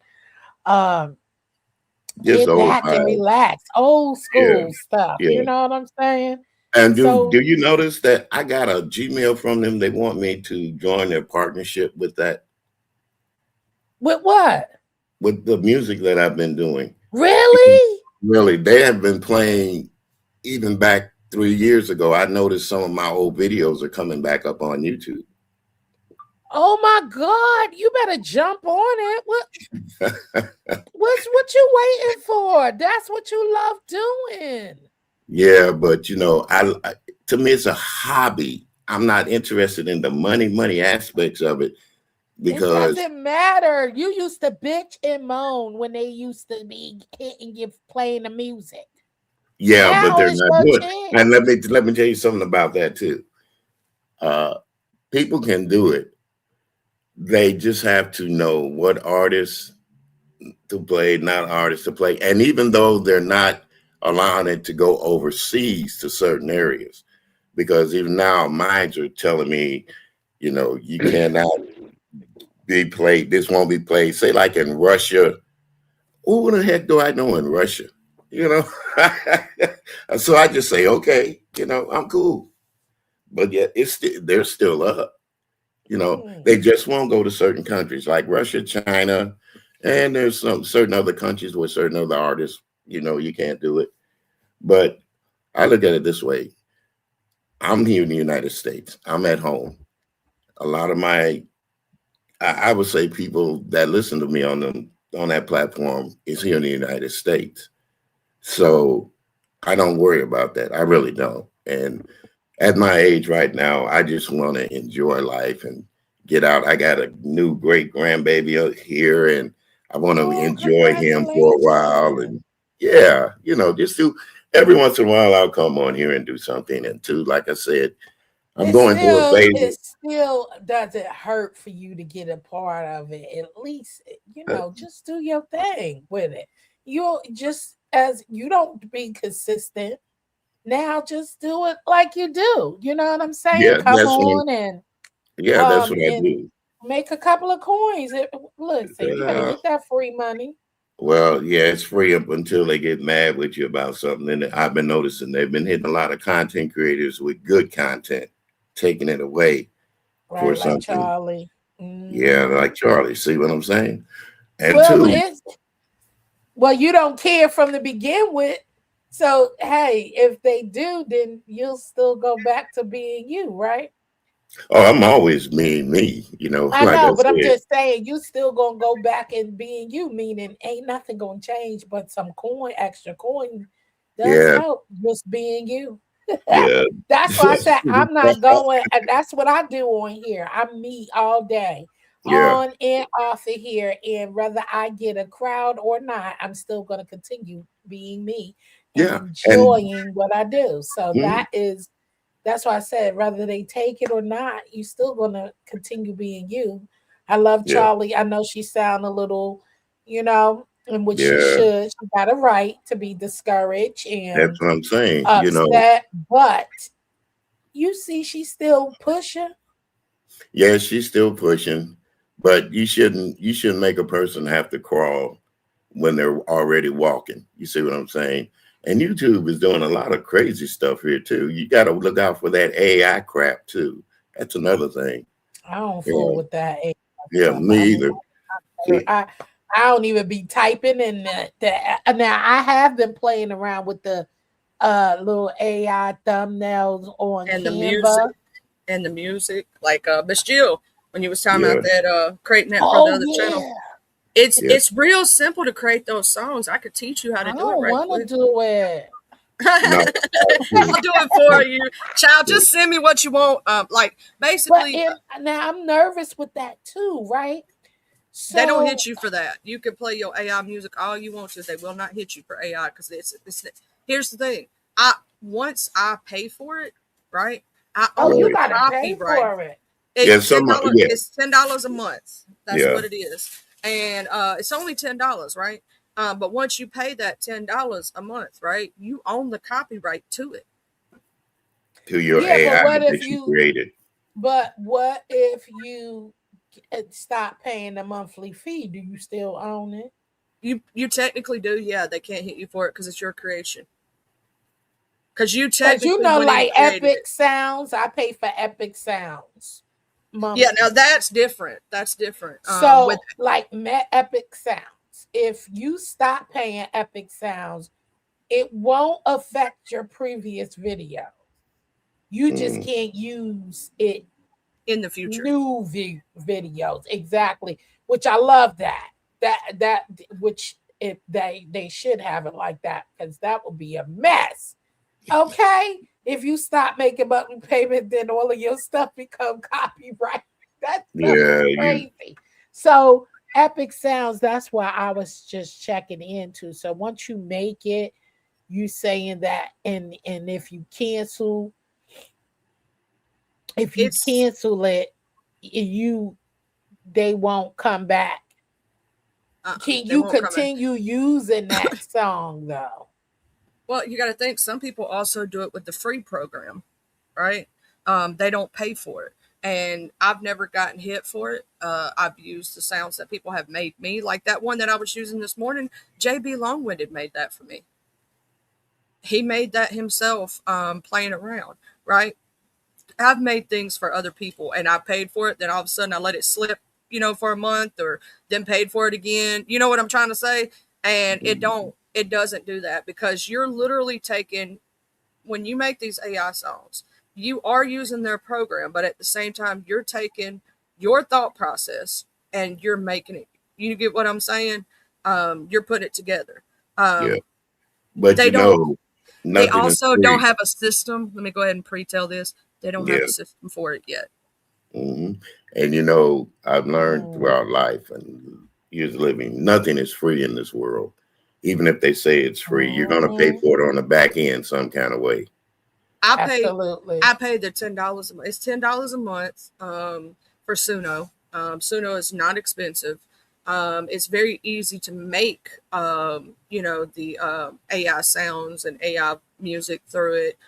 S7: just
S5: get back and relax. Old school stuff.
S7: Yeah.
S5: You know what I'm saying?
S7: And do you notice that I got a Gmail from them? They want me to join their partnership with that.
S5: With what?
S7: With the music that I've been doing.
S5: Really?
S7: Really, they have been playing even back 3 years ago. I noticed some of my old videos are coming back up on YouTube.
S5: Oh my God! You better jump on it. What you waiting for? That's what you love doing.
S7: Yeah, but I to me it's a hobby. I'm not interested in the money aspects of it
S5: It
S7: because
S5: doesn't matter. You used to bitch and moan when they used to be hitting you playing the music.
S7: yeah, but
S5: Now
S7: they're
S5: it's
S7: not
S5: your
S7: doing.
S5: chance.
S7: And let me tell you something about that too. Uh, People can do it. They just have to know what artists to play, not artists to play. And even though they're not allowing it to go overseas to certain areas, because even now minds are telling me, you cannot be played. This won't be played. Say like in Russia. Who the heck do I know in Russia? You know, so I just say, okay, I'm cool. But yet they're still up. They just won't go to certain countries like Russia, China, and there's some certain other countries with certain other artists. You can't do it. But I look at it this way: I'm here in the United States. I'm at home. A lot of I would say people that listen to me on that platform is here in the United States. So I don't worry about that. I really don't. And at my age right now, I just want to enjoy life and get out. I got a new great grandbaby out here, and I want to
S5: Oh,
S7: enjoy him for a while.
S5: congratulations.
S7: And yeah, just do every once in a while, I'll come on here and do something. And two, like I said, I'm going through a phase.
S5: It still doesn't hurt for you to get a part of it. At least, just do your thing with it. You'll just as you don't be consistent. Now just do it like you do. You know what I'm saying?
S7: Yeah,
S5: Come on
S7: that's what I
S5: and
S7: do.
S5: make a couple of coins. Listen, you better
S7: Uh,
S5: get that free money.
S7: Well, yeah, it's free up until they get mad with you about something. And I've been noticing they've been hitting a lot of content creators with good content, taking it away for
S5: Right, like
S7: something.
S5: Charlie.
S7: Yeah,
S5: Mhm.
S7: like Charlie. See what I'm saying? And
S5: Well,
S7: two,
S5: you don't care from the begin with. So hey, if they do, then you'll still go back to being you, right?
S7: oh, I'm always me,
S5: I
S7: like I
S5: know, but I'm
S7: said.
S5: just saying you still gonna go back and being you, meaning ain't nothing gonna change but some extra coin does
S7: Yeah,
S5: help just being you.
S7: yeah,
S5: That's why I said I'm not going, and that's what I do on here. I'm me all day,
S7: yeah,
S5: on and off of here. And whether I get a crowd or not, I'm still gonna continue being me and
S7: yeah. And
S5: enjoying what I do. So
S7: mm,
S5: that's why I said, whether they take it or not, you still gonna continue being you. I love
S7: yeah,
S5: Charlie. I know she sound a little, in which she
S7: yeah,
S5: should. She got a right to be discouraged and
S7: that's what I'm saying.
S5: upset, but you see, she's still pushing.
S7: Yeah, she's still pushing, but you shouldn't make a person have to crawl when they're already walking. You see what I'm saying? And YouTube is doing a lot of crazy stuff here too. You got to look out for that AI crap too. That's another thing.
S5: I don't fool
S7: Yeah,
S5: with that AI
S7: yeah,
S5: stuff.
S7: me
S5: I mean,
S7: either. See,
S5: I don't even be typing and now I have been playing around with the little AI thumbnails on
S2: And the music,
S5: Canva.
S2: like Miss Jill, when you was talking
S7: yeah,
S2: about that creating that for the
S5: Oh
S2: other channel.
S5: yeah.
S7: yeah.
S2: It's real simple to create those songs. I could teach you how to
S5: I
S2: do it
S5: don't
S2: right
S5: want to
S2: quick.
S5: do it.
S7: No,
S2: I'll do it for you, child. Just send me what you want. Like
S5: But
S2: basically,
S5: now I'm nervous with that too, right?
S2: they don't hit
S5: So
S2: you for that. You can play your AI music all you want to. They will not hit you for AI because it's. Here's the thing. Once I pay for it, right? I own
S5: you
S2: the
S7: right.
S5: gotta pay
S2: copyright.
S5: for it.
S7: Yeah,
S2: It's ten dollars.
S7: yeah,
S2: It's $10 a month. That's
S7: yeah.
S2: what it is, and it's only $10, right? But once you pay that $10 a month, right, you own the copyright to it.
S7: To your
S5: Yeah,
S7: AI that you created.
S5: what if you stop paying the monthly fee? Do you still own it?
S2: You technically do, yeah. They can't hit you for it because it's your creation. Because you
S5: Because
S2: technically went in and
S5: like
S2: created it.
S5: Epic Sounds, I pay for Epic Sounds
S2: Yeah, now
S5: monthly.
S2: that's different. That's different. With
S5: So like Epic Sounds. if you stop paying Epic Sounds, it won't affect your previous video. You just can't use it
S2: in the future.
S5: new videos. Exactly. Which I love that. That which if they should have it like that, because that would be a mess. Okay. If you stop making monthly payment, then all of your stuff become copyright. That stuff is
S7: Yeah, you
S5: crazy. So Epic Sounds, that's why I was just checking into. So once you make it, you saying that, and if you
S2: It's
S5: cancel it, you they won't come back. Can
S2: they
S5: you
S2: won't come in.
S5: continue using that song though?
S2: Well, you got to think some people also do it with the free program, right? They don't pay for it. And I've never gotten hit for it. I've used the sounds that people have made me, like that one that I was using this morning. JB Longwinded made that for me. He made that himself, playing around, right? I've made things for other people and I paid for it. Then all of a sudden I let it slip, for a month, or then paid for it again. You know what I'm trying to say? And it doesn't do that, because you're literally taking, when you make these AI songs, you are using their program, but at the same time, you're taking your thought process and you're making it. You get what I'm saying? You're putting it together.
S7: yeah.
S2: Um,
S7: But
S2: they don't. They
S7: nothing is
S2: also don't
S7: free.
S2: have a system. Let me go ahead and pre-tell this. They don't have
S7: Yeah.
S2: a system for it yet.
S7: hmm And I've learned
S5: Mm.
S7: throughout life and years of living, nothing is free in this world. Even if they say it's free, you're gonna pay
S5: Mhm.
S7: for it on the back end some kind of way.
S2: I pay
S5: Absolutely.
S2: I paid the $10 a month. It's $10 a month, for Suno. Suno is not expensive. It's very easy to make, the AI sounds and AI music through it.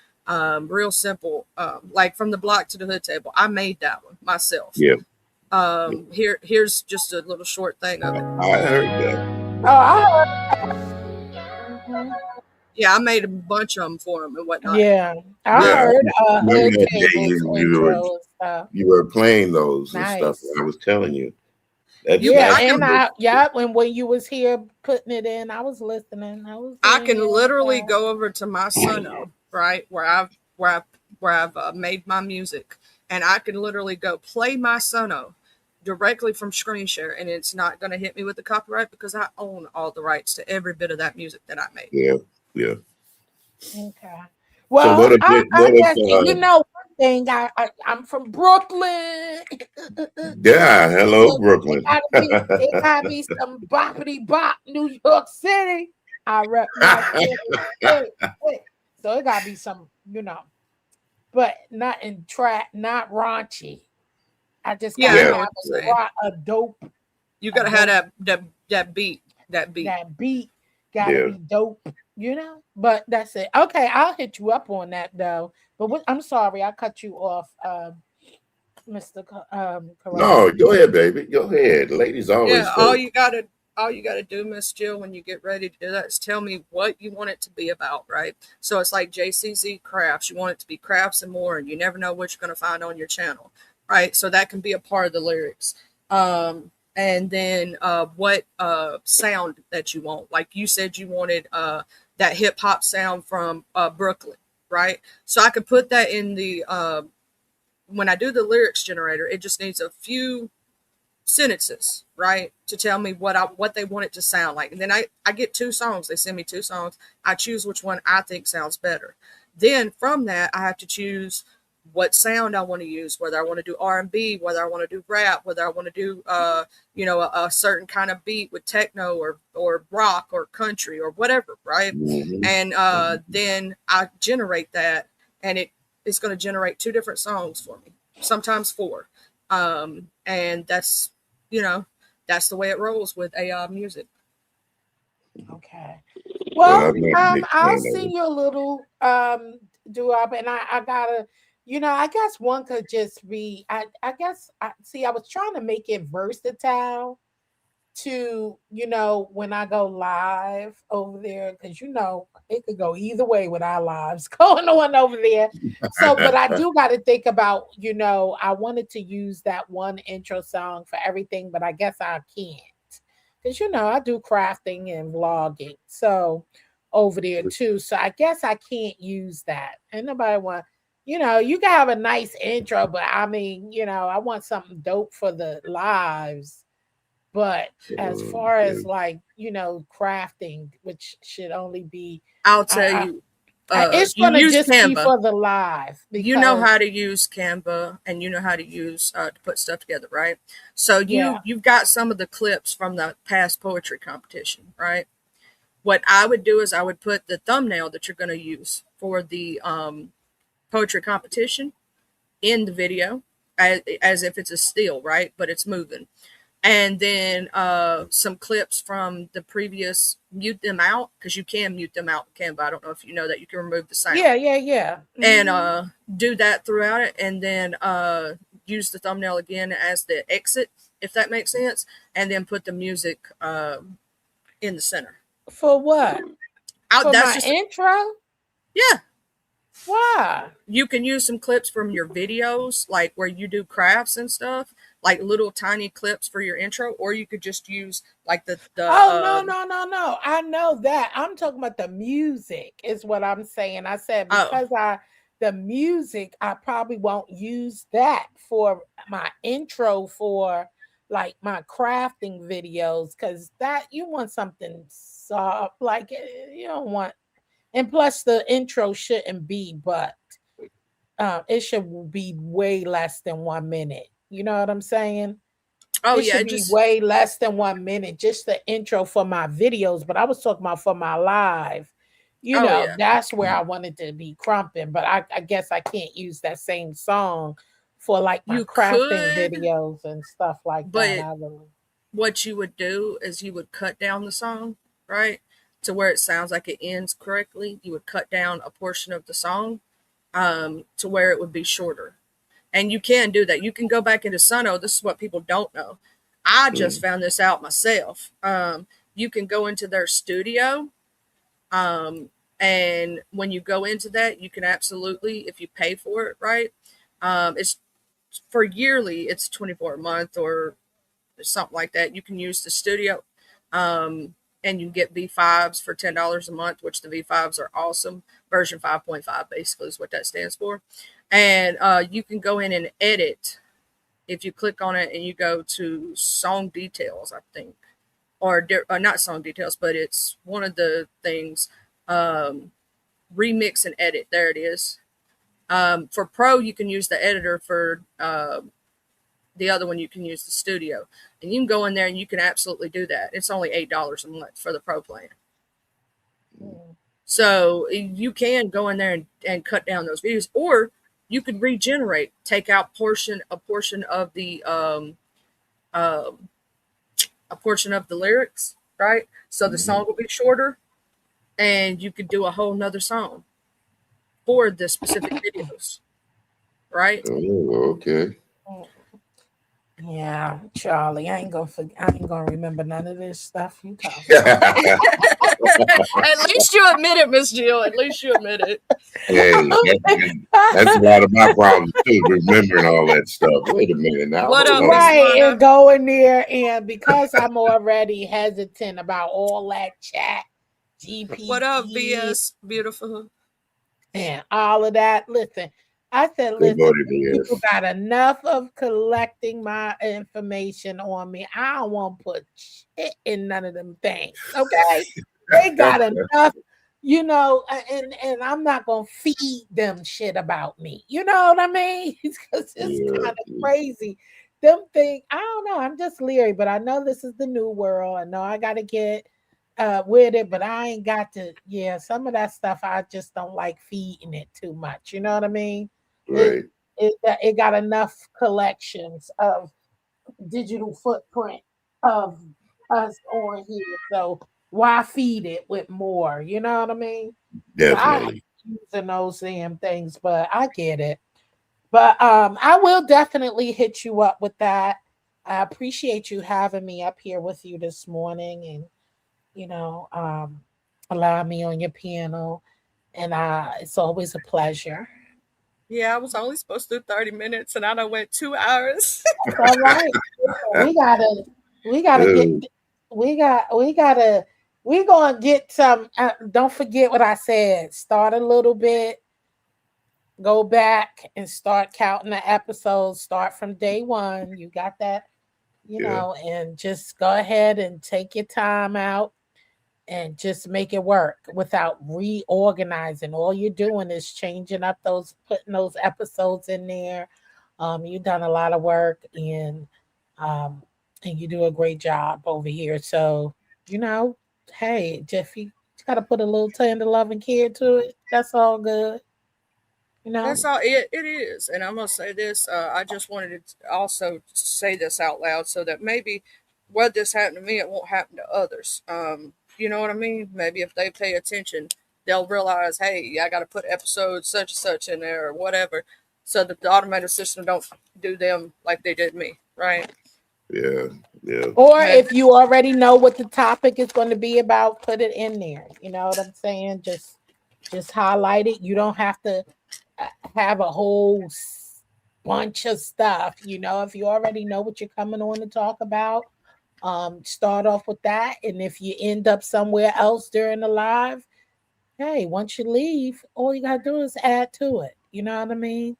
S2: Real simple. Like from the block to the hood table. I made that one myself.
S7: Yeah,
S2: Here's just a little short thing of it.
S7: I heard that.
S5: Oh, I mhm.
S2: Yeah, I made a bunch of them for him and whatnot.
S5: Yeah, I
S7: Yeah, I
S2: Um,
S5: heard
S7: remember
S5: Hood
S7: that day
S5: Tables intro and stuff.
S7: you were playing those and stuff.
S5: Nice.
S7: I was telling you that's
S2: you,
S5: Yeah,
S2: I
S7: that's
S2: can
S5: and
S7: good.
S5: when you was here putting it in, I was listening. I was
S2: I
S5: in
S2: can
S5: here.
S2: literally go over to my Suno, right, where I've made my music, and I can literally go play my Suno directly from screen share, and it's not going to hit me with the copyright because I own all the rights to every bit of that music that I made.
S7: Yeah, yeah.
S5: Okay.
S7: So
S5: Well, I
S7: what if
S5: guess one thing. I'm from Brooklyn.
S7: yeah, hello Brooklyn.
S5: It gotta be some boppity bop, New York City. I rep my city. Hey, hey. So it gotta be some, but not in trap, not raunchy. I just
S2: Yeah,
S5: gotta
S2: I
S7: Yeah,
S2: know
S5: have
S2: what you're saying.
S5: a
S2: You got to have
S5: dope
S2: that beat, that beat.
S5: that beat gotta
S7: yeah.
S5: be dope. But that's it. Okay, I'll hit you up on that though. But I'm sorry, I cut you off, Mr.
S7: No,
S5: Karate.
S7: go ahead, baby. Go ahead. Ladies always
S2: Yeah,
S7: first.
S2: all you gotta do, Miss Jill, when you get ready to do that is tell me what you want it to be about, right? So it's like JCZ Crafts. You want it to be crafts and more, and you never know what you're gonna find on your channel, right? So that can be a part of the lyrics. And then what sound that you want. Like you said you wanted that hip hop sound from Brooklyn, right? So I could put that in the when I do the lyrics generator, it just needs a few sentences, right, to tell me what they want it to sound like. And then I get two songs. They send me two songs. I choose which one I think sounds better. Then from that, I have to choose what sound I want to use, whether I want to do R&B, whether I want to do rap, whether I want to do a certain kind of beat with techno or rock or country or whatever, right?
S7: Mhm.
S2: And then I generate that, and it's going to generate two different songs for me, sometimes four. And you know, that's the way it rolls with AI music.
S5: Okay.
S7: Well,
S5: Well,
S7: I'm not a big
S5: I'll
S7: fan of
S5: send
S7: it.
S5: you a little do up, and I gotta, I guess one could just be. I guess I see. I was trying to make it versatile to, when I go live over there, because it could go either way with our lives going on over there. So, but I do got to think about, I wanted to use that one intro song for everything, but I guess I can't, because I do crafting and vlogging, so over there too. So I guess I can't use that. And nobody want, you can have a nice intro, but I mean, I want something dope for the lives. But as far
S7: Yeah.
S5: as like, crafting, which should only be,
S2: I'll
S5: I,
S2: tell
S5: I,
S2: you,
S5: it's
S2: you
S5: gonna
S2: use
S5: just be
S2: Canva.
S5: for the live
S2: You know
S5: because
S2: how to use Canva, and you know how to use to put stuff together, right? So
S5: yeah,
S2: you've got some of the clips from the past poetry competition, right? What I would do is I would put the thumbnail that you're going to use for the poetry competition in the video, as if it's a still, right? But it's moving. And then some clips from the previous, mute them out, because you can mute them out in Canva. I don't know if you know that you can remove the sound.
S5: yeah.
S2: And
S5: Mhm.
S2: do that throughout it, and then use the thumbnail again as the exit, if that makes sense, and then put the music in the center.
S5: For what?
S2: Out
S5: For
S2: That's
S5: my
S2: just,
S5: intro?
S2: yeah.
S5: Why?
S2: You can use some clips from your videos, like where you do crafts and stuff, like little tiny clips for your intro, or you could just use like
S5: Oh no. I know that. I'm talking about the music is what I'm saying. I said
S2: oh
S5: because the music, I probably won't use that for my intro for like my crafting videos because that you want something soft, like you don't want, and plus the intro shouldn't be, but it should be way less than 1 minute. You know what I'm saying?
S2: oh
S5: It
S2: yeah,
S5: should
S2: it
S5: be
S2: just,
S5: way less than 1 minute, just the intro for my videos. But I was talking about for my live.
S2: oh yeah,
S5: That's where I wanted to be crumping. But I guess I can't use that same song for like my
S2: you
S5: crafting
S2: could,
S5: videos and stuff like that.
S2: but
S5: I really,
S2: what you would do is you would cut down the song, right, to where it sounds like it ends correctly. You would cut down a portion of the song to where it would be shorter. And you can do that. You can go back into Suno. This is what people don't know. I just found this out myself. You can go into their studio, and when you go into that, you can absolutely, if you pay for it, right? It's for yearly. It's 24 a month or something like that. You can use the studio, and you get V5s for $10 a month, which the V5s are awesome. Version 5.5 basically is what that stands for. And you can go in and edit if you click on it and you go to song details, I think, or not song details, but it's one of the things, remix and edit. There it is. For Pro, you can use the editor. For the other one, you can use the studio, and you can go in there and you can absolutely do that. It's only $8 a month for the Pro plan.
S5: mm.
S2: So you can go in there and cut down those videos, or you could regenerate, take out a portion of the um, a portion of the lyrics, right? So the song will be shorter, and you could do a whole nother song for the specific videos, right?
S7: Oh, okay.
S5: Yeah, Charlie, I ain't gonna remember none of this stuff you talking about.
S2: At least you admit it, Miss Jill. At least you admit it.
S7: Hey, that's a lot of my problems too, remembering all that stuff. Wait a minute now.
S2: What
S7: Hold
S2: up, Miss
S7: on.
S5: Right,
S2: Lana?
S5: and go in there, and because I'm already hesitant about all that chat,
S2: What up,
S5: GPT,
S2: VS? Beautiful.
S5: and all of that. Listen, I said,
S7: Good
S5: listen,
S7: morning,
S5: people
S7: BS.
S5: got enough of collecting my information on me. I don't want to put shit in none of them things. Okay, they got enough, and I'm not gonna feed them shit about me. You know what I mean? Because it's
S7: Yeah.
S5: kind of crazy. Them thing, I don't know. I'm just leery, but I know this is the new world. I know I got to get with it, but I ain't got to. Yeah, some of that stuff I just don't like feeding it too much. You know what I mean? It
S7: Right.
S5: it got enough collections of digital footprint of us on here, so why feed it with more? You know what I mean? So I hate
S7: Definitely.
S5: using those damn things, but I get it. But I will definitely hit you up with that. I appreciate you having me up here with you this morning, and you know, um, allow me on your panel. And it's always a pleasure.
S2: Yeah, I was only supposed to do 30 minutes, and I done went 2 hours.
S5: That's all right. Listen, we gotta get
S7: Oh,
S5: we gonna get some. Don't forget what I said. Start a little bit, go back and start counting the episodes. Start from day one. You got that,
S7: Yeah.
S5: and just go ahead and take your time out and just make it work without reorganizing. All you're doing is changing up putting those episodes in there. You've done a lot of work, um, and you do a great job over here. So, you know, hey, Jeff, you got to put a little tender love and care to it. That's all good, you know.
S2: That's all it is. And I'm going to say this. I just wanted to also say this out loud so that maybe what this happened to me, it won't happen to others. You know what I mean? Maybe if they pay attention, they'll realize, hey, I got to put episode such and such in there or whatever, so that the automated system don't do them like they did me, right?
S7: Yeah. Yeah.
S5: Or
S2: Maybe.
S5: if you already know what the topic is going to be about, put it in there. You know what I'm saying? Just highlight it. You don't have to have a whole bunch of stuff. You know, if you already know what you're coming on to talk about, start off with that. And if you end up somewhere else during the live, hey, once you leave, all you gotta do is add to it. You know what I mean?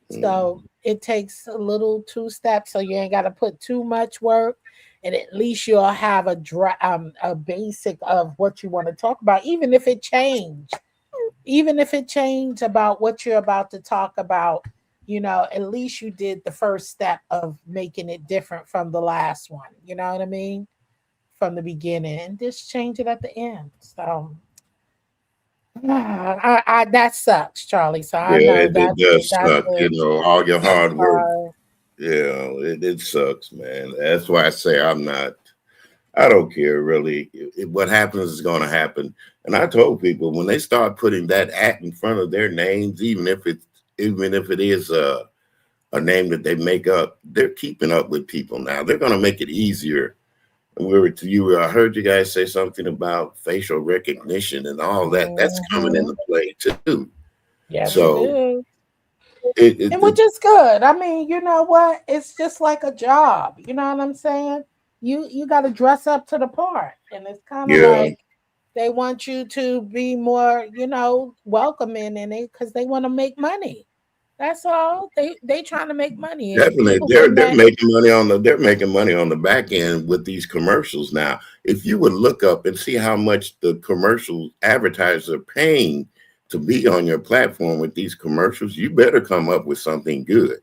S5: So
S7: Mm.
S5: it takes a little two steps, so you ain't got to put too much work, and at least you'll have a basic of what you want to talk about, even if it changed about what you're about to talk about. You know, at least you did the first step of making it different from the last one. You know what I mean? From the beginning, and just change it at the end. So that sucks, Charlie. So I
S7: Yeah,
S5: know
S7: it does
S5: that's
S7: suck. You know, all your
S5: I'm
S7: hard work.
S5: sorry.
S7: Yeah, it sucks, man. That's why I say I'm not. I don't care really. What happens is going to happen. And I told people when they start putting that at in front of their names, even if it is a name that they make up, they're keeping up with people now. They're going to make it easier. And I heard you guys say something about facial recognition and all that. That's coming
S5: Mhm.
S7: into play too.
S5: Yes, it
S7: So
S5: is.
S7: it,
S5: And
S7: it,
S5: which
S7: it
S5: is good. I mean, you know what? It's just like a job. You know what I'm saying? You got to dress up to the part, and it's kind of
S7: yeah,
S5: like they want you to be more, welcoming in it because they want to make money. That's all. They trying to make money, and
S7: definitely.
S5: people
S7: They're
S5: getting
S7: they're
S5: that.
S7: making money on the back end with these commercials now. If you would look up and see how much the commercial advertisers are paying to be on your platform with these commercials, you better come up with something good.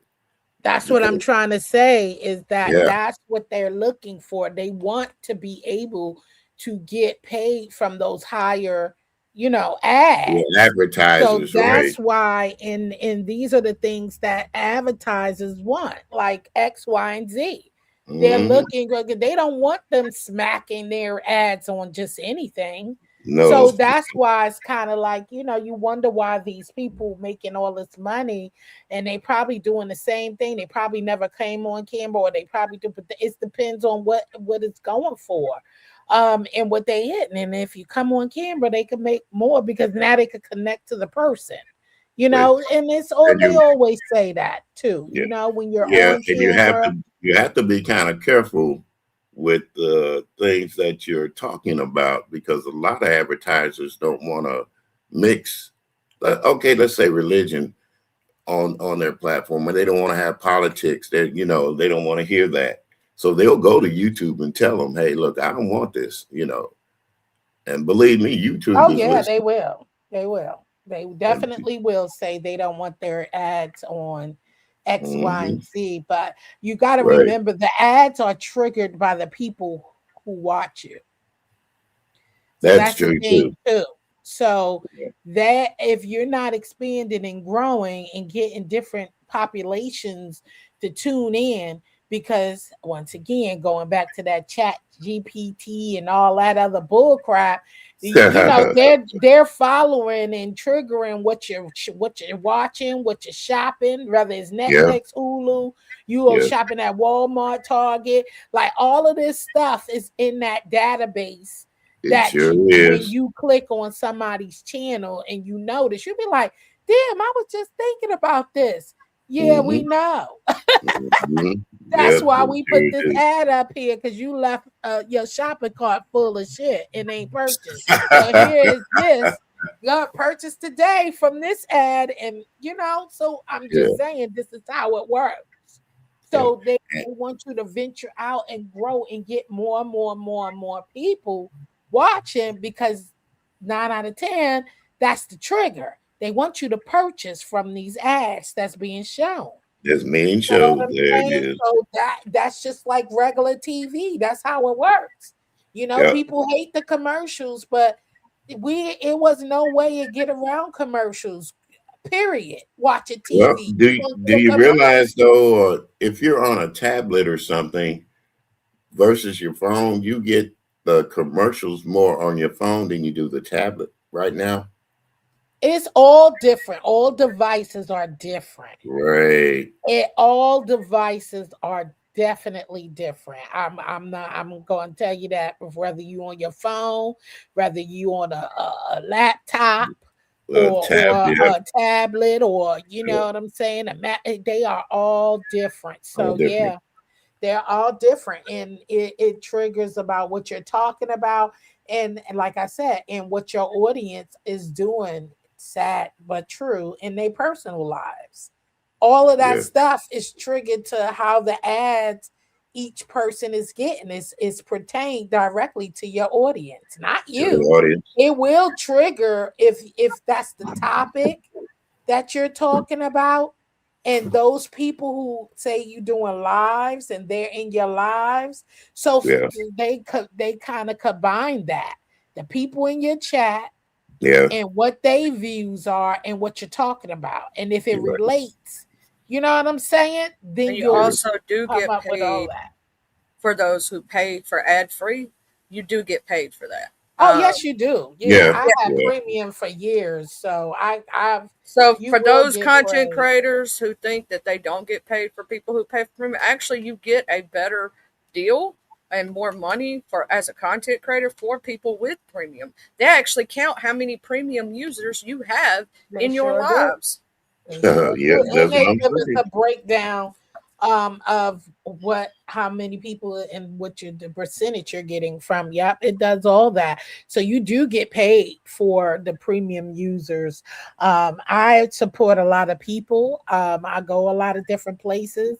S5: That's what I'm
S7: Because
S5: trying to say is that
S7: yeah,
S5: that's what they're looking for. They want to be able to get paid from those higher,
S7: yeah,
S5: ads. So
S7: advertisers, right?
S5: that's why and these are the things that advertisers want, like X, Y, and Z. They're
S7: Hmm.
S5: looking, they don't want them smacking their ads on just anything.
S7: No,
S5: So that's why it's kind of like, you wonder why these people making all this money, and they probably doing the same thing. They probably never came on camera, or they probably do, but it depends on what it's going for, and what they hitting. And if you come on camera, they can make more because now they can connect to the person,
S7: right.
S5: and it's all
S7: And
S5: they
S7: you,
S5: always say that too,
S7: yeah,
S5: when you're
S7: yeah,
S5: on
S7: and
S5: camera.
S7: you have to be kind of careful with the things that you're talking about because a lot of advertisers don't want to mix. Okay, let's say religion on their platform, and they don't want to have politics. They don't want to hear that, so they'll go to YouTube and tell them, "Hey, look, I don't want this," And believe me, YouTube
S5: Oh
S7: is
S5: yeah, they
S7: listening.
S5: will. They will. They
S7: And
S5: definitely will say they don't want their ads on X, Y,
S7: mhm,
S5: and Z. But you got to
S7: right,
S5: remember the ads are triggered by the people who watch you. So
S7: that's
S5: that's the
S7: true
S5: thing
S7: too.
S5: too. So
S7: Yeah.
S5: that if you're not expanding and growing and getting different populations to tune in, because once again, going back to that chat GPT and all that other bull crap, they're following and triggering what you're watching, what you're shopping, whether it's
S7: Yeah,
S5: Netflix, Hulu, you are
S7: yeah,
S5: shopping at Walmart, Target, like all of this stuff is in that database
S7: it
S5: that
S7: sure
S5: when
S7: is.
S5: you click on somebody's channel and you notice, you'll be like, damn, I was just thinking about this. Yeah, we
S7: Hmm.
S5: know.
S7: Hmm.
S5: That's
S7: Yep,
S5: why
S7: them
S5: we put
S7: sure
S5: this
S7: do.
S5: ad up here because you left your shopping cart full of shit and ain't purchased. So here is this. You purchase today from this ad, and so I'm
S7: Yeah,
S5: just saying this is how it works.
S7: yeah.
S5: So they
S7: And
S5: want you to venture out and grow and get more and more and more and more people watching because 9 out of 10, that's the trigger. They want you to purchase from these ads that's being shown.
S7: there's main
S5: You know
S7: shows.
S5: what I'm
S7: There it
S5: saying?
S7: is.
S5: So that's just like regular TV. That's how it works.
S7: Yep.
S5: People hate the commercials, but it was no way to get around commercials. Period. Watching
S7: Well,
S5: TV.
S7: do
S5: You're gonna
S7: do
S5: get a
S7: you
S5: commercial.
S7: realize though, if you're on a tablet or something versus your phone, you get the commercials more on your phone than you do the tablet right now.
S5: It's all different. All devices are different.
S7: Right.
S5: All devices are definitely different. I'm going to tell you that whether you on your phone, whether you on a laptop or
S7: Tab, yeah,
S5: a tablet, or you
S7: yeah,
S5: know what I'm saying, they are all different.
S7: all
S5: So
S7: different.
S5: yeah, they're all different, and it triggers about what you're talking about, and like I said, and what your audience is doing, sad but true, in their personal lives. All of that
S7: Yeah,
S5: stuff is triggered to how the ads each person is getting is pertained directly to your audience, not
S7: to the
S5: you.
S7: audience.
S5: It will trigger if that's the topic that you're talking about, and those people who say you doing lives and they're in your lives. So
S7: Yeah,
S5: they kind of combine that, the people in your chat
S7: yeah,
S5: and what they views are and what you're talking about, and if it
S7: you're right.
S5: relates, you know what I'm saying,
S2: And
S5: then
S2: you
S5: you'll
S7: Yeah,
S2: also do
S5: come
S2: get
S5: up with all
S2: paid
S5: that.
S2: for those who pay for ad free. You do get paid for that.
S5: Oh yes, you do. Yeah,
S7: yeah,
S5: I
S2: Yeah.
S5: had
S7: yeah.
S5: premium for years, so I've
S2: So
S5: you
S2: for
S5: will
S2: those
S5: get
S2: content
S5: paid.
S2: creators who think that they don't get paid for people who pay for premium, actually you get a better deal and more money for as a content creator for people with premium. They actually count how many premium users you have
S5: They
S2: in your
S5: sure do.
S2: lives.
S5: They sure
S7: Yeah,
S5: do. And
S7: that's
S5: they
S7: what I'm
S5: give us
S7: saying.
S5: a breakdown of how many people and what the percentage you're getting from. Yep, it does all that. So you do get paid for the premium users. I support a lot of people. I go a lot of different places,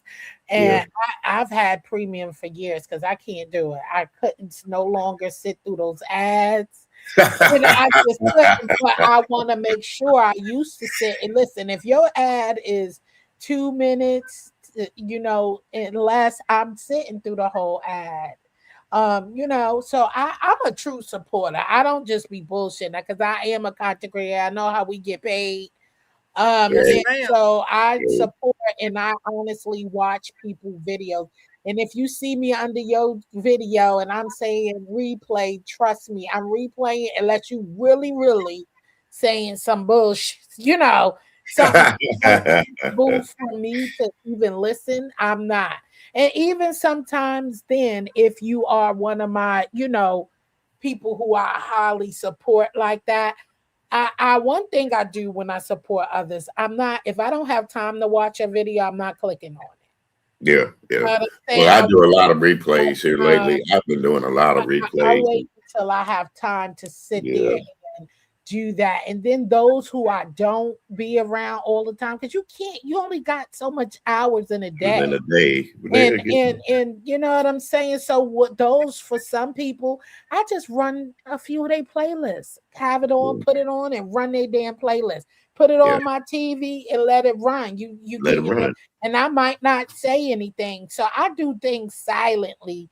S7: Yeah.
S5: and I've had premium for years because I can't do it. I couldn't no longer sit through those ads. I just couldn't, but I want to make sure. I used to sit and listen. If your ad is 2 minutes, unless I'm sitting through the whole ad. So I'm a true supporter. I don't just be bullshitting because I am a content creator. I know how we get paid.
S2: Yes,
S7: Right.
S5: And
S2: ma'am.
S5: so I
S7: Right.
S5: support and I honestly watch people videos. And if you see me under your video and I'm saying replay, trust me, I'm replaying it unless you really, really saying some bullshit, something so boo for me to even listen. I'm not. And even sometimes then, if you are one of my, people who I highly support like that, I one thing I do when I support others, I'm not, if I don't have time to watch a video, I'm not clicking on it.
S7: Yeah,
S5: You
S7: yeah.
S5: know what I'm
S7: Well,
S5: saying?
S7: I do a lot of replays here
S5: Uh,
S7: lately. I've been doing a lot of
S5: I
S7: replays.
S5: wait until I have time to sit
S7: Yeah,
S5: there and do that. And then those who I don't be around all the time, because you only got so much hours in a
S7: within
S5: day.
S7: a day. They
S5: And
S7: get
S5: and and you know what I'm saying? So what those for some people, I just run a few of their playlists, have it on, put it on, and run their damn playlist. Put it
S7: yeah,
S5: on my TV and let it run. You
S7: let
S5: get
S7: them
S5: your
S7: run.
S5: and I might not say anything. So I do things silently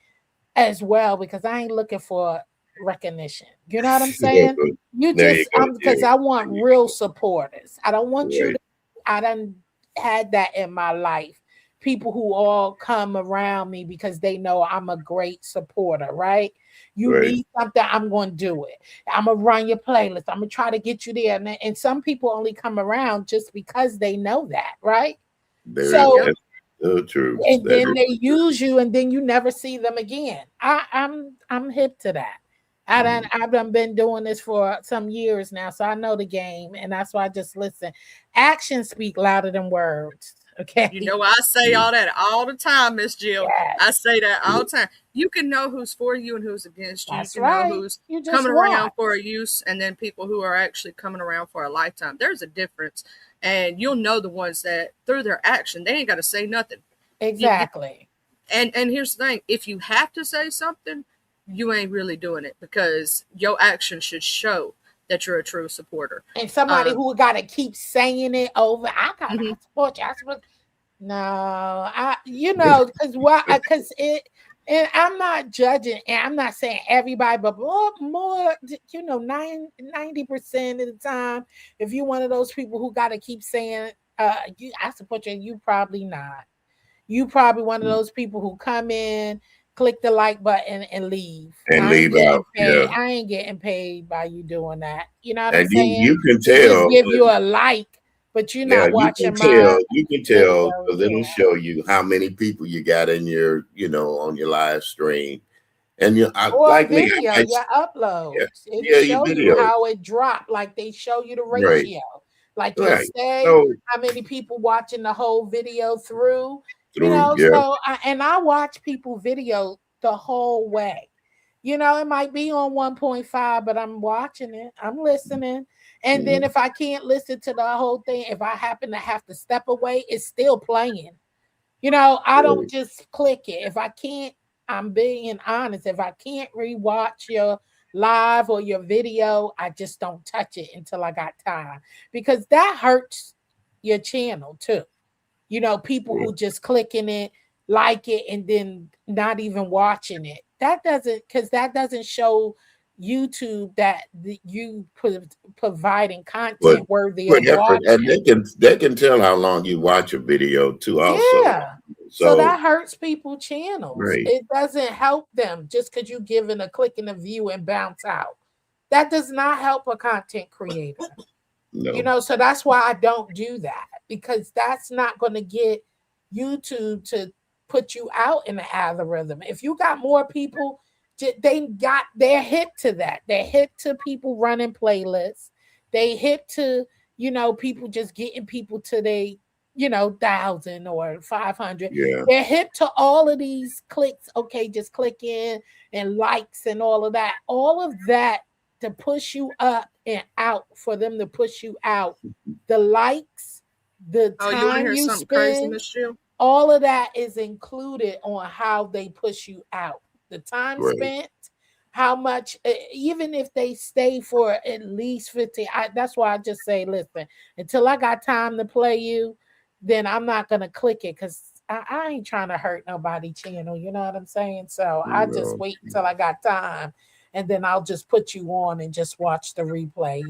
S5: as well because I ain't looking for recognition. You know what I'm saying? You
S7: There you
S5: just
S7: go. Yeah,
S5: because I want
S7: there you
S5: real supporters. I don't
S7: go.
S5: want you
S7: Right,
S5: to I done had that in my life. People who all come around me because they know I'm a great supporter, right? You
S7: right.
S5: need something, I'm going to do it. I'm going to run your playlist. I'm going to try to get you there. And some people only come around just because they know that, right?
S7: There,
S5: So
S2: Yep.
S7: that's so true.
S5: and
S7: That
S5: then
S7: is
S5: they
S7: so true.
S5: use you and then you never see them again. I'm hip to that.
S7: Mm.
S5: I've done been doing this for some years now, so I know the game, and that's why I just listen. Actions speak louder than words. Okay.
S2: You know, I say all that all the time, Miss Jill.
S5: Yes.
S2: I say that all the time. You can know who's for you and who's against you. You
S5: That's
S2: can know
S5: right.
S2: who's
S5: You just
S2: coming
S5: watch.
S2: around for a use and then people who are actually coming around for a lifetime. There's a difference. And you'll know the ones that through their action, they ain't got to say nothing.
S5: Exactly.
S2: And here's the thing, if you have to say something, you ain't really doing it because your action should show that you're a true supporter.
S5: And somebody who got to keep saying it over, I gotta
S2: Mhm.
S5: support you. I support. No, because it, and I'm not judging, and I'm not saying everybody, but more, 90% of the time, if you're one of those people who got to keep saying, I support you, you probably not. You probably one of those people who come in, click the like button, and leave.
S7: And
S5: I ain't
S7: leave out.
S5: getting paid.
S7: Yeah.
S5: I ain't getting paid by you doing that. You know what I'm
S7: And you
S5: saying?
S7: you can
S5: To just
S7: tell.
S5: give you a like, but you're
S7: Yeah,
S5: not watching my
S7: you can tell
S5: video.
S7: because it'll
S5: Yeah.
S7: show you how many people you got in your, on your live stream. And
S5: Or
S7: like me,
S5: video, your
S7: yeah,
S5: uploads. It'll
S7: yeah, your
S5: show you
S7: videos.
S5: how it dropped, like they show you the
S7: Right,
S5: ratio. Like you'll
S7: right.
S5: say
S7: So
S5: how many people watching the whole video through,
S7: through, yeah,
S5: so I watch people video the whole way. It might be on 1.5, but I'm watching it, I'm listening. And then
S7: mhm,
S5: if I can't listen to the whole thing, if I happen to have to step away, it's still playing. I don't
S7: right,
S5: just click it. If I can't, I'm being honest. If I can't rewatch your live or your video, I just don't touch it until I got time because that hurts your channel too. People
S7: yeah.
S5: who just clicking it, like it, and then not even watching it. That doesn't show YouTube that you providing
S7: But
S5: content worthy
S7: put
S5: of
S7: effort, and
S5: watching.
S7: they can tell how long you watch a video too. Also,
S5: Yeah. So
S7: so
S5: that hurts people's channels.
S7: right,
S5: It doesn't help them just because you give it a click and a view and bounce out. That does not help a content creator.
S7: no,
S5: So that's why I don't do that because that's not going to get YouTube to put you out in the algorithm. If you got more people, they're hit to that. They're hit to people running playlists. They hit to, people just getting people to 1,000 or 500.
S7: yeah,
S5: They're hip to all of these clicks. Okay, just click in and likes and all of that. All of that to push you up and out, for them to push you out. The likes, the
S2: Oh, you want to
S5: time
S2: hear
S5: you
S2: something crazy,
S5: spend,
S2: Miss Jill?
S5: all of that is included on how they push you out. The time
S7: right,
S5: spent, how much, even if they stay for at least 50, that's why I just say, listen, until I got time to play you, then I'm not going to click it because I ain't trying to hurt nobody channel. You know what I'm saying? So I just
S7: no,
S5: wait until I got time and then I'll just put you on and just watch the replay.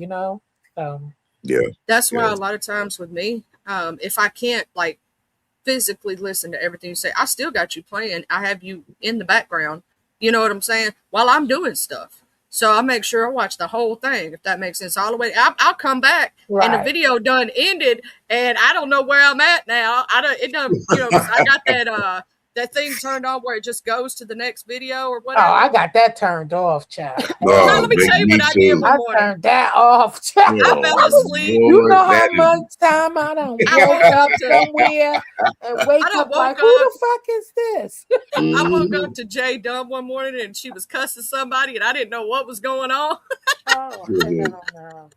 S5: So,
S7: yeah,
S2: That's why
S7: yeah,
S2: a lot of times with me, if I can't like physically listen to everything you say, I still got you playing. I have you in the background. You know what I'm saying? While I'm doing stuff. So I make sure I watch the whole thing, if that makes sense, all the way. I'll come back and the
S5: right.
S2: video done ended, and I don't know where I'm at now. I don't. It done. I got that thing turned on where it just goes to the next video or
S5: Oh, I
S2: whatever.
S5: got that turned off, child.
S2: Girl,
S5: Hell
S7: oh,
S2: let me
S5: no.
S2: tell you
S7: me
S2: what I did
S7: too.
S2: one
S5: I
S2: morning.
S5: turned that off, child.
S2: I
S7: Oh,
S2: fell asleep.
S5: You know
S7: Lord,
S5: how
S7: that
S5: much
S7: is.
S5: time I done
S2: I woke
S5: wasted
S2: up to
S5: somewhere and
S2: I
S5: wake
S2: done
S5: up like,
S2: woke
S5: who
S2: up.
S5: the fuck is this?
S2: I woke
S7: Mhm.
S2: up to Jay Dunn one morning and she was cussing somebody and I didn't know what was going on.
S5: Oh, hell no.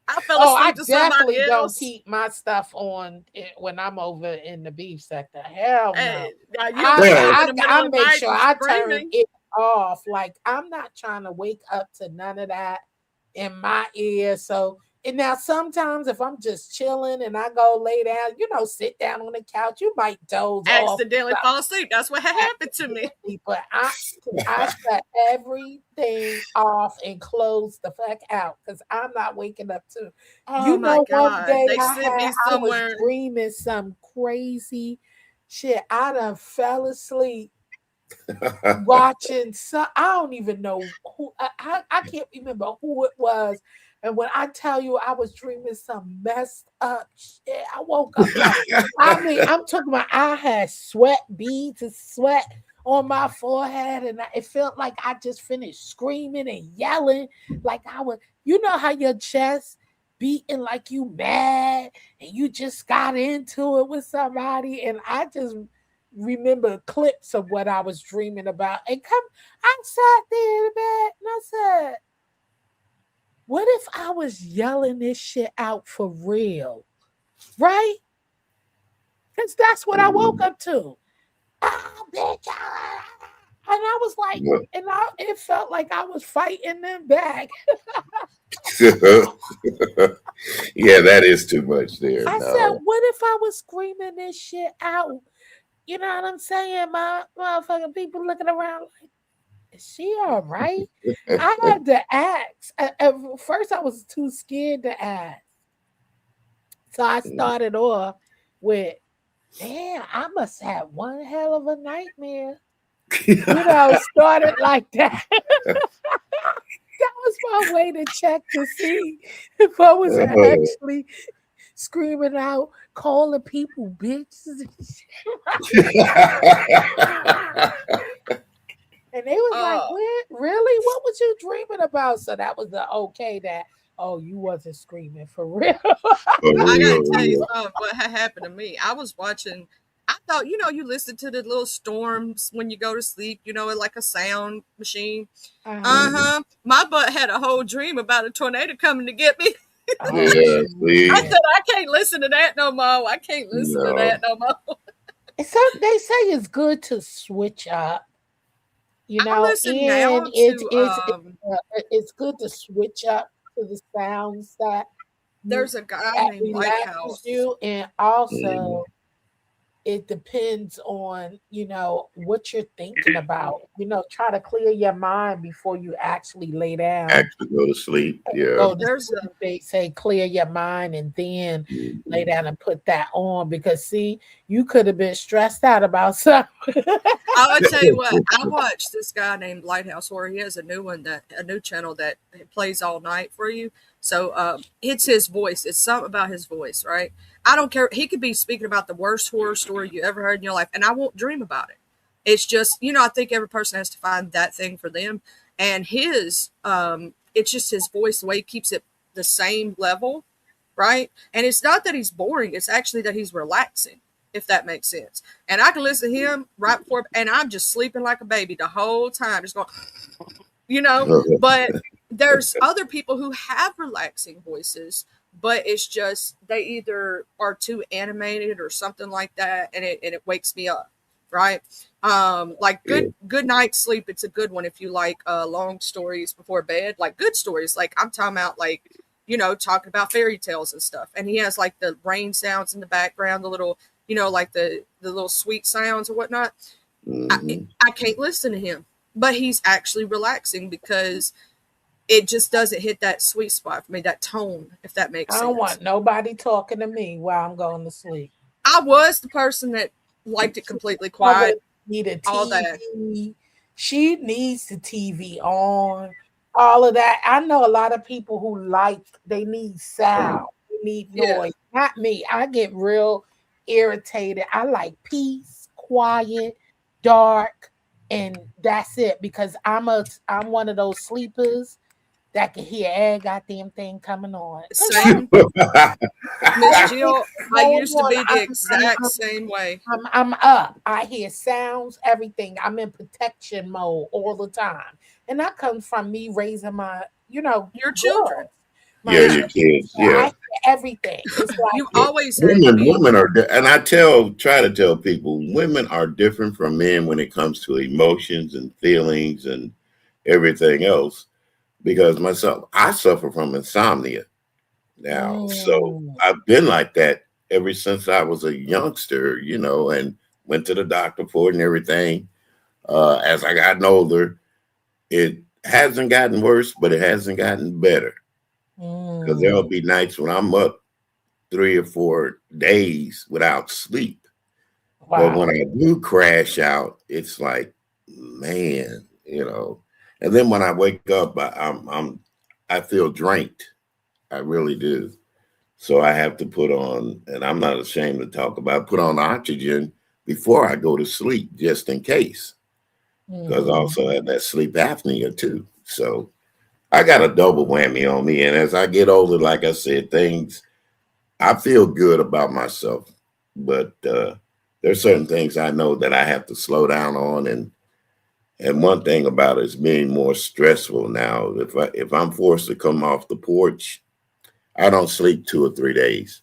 S2: I fell
S5: Oh, I
S2: asleep to somebody
S5: definitely don't
S2: else.
S5: keep my stuff on when I'm over in the beef sector. Hell no.
S2: Now you don't get up
S7: Well,
S2: in the middle
S5: I
S2: of the
S5: make
S2: night
S5: sure
S2: and
S5: I turn
S2: screaming.
S5: it off. Like I'm not trying to wake up to none of that in my ear. So and now sometimes if I'm just chilling and I go lay down, sit down on the couch, you might doze off.
S2: Accidentally fall asleep. That's what had happened to me.
S5: But I shut everything off and close the fuck out because I'm not waking up to.
S2: Oh my
S5: One
S2: God.
S5: day
S2: They sent me
S5: I was
S2: somewhere.
S5: dreaming some crazy shit. I done fell asleep watching some. I don't even know who. I can't remember who it was. And when I tell you I was dreaming some messed up shit, I woke up like, I mean, I'm talking about I had sweat beads of sweat on my forehead, and it felt like I just finished screaming and yelling, like I was. You know how your chest beating like you mad and you just got into it with somebody. And I just remember clips of what I was dreaming about. And I sat there in the bed and I said, what if I was yelling this shit out for real? Right? Because that's what I woke up to. Oh, bitch. And I was like, it felt like I was fighting them back.
S7: Yeah, that is too much there.
S5: I said,
S7: No.
S5: what if I was screaming this shit out? You know what I'm saying? My motherfucking people looking around like, is she all right? I had to ask. At first, I was too scared to ask. So I started off with, damn, I must have one hell of a nightmare. Started like that. That was my way to check to see if I was actually screaming out, calling people bitches. And they was like, what? Really? What was you dreaming about? So that was the okay that, oh, you wasn't screaming for real.
S2: I gotta tell you something. What had happened to me? I was watching. I thought, you listen to the little storms when you go to sleep. Like a sound machine. My butt had a whole dream about a tornado coming to get me.
S7: Yeah,
S2: I said, I can't listen to that no more. I can't listen to that no more.
S5: So they say it's good to switch up.
S2: I listen now
S5: and it's good to switch up to the sounds that
S2: there's a guy named Lighthouse.
S5: You, and also it depends on what you're thinking about. Try to clear your mind before you actually lay down.
S7: Actually go to sleep. Yeah.
S5: They say clear your mind and then lay down and put that on, because see, you could have been stressed out about something.
S2: I'll tell you what, I watched this guy named Lighthouse, where he has a new channel that plays all night for you. So it's his voice. It's something about his voice, right? I don't care. He could be speaking about the worst horror story you ever heard in your life, and I won't dream about it. It's just, I think every person has to find that thing for them. And his, it's just his voice, the way he keeps it the same level, right? And it's not that he's boring. It's actually that he's relaxing, if that makes sense. And I can listen to him right before, and I'm just sleeping like a baby the whole time, just going, but there's other people who have relaxing voices, but it's just they either are too animated or something like that, and it wakes me up, right? Like good night's sleep, it's a good one if you like long stories before bed, like good stories. Like I'm talking about, like, talking about fairy tales and stuff. And he has like the rain sounds in the background, the little, like the little sweet sounds or whatnot. I can't listen to him, but he's actually relaxing because it just doesn't hit that sweet spot for me, that tone, if that makes sense.
S5: I don't want nobody talking to me while I'm going to sleep.
S2: I was the person that liked it completely quiet.
S5: Need a TV.
S2: All that.
S5: She needs the TV on. All of that. I know a lot of people who they need sound. They need noise. Not me. I get real irritated. I like peace, quiet, dark, and that's it, because I'm one of those sleepers that can hear every goddamn thing coming on.
S2: Same. Miss Jill, I used to be the exact same way.
S5: I'm up. I hear sounds, everything. I'm in protection mode all the time. And that comes from me raising my,
S2: your children.
S7: Your kids. Yeah.
S5: I hear everything. It's like,
S2: you always
S7: women are, and I try to tell people, women are different from men when it comes to emotions and feelings and everything else. Because myself, I suffer from insomnia now. So I've been like that ever since I was a youngster, and went to the doctor for it and everything. As I gotten older, it hasn't gotten worse, but it hasn't gotten better. Because there'll be nights when I'm up 3 or 4 days without sleep. Wow. But when I do crash out, it's like, man, And then when I wake up, I feel drained. I really do. So I have to put on, and I'm not ashamed to talk about, put on oxygen before I go to sleep, just in case. Because I also have that sleep apnea too. So I got a double whammy on me. And as I get older, like I said, I feel good about myself, but there's certain things I know that I have to slow down on. And one thing about it is being more stressful now. If I'm forced to come off the porch, I don't sleep 2 or 3 days.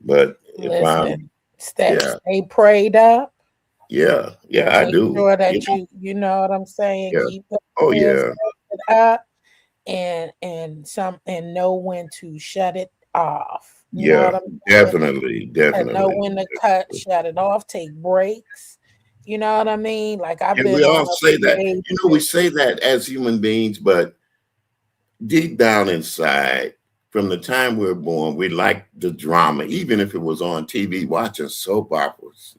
S7: But if I'm, yeah,
S5: stay prayed up.
S7: yeah, I
S5: Make
S7: do.
S5: sure that you know what I'm saying.
S7: Yeah.
S5: Keep the
S7: Oh
S5: prayers
S7: yeah.
S5: up and know when to shut it off. You know
S7: Yeah.
S5: what I'm saying?
S7: Definitely.
S5: And know
S7: Definitely.
S5: when to shut it off, take breaks. You know what I mean? Like I've
S7: Yeah, we
S5: been
S7: all
S5: on a
S7: say that.
S5: creative.
S7: We say that as human beings, but deep down inside, from the time we were born, we like the drama, even if it was on TV, watching soap operas,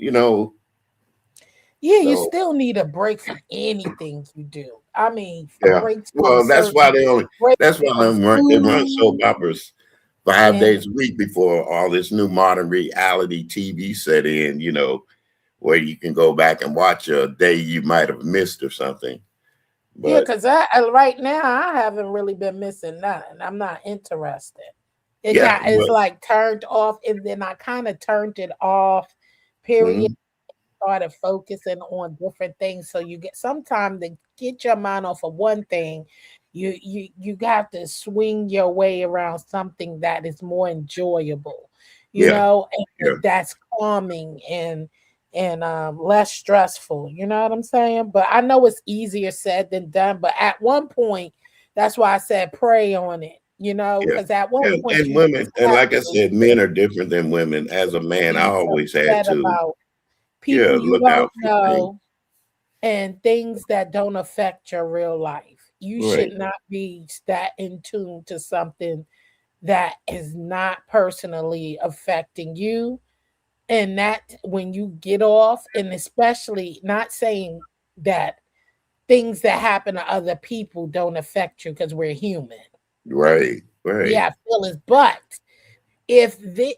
S5: Yeah, you
S7: So,
S5: still need a break from anything you do. I mean,
S7: yeah.
S5: breaks from
S7: Well,
S5: certain breaks
S7: that's why
S5: from
S7: they run soap
S5: food
S7: operas 5 days
S5: and
S7: a week before all this new modern reality TV set in, where you can go back and watch a day you might have missed or something.
S5: yeah,
S7: But
S5: because I right now I haven't really been missing nothing. I'm not interested.
S7: yeah,
S5: It's
S7: but
S5: like turned off, and then I kind of turned it off. Period.
S7: mhm,
S5: Started focusing on different things. So you get sometimes to get your mind off of one thing, you have to swing your way around something that is more enjoyable,
S7: yeah, yeah,
S5: and that's calming and less stressful. You know what I'm saying? But I know it's easier said than done. But at one point, that's why I said pray on it.
S7: yeah.
S5: Because at one point
S7: And
S5: you
S7: women,
S5: just
S7: and
S5: have
S7: like I
S5: to
S7: said, men are different than women. As a man, I
S5: be
S7: always had
S5: upset
S7: to,
S5: about people you
S7: look out
S5: don't
S7: for things.
S5: know and things that don't affect your real life. You should
S7: Right,
S5: not be that in tune to something that is not personally affecting you. And that when you get off, and especially not saying that things that happen to other people don't affect you because we're human.
S7: right,
S5: We
S7: right.
S5: have feelings, but if the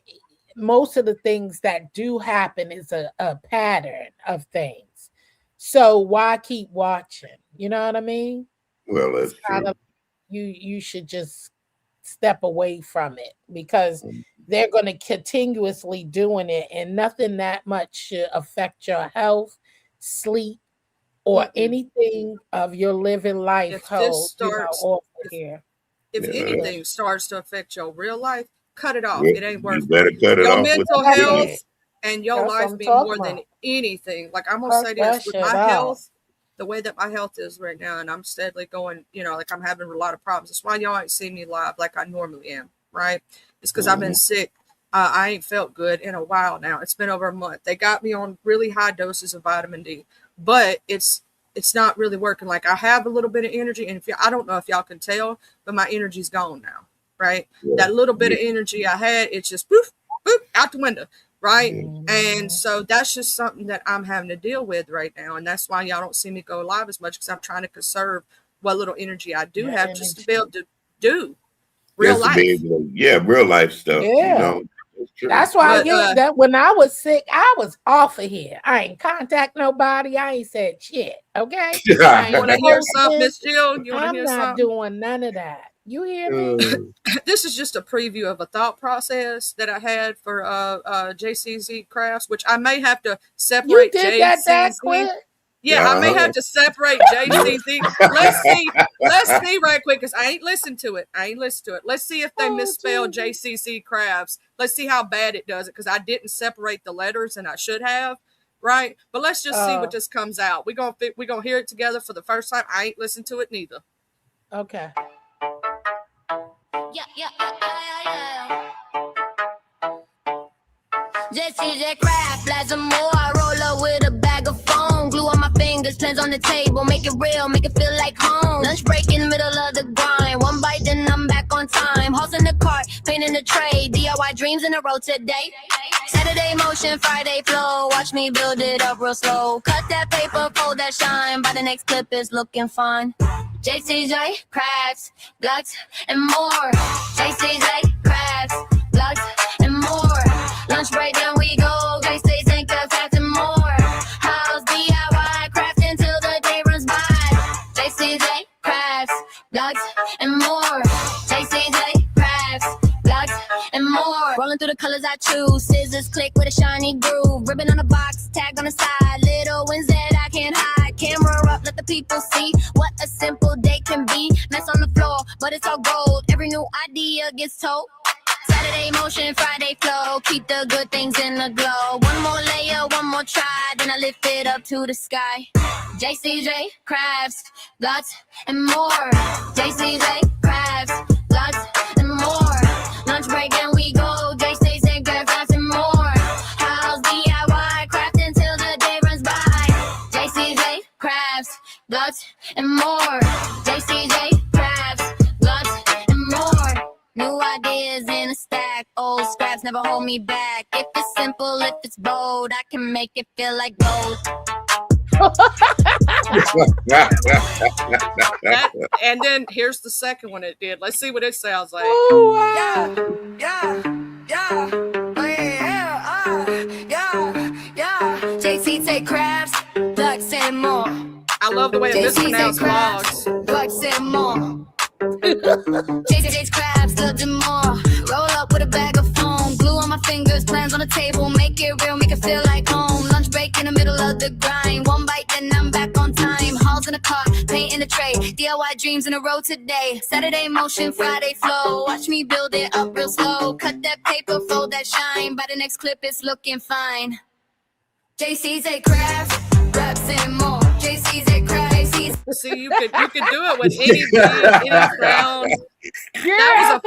S5: most of the things that do happen is a pattern of things. So why keep watching? You know what I mean?
S7: Well,
S5: It's
S7: that's
S5: kind
S7: true.
S5: of you should just step away from it because
S7: Mm,
S5: they're going to continuously doing it and nothing that much should affect your health, sleep, or
S2: Mm-mm.
S5: anything of your living life
S2: If this
S5: whole,
S2: starts,
S5: over
S2: if
S5: here.
S2: if
S7: yeah,
S5: Yeah.
S2: anything starts to affect your real life, cut it off.
S7: well,
S2: It ain't
S7: you
S2: worth it.
S7: better cut it
S2: Your
S7: off with
S2: mental
S5: That's
S7: quickness.
S5: it.
S2: health and your
S5: That's what
S2: life
S5: I'm
S2: mean
S5: talking
S2: more than
S5: about.
S2: anything. Like I'm gonna
S5: Cut
S2: say
S5: that
S2: this with
S5: shit
S2: my
S5: out.
S2: health, the way that my health is right now, and I'm steadily going, like I'm having a lot of problems. That's why y'all ain't seen me live like I normally am, right? It's because I've been
S7: Mhm.
S2: sick. I ain't felt good in a while now. It's been over a month. They got me on really high doses of vitamin D, but it's not really working. Like I have a little bit of energy, and I don't know if y'all can tell, but my energy's gone now, right?
S7: Yeah,
S2: That little bit
S7: yeah,
S2: of energy I had, it's just poof, boop, out the window, right?
S7: yeah.
S2: And
S5: Mhm.
S2: so that's just something that I'm having to deal with right now. And that's why y'all don't see me go live as much because I'm trying to conserve what little energy I do
S5: Your
S2: have just to be able
S5: energy.
S2: to do real
S7: Just to be
S2: life.
S7: able to, yeah, real life stuff,
S5: Yeah.
S7: That's true.
S5: That's why
S7: Yeah.
S2: But
S5: you that when I was sick, I was off of here. I ain't contact nobody. I ain't said shit. Okay. I
S2: you want
S5: ain't
S2: to hear something,
S5: posting.
S2: Miss Jill? You want to
S5: I'm
S2: hear
S5: not
S2: something?
S5: doing none of that. You hear me?
S7: Uh,
S2: This is just a preview of a thought process that I had for JCZ Crafts, which I may have to
S5: You
S2: separate
S5: did that
S2: JCZ.
S5: quick?
S2: Yeah, I may
S7: uh-huh.
S2: have to separate JCZ. Let's see. Let's see right quick because I ain't listened to it. Let's see if they
S5: Oh
S2: misspell
S5: Jesus.
S2: JCC crafts. Let's see how bad it does it because I didn't separate the letters and I should have. Right, but let's just see what
S5: Oh,
S2: this comes out. We gonna hear it together for the first time. I ain't listened to it neither.
S5: okay.
S1: Yeah, yeah, yeah, yeah, yeah. J craft, like some more. I roll up with a bag of foam. Glue on my fingers, plans on the table. Make it real, make it feel like home. Lunch break in the middle of the grind. One bite, then I'm back on time. House in the cart, paint in the tray. DIY dreams in a row today. Saturday motion, Friday flow. Watch me build it up real slow. Cut that paper, fold that shine. By the next clip is looking fine. JCJ, crafts, blocks, and more. JCJ, crafts, blocks, and more. Lunch break, then we go. Great states and crafts and more. House DIY, craft until the day runs by. JCJ, crafts, blocks, Scrolling through the colors I choose. Scissors click with a shiny groove. Ribbon on the box, tag on the side. Little wins that I can't hide. Camera up, let the people see what a simple day can be. Mess on the floor, but it's all gold. Every new idea gets told. Saturday motion, Friday flow. Keep the good things in the glow. One more layer, one more try. Then I lift it up to the sky. JCJ Crafts, lots and more. JCJ Crafts, lots and more. Lunch break and we go. JCJ Crafts, lots and more. House DIY, craft until the day runs by. JCJ Crafts, lots and more. JCJ Crafts, lots and more. New ideas in a stack. Old scraps never hold me back. If it's simple, if it's bold, I can make it feel like gold.
S2: And then here's the second one it did. Let's see what it sounds like.
S5: Oh, wow.
S1: JC take crabs, ducks and more.
S2: I love the way it mispronounced vlogs.
S1: Ducks and more. JC's crabs, ducks and more. Roll up with a bag of foam. Glue on my fingers, plans on the table. Make it real, make it feel like home. Lunch break in the middle of the grind. One bite, then I'm back on time. Halls in the car, paint in the tray. DIY dreams in a row today. Saturday motion, Friday flow. Watch me build it up real slow. Cut that paper, fold that shine. By the next clip, it's looking fine. JC's a craft, reps and more. JC's a craft.
S2: See, you could do it with any beat, any sound.
S5: Yeah.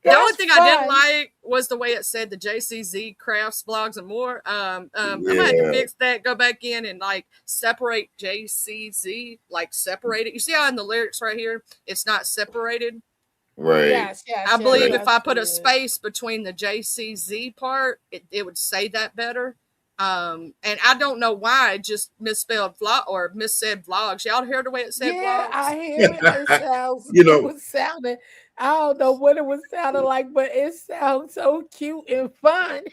S2: The only thing I didn't like was the way it said the JCZ crafts, vlogs, and more. I might have to fix that. Go back in and like separate JCZ, like separate it. You see how in the lyrics right here, it's not separated.
S7: Right.
S5: Yes,
S2: I believe if I put a space between the JCZ part, it would say that better. And I don't know why I just misspelled vlog or missaid vlogs. Y'all hear the way it said
S5: yeah,
S2: vlogs?
S5: I hear it. It sounds,
S7: You know-
S5: it was sounding, I don't know what it was sounding like, but it sounds so cute and fun.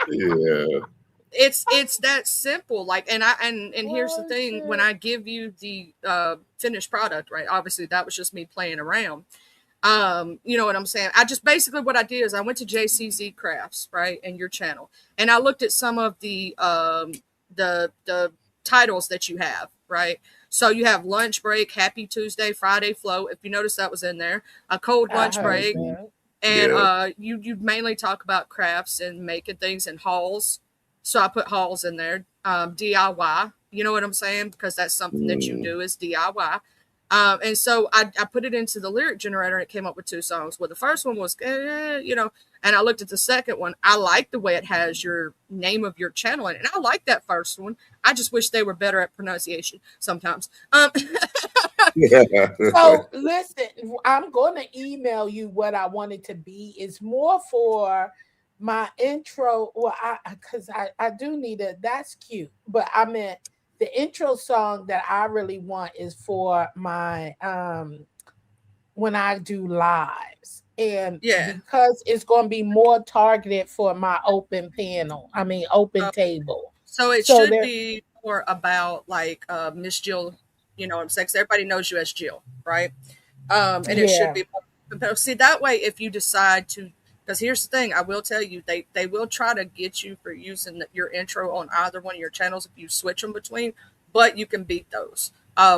S7: Yeah.
S2: It's that simple. Like, and here's the thing: when I give you the finished product, right? Obviously, that was just me playing around. You know what I'm saying? I just basically what I did is I went to JCZ Crafts, right, and your channel, and I looked at some of the titles that you have, right? So you have lunch break, happy Tuesday, Friday flow. If you notice, that was in there. A cold lunch break, and you mainly talk about crafts and making things in hauls. So I put hauls in there. DIY, you know what I'm saying? Because that's something that you do is DIY. And so I put it into the lyric generator and it came up with 2 songs. Well, the first one was, you know, and I looked at the second one. I like the way it has your name of your channel in it. And I like that first one. I just wish they were better at pronunciation sometimes.
S5: So listen, I'm going to email you what I want it to be. It's more for my intro. Well, because I do need it. That's cute. But I meant the intro song that I really want is for my when I do lives. And because it's going to be more targeted for my open panel. I mean open table.
S2: So it should be more about like Miss Jill, you know what I'm saying? 'Cause everybody knows you as Jill, right? And it should be more, see that way if you decide to. Because here's the thing, I will tell you, they will try to get you for using your intro on either one of your channels if you switch them between, but you can beat those.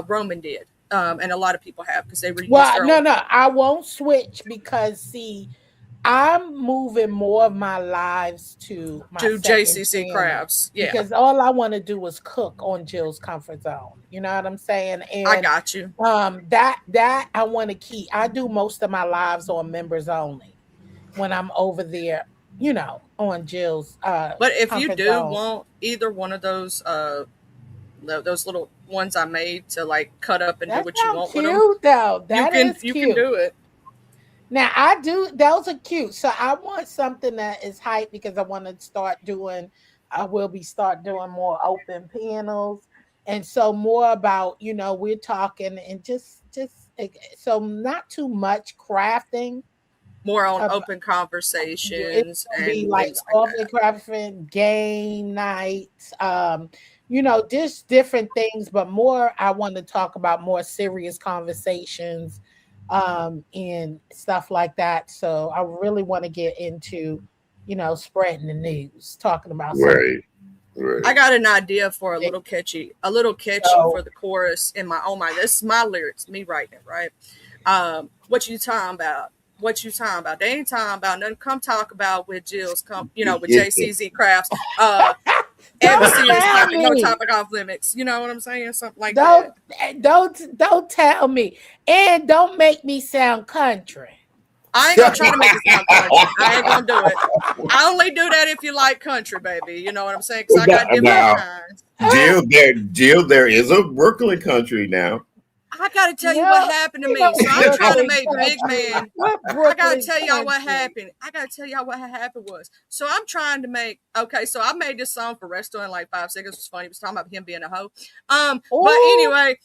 S2: Roman did, and a lot of people have because they reused their own.
S5: No, I won't switch because see, I'm moving more of my lives to my
S2: JCC Crafts,
S5: because all I want to do is cook on Jill's Comfort Zone. You know what I'm saying? And
S2: I got you.
S5: That I want to keep. I do most of my lives on members only when I'm over there, you know, on Jill's.
S2: But if you do
S5: zone.
S2: want either one of those little ones I made to like cut up and do what you want with them,
S5: though. You
S2: can do it.
S5: Now I do. Those are cute. So I want something that is hype because I want to start doing. I will be start doing more open panels, and so more about we're talking and just so not too much crafting.
S2: More on open conversations and
S5: be like open crafting, game nights, just different things, but more I want to talk about more serious conversations and stuff like that. So I really want to get into spreading the news, talking about something.
S7: Right.
S2: I got an idea for a little catchy for
S5: So,
S2: the chorus in my this is my lyrics, me writing it, right? What you talking about? What you talking about? They ain't talking about nothing. Come talk about with Jill's with JCZ Crafts. Every
S5: don't
S2: serious
S5: tell
S2: topic, no
S5: me.
S2: topic off limits. You know what I'm saying? Something like
S5: Don't
S2: that.
S5: don't tell me. And don't make me sound country.
S2: I ain't gonna try to make it sound country. I ain't gonna do it. I only do that if you like country, baby. You know what I'm saying? Because I got different
S7: Now,
S2: kinds.
S7: Jill, there is a Brooklyn country now.
S2: I gotta tell you what
S5: No,
S2: happened to
S5: you
S2: me.
S5: know
S2: So I'm trying to
S5: Brooklyn
S2: make Big
S5: country.
S2: Man.
S5: What
S2: I gotta
S5: Brooklyn
S2: tell y'all what
S5: country?
S2: happened. I gotta tell y'all what happened was. So I'm trying to make. Okay, so I made this song for Resto in like 5 seconds. It was funny. It was talking about him being a hoe. But
S5: Oh,
S2: anyway,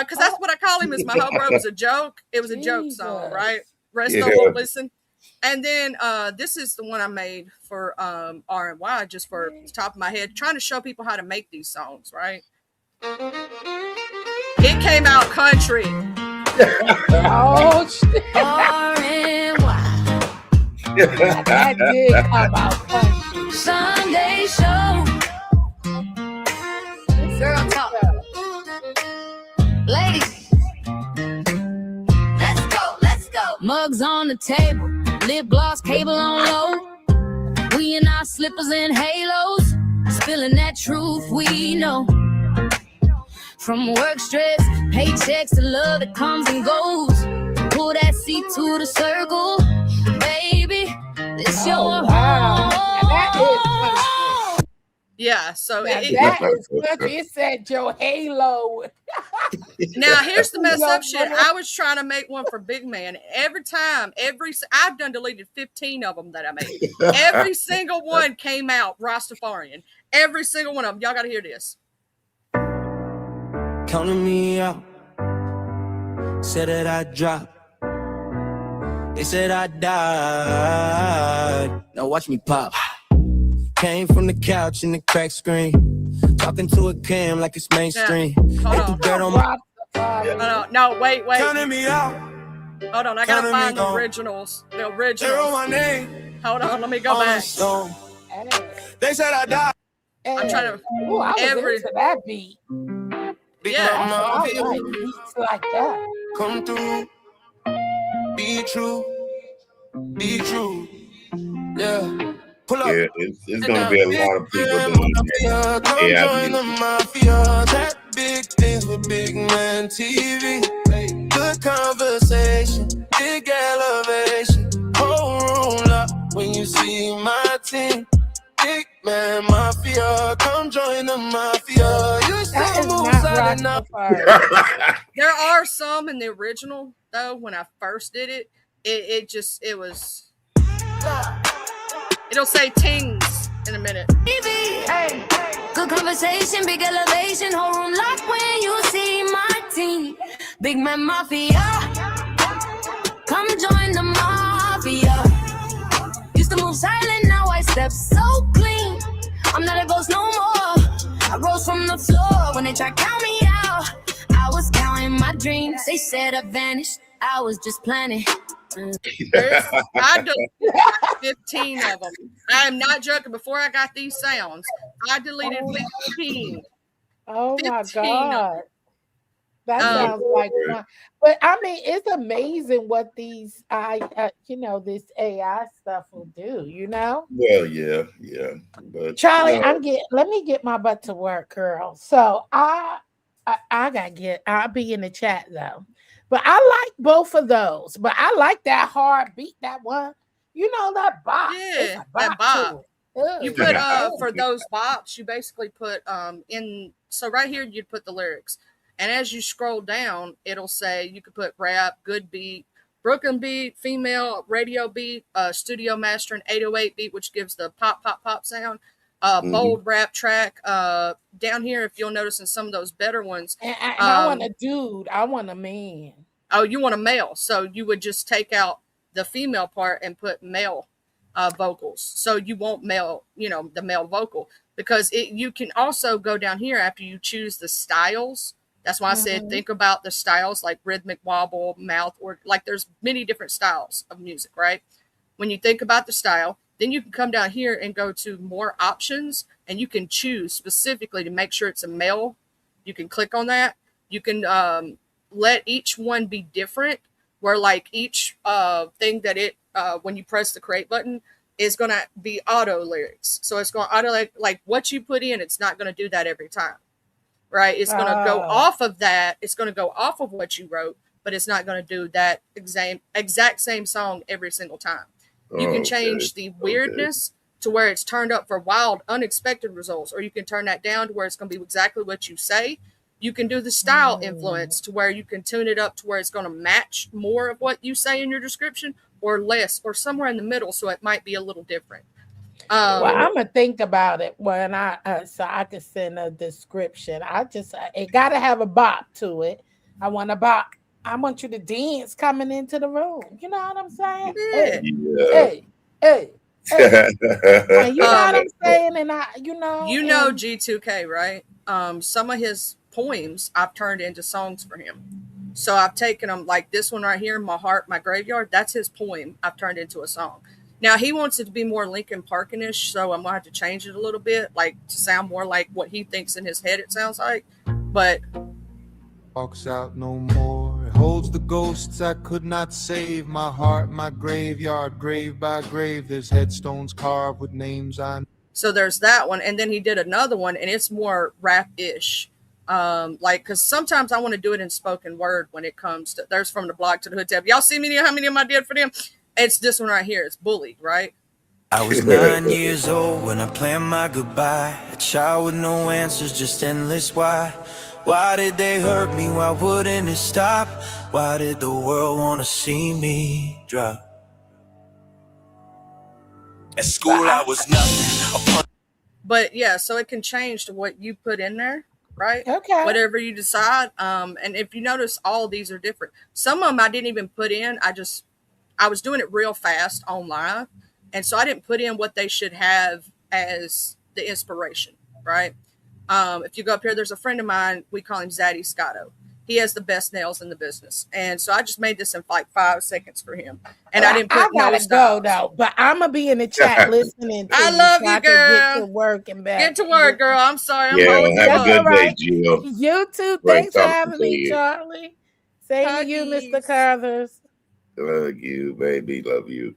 S2: because that's what I call him is my hoe, bro. It was a joke. It was a joke song, right?
S5: Jesus.
S2: Resto
S7: Yeah.
S2: won't listen. And then this is the one I made for R&Y, just for the top of my head, trying to show people how to make these songs, right? It came out country.
S5: Oh, shit.
S1: R-N-Y.
S5: That did come out country.
S1: Sunday show. Girl talk. Ladies. Let's go. Mugs on the table. Lip gloss, cable on low. We in our slippers and halos. Spilling that truth we know. From work stress, paychecks to love that comes and goes. Pull that seat to the circle. Baby, this your
S5: Oh, wow. Now that is
S2: home.
S5: country.
S2: Yeah, so
S5: Now that is country. It said your halo.
S2: now here's the mess
S5: Your
S2: up shit.
S5: mother-
S2: I was trying to make one for Big Man. I've done deleted 15 of them that I made. Every single one came out Rastafarian. Every single one of them. Y'all got to hear this.
S8: Counting me out. Said that I dropped. They said I died. Now watch me pop. Came from the couch in the crack screen. Talking to a cam like it's mainstream.
S2: Hold on. No, wait.
S8: Counting me out.
S2: Hold on, I gotta find the originals. The originals.
S8: My name.
S2: Hold on, let me go back.
S8: They said I died.
S2: I'm trying to.
S5: Ooh, I was into that beat.
S2: Yeah.
S5: I like beats like that.
S8: Come through. Be true. Be true. Yeah. Pull up.
S7: Yeah, it's gonna be a lot of people doing that.
S8: Come join the mafia. That big things with Big Man TV. Good conversation, big elevation. Whole room up when you see my team. Big Man Mafia, come join the mafia. You still move side enough.
S2: There are some in the original though. When I first did it, it was. It'll say tings in a minute.
S1: Hey. Good conversation, big elevation, whole room locked when you see my team. Big Man Mafia, come join the mafia. Used to move silent, now I step so clean. I'm not a ghost no more. I rose from the floor when they tried to count me out. I was counting my dreams. They said I vanished. I was just planning.
S2: I deleted 15 of them. I am not joking. Before I got these sounds, I deleted 15.
S5: Oh my God. That sounds like fun. But I mean, it's amazing what these this AI stuff will do,
S7: Well, yeah. But
S5: Charlie, let me get my butt to work, girl. So I I'll be in the chat though. But I like both of those. But I like that hard beat, that one. That bop.
S2: Yeah, that bop. You put for those bops, you basically put in. So right here, you'd put the lyrics, and as you scroll down, it'll say you could put rap, good beat, Brooklyn beat, female radio beat, studio master, and 808 beat, which gives the pop sound. Bold rap track. Down here, if you'll notice in some of those better ones,
S5: and I want a dude. I want a man.
S2: Oh, you want a male? So you would just take out the female part and put male vocals. So you won't male, the male vocal, because you can also go down here after you choose the styles. That's why I said think about the styles like rhythmic, wobble, mouth, or like there's many different styles of music, right? When you think about the style, Then you can come down here and go to more options, and you can choose specifically to make sure it's a male. You can click on that. You can let each one be different, where like each thing that it when you press the create button is going to be auto lyrics. So it's going to auto like what you put in. It's not going to do that every time, right? It's going to go off of that. It's going to go off of what you wrote, but it's not going to do that exact same song every single time. You can change the weirdness to where it's turned up for wild, unexpected results, or you can turn that down to where it's going to be exactly what you say. You can do the style influence to where you can tune it up to where it's going to match more of what you say in your description or less, or somewhere in the middle, so it might be a little different.
S5: Well, I'm gonna think about it when so I can send a description. It got to have a bop to it. I want a bop. I want you to dance coming into the room. You know what I'm saying?
S2: Yeah.
S5: Hey. And you know what I'm saying? And
S2: G2K, right? Some of his poems I've turned into songs for him. So I've taken them, like this one right here, My Heart, My Graveyard. That's his poem. I've turned into a song. Now he wants it to be more Linkin Park-ish, so I'm gonna have to change it a little bit, like to sound more like what he thinks in his head it sounds like. But
S8: walks out no more. It holds the ghosts I could not save. My heart, my graveyard, grave by grave. There's headstones carved with names I know.
S2: So there's that one, and then he did another one, and it's more rap-ish. Like, because sometimes I want to do it in spoken word when it comes to, there's From the Block to the Hood Tab. Y'all see me how many of them I did for them? It's this one right here. It's Bullied, right?
S9: I was 9 years old when I planned my goodbye. A child with no answers, just endless why. Why did they hurt me? Why wouldn't it stop? Why did the world want to see me drop? At school I was nothing.
S2: But yeah, so it can change to what you put in there, right?
S5: Okay.
S2: Whatever you decide. And if you notice, all these are different. Some of them I didn't even put in. I was doing it real fast on live. And so I didn't put in what they should have as the inspiration, right? If you go up here, there's a friend of mine. We call him Zaddy Scotto. He has the best nails in the business. And so I just made this in like 5 seconds for him. And I didn't put no styles.
S5: Go though, but I'm going to be in the chat listening to
S2: I love you,
S5: so
S2: girl.
S5: Get to work and back.
S2: Get to work, girl. I'm sorry. I'm
S7: have a good day, Jill.
S5: You too. Thanks for having me, Charlie. Same to you, Mr. Carthers.
S7: Love you, baby. Love you.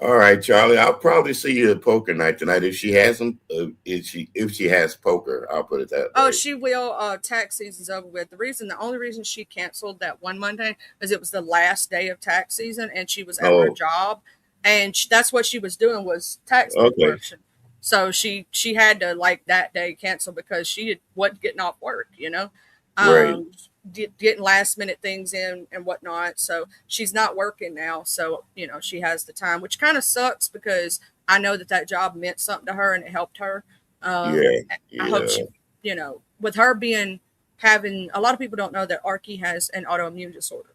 S7: All right, Charlie. I'll probably see you at poker night tonight if she has them. If she has poker, I'll put it that way.
S2: Oh, she will. Tax season's over with. The only reason she canceled that one Monday is it was the last day of tax season, and she was at her job, and that's what she was doing was tax preparation. So she had to like that day cancel because she wasn't getting off work.
S7: Right.
S2: Getting last minute things in and whatnot. So she's not working now. So, she has the time, which kind of sucks because I know that job meant something to her and it helped her. I hope she, with her having, a lot of people don't know that Arky has an autoimmune disorder.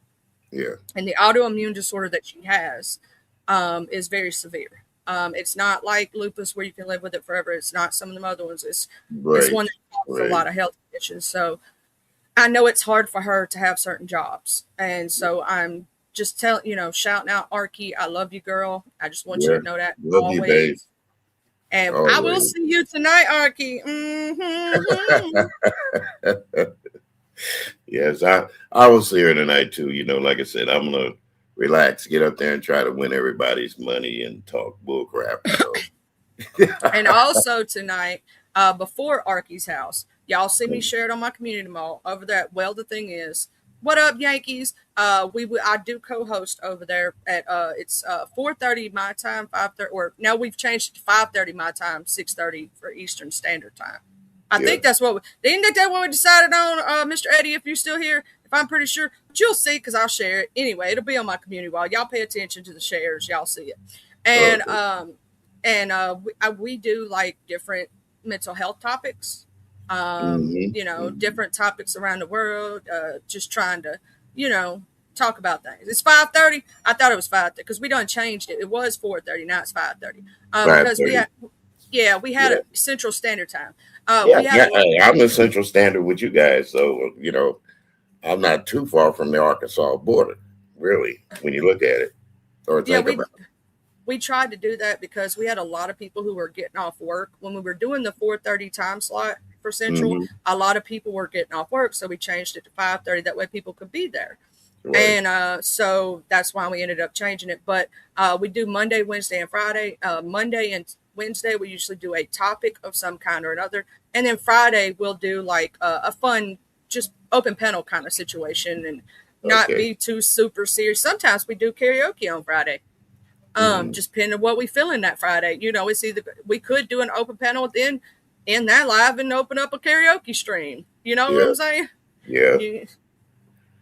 S7: Yeah.
S2: And the autoimmune disorder that she has is very severe. It's not like lupus where you can live with it forever. It's not some of them other ones. It's one that causes a lot of health conditions. So I know it's hard for her to have certain jobs. And so I'm just shouting out Arky. I love you, girl. I just want you to know that.
S7: Love
S2: always.
S7: You, babe.
S2: And always. I will see you tonight, Arky. Mm-hmm.
S7: Yes, I will see her tonight too. Like I said, I'm gonna relax, get up there and try to win everybody's money and talk bullcrap. So.
S2: And also tonight, before Arky's house, y'all see me share it on my community mall over there. Well, the thing is, what up, Yankees? I do co-host over there at it's 4:30 my time, 5:30, or now we've changed it to 5:30 my time, 6:30 for Eastern Standard Time. I think that's what didn't that what we decided on, Mr. Eddie? If you're still here, if I'm pretty sure, but you'll see because I'll share it anyway. It'll be on my community wall. Y'all pay attention to the shares. Y'all see it, and we do like different mental health topics. Different topics around the world, just trying to, talk about things. It's 5:30. I thought it was 5:30 because we done changed it. It was 4:30. Now it's 5:30. Because we had a Central Standard Time.
S7: I'm in Central Standard with you guys. So, I'm not too far from the Arkansas border, really, when you look at it or think about it.
S2: we tried to do that because we had a lot of people who were getting off work when we were doing the 4:30 time slot for Central.
S7: Mm-hmm.
S2: A lot of people were getting off work, so we changed it to 5:30. That way, people could be there.
S7: Right.
S2: And so that's why we ended up changing it. But we do Monday, Wednesday, and Friday. Monday and Wednesday, we usually do a topic of some kind or another. And then Friday, we'll do like a fun, just open panel kind of situation and not be too super serious. Sometimes we do karaoke on Friday. Just depending on what we feeling that Friday. You know, it's either we could do an open panel, then end that live and open up a karaoke stream. You know what I'm saying?
S7: Yeah.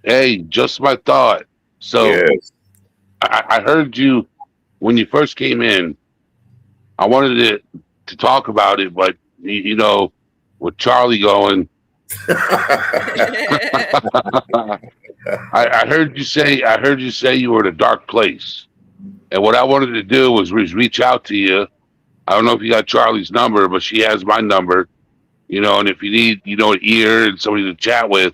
S6: Hey, just my thought. So
S7: Yes.
S6: I heard you when you first came in. I wanted to talk about it, but you know, with Charlie going, I heard you say you were in a dark place, and what I wanted to do was reach out to you. I don't know if you got Charlie's number, but she has my number. You know, and if you need, you know, an ear and somebody to chat with,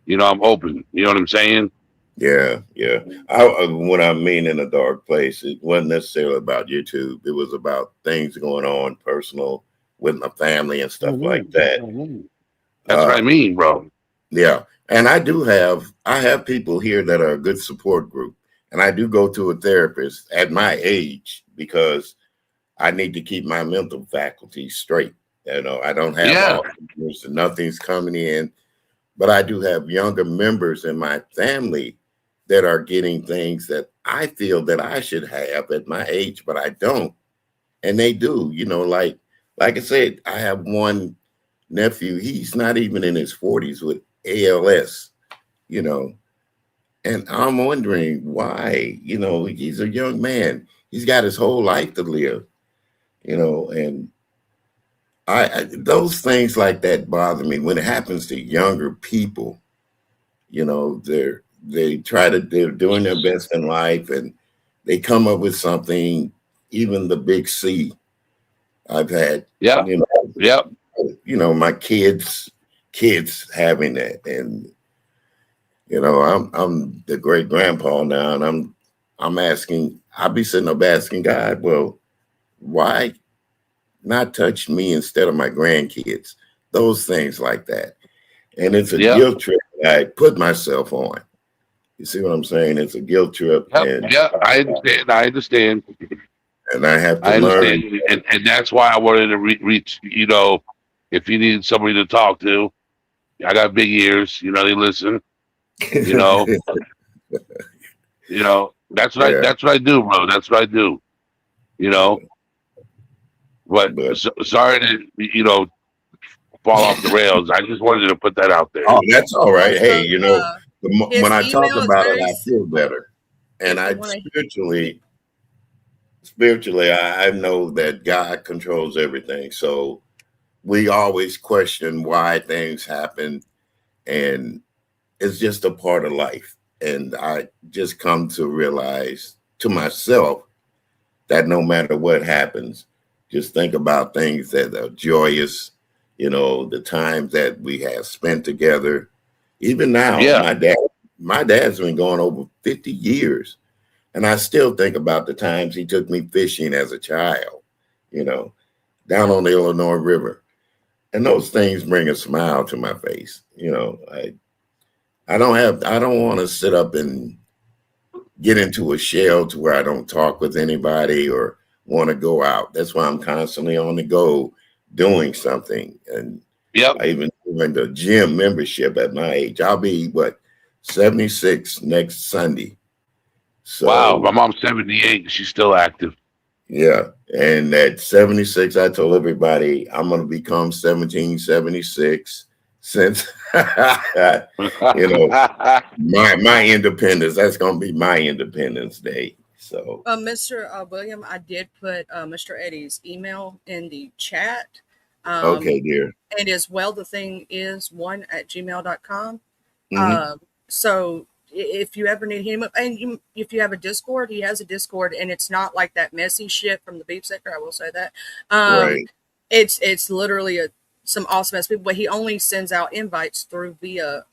S6: you know, I'm open. You know what I'm saying?
S7: Yeah. When I mean in a dark place, it wasn't necessarily about YouTube. It was about things going on personal with my family and stuff like that.
S6: That's what I mean, bro.
S7: Yeah. And I have people here that are a good support group. And I do go to a therapist at my age because I need to keep my mental faculty straight. You know, I don't have all nothing's coming in, but I do have younger members in my family that are getting things that I feel that I should have at my age, but I don't. And they do, you know, like I said, I have one nephew, he's not even in his 40s with ALS, you know, and I'm wondering why, you know, he's a young man. He's got his whole life to live, you know, and I those things like that bother me when it happens to younger people. You know, they're doing their best in life and they come up with something, even the big C. I've had, you know, my kids having that, and you know, I'm the great grandpa now, and I'm asking, I'll be sitting up asking God, well, why not touch me instead of my grandkids? Those things like that. And it's a guilt trip that I put myself on. You see what I'm saying? It's a guilt trip. And
S6: I understand.
S7: And I have to learn.
S6: And that's why I wanted to reach, you know, if you need somebody to talk to, I got big ears, you know, they listen, you know. You know, that's what I do, bro. That's what I do. You know. But sorry to, you know, fall off the rails. I just wanted to put that out there.
S7: Oh, that's all right. Hey, you know, when I talk about it, I feel better. And spiritually, I know that God controls everything. So we always question why things happen. And it's just a part of life. And I just come to realize to myself that no matter what happens, just think about things that are joyous, you know, the times that we have spent together. Even now, my dad's been going over 50 years. And I still think about the times he took me fishing as a child, you know, down on the Illinois River. And those things bring a smile to my face. You know, I don't want to sit up and get into a shell to where I don't talk with anybody or want to go out. That's why I'm constantly on the go doing something. And I even doing the gym membership at my age. I'll be 76 next Sunday. So,
S6: wow, my mom's 78. She's still active.
S7: Yeah. And at 76, I told everybody I'm going to become 1776 since, you know, my independence. That's going to be my Independence Day. So,
S2: Mr. William, I did put Mr. Eddie's email in the chat.
S7: Okay, dear.
S2: And as well, the thing is one@gmail.com.
S7: Mm-hmm.
S2: So if you ever need him, and if you have a Discord, he has a Discord, and it's not like that messy shit from the beef sector. I will say that.
S7: Right.
S2: It's literally some awesome ass people, but he only sends out invites through via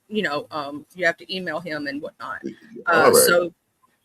S2: you have to email him and whatnot.
S7: All right.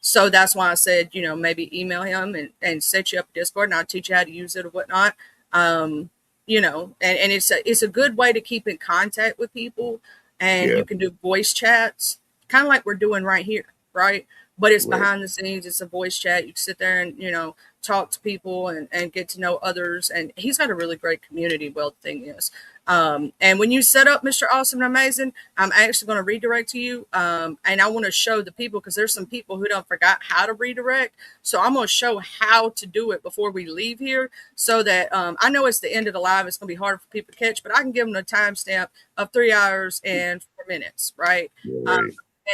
S2: So that's why I said, maybe email him and set you up a Discord, and I'll teach you how to use it or whatnot. And it's a good way to keep in contact with people, and you can do voice chats, kind of like we're doing right here, right? But it's behind the scenes. It's a voice chat. You can sit there and, talk to people and get to know others. And he's got a really great community. Well, the thing is, and when you set up Mr. Awesome and Amazing, I'm actually going to redirect to you. And I want to show the people, because there's some people who don't forgot how to redirect. So I'm going to show how to do it before we leave here, so that I know it's the end of the live. It's going to be hard for people to catch, but I can give them a timestamp of 3 hours and 4 minutes, right? And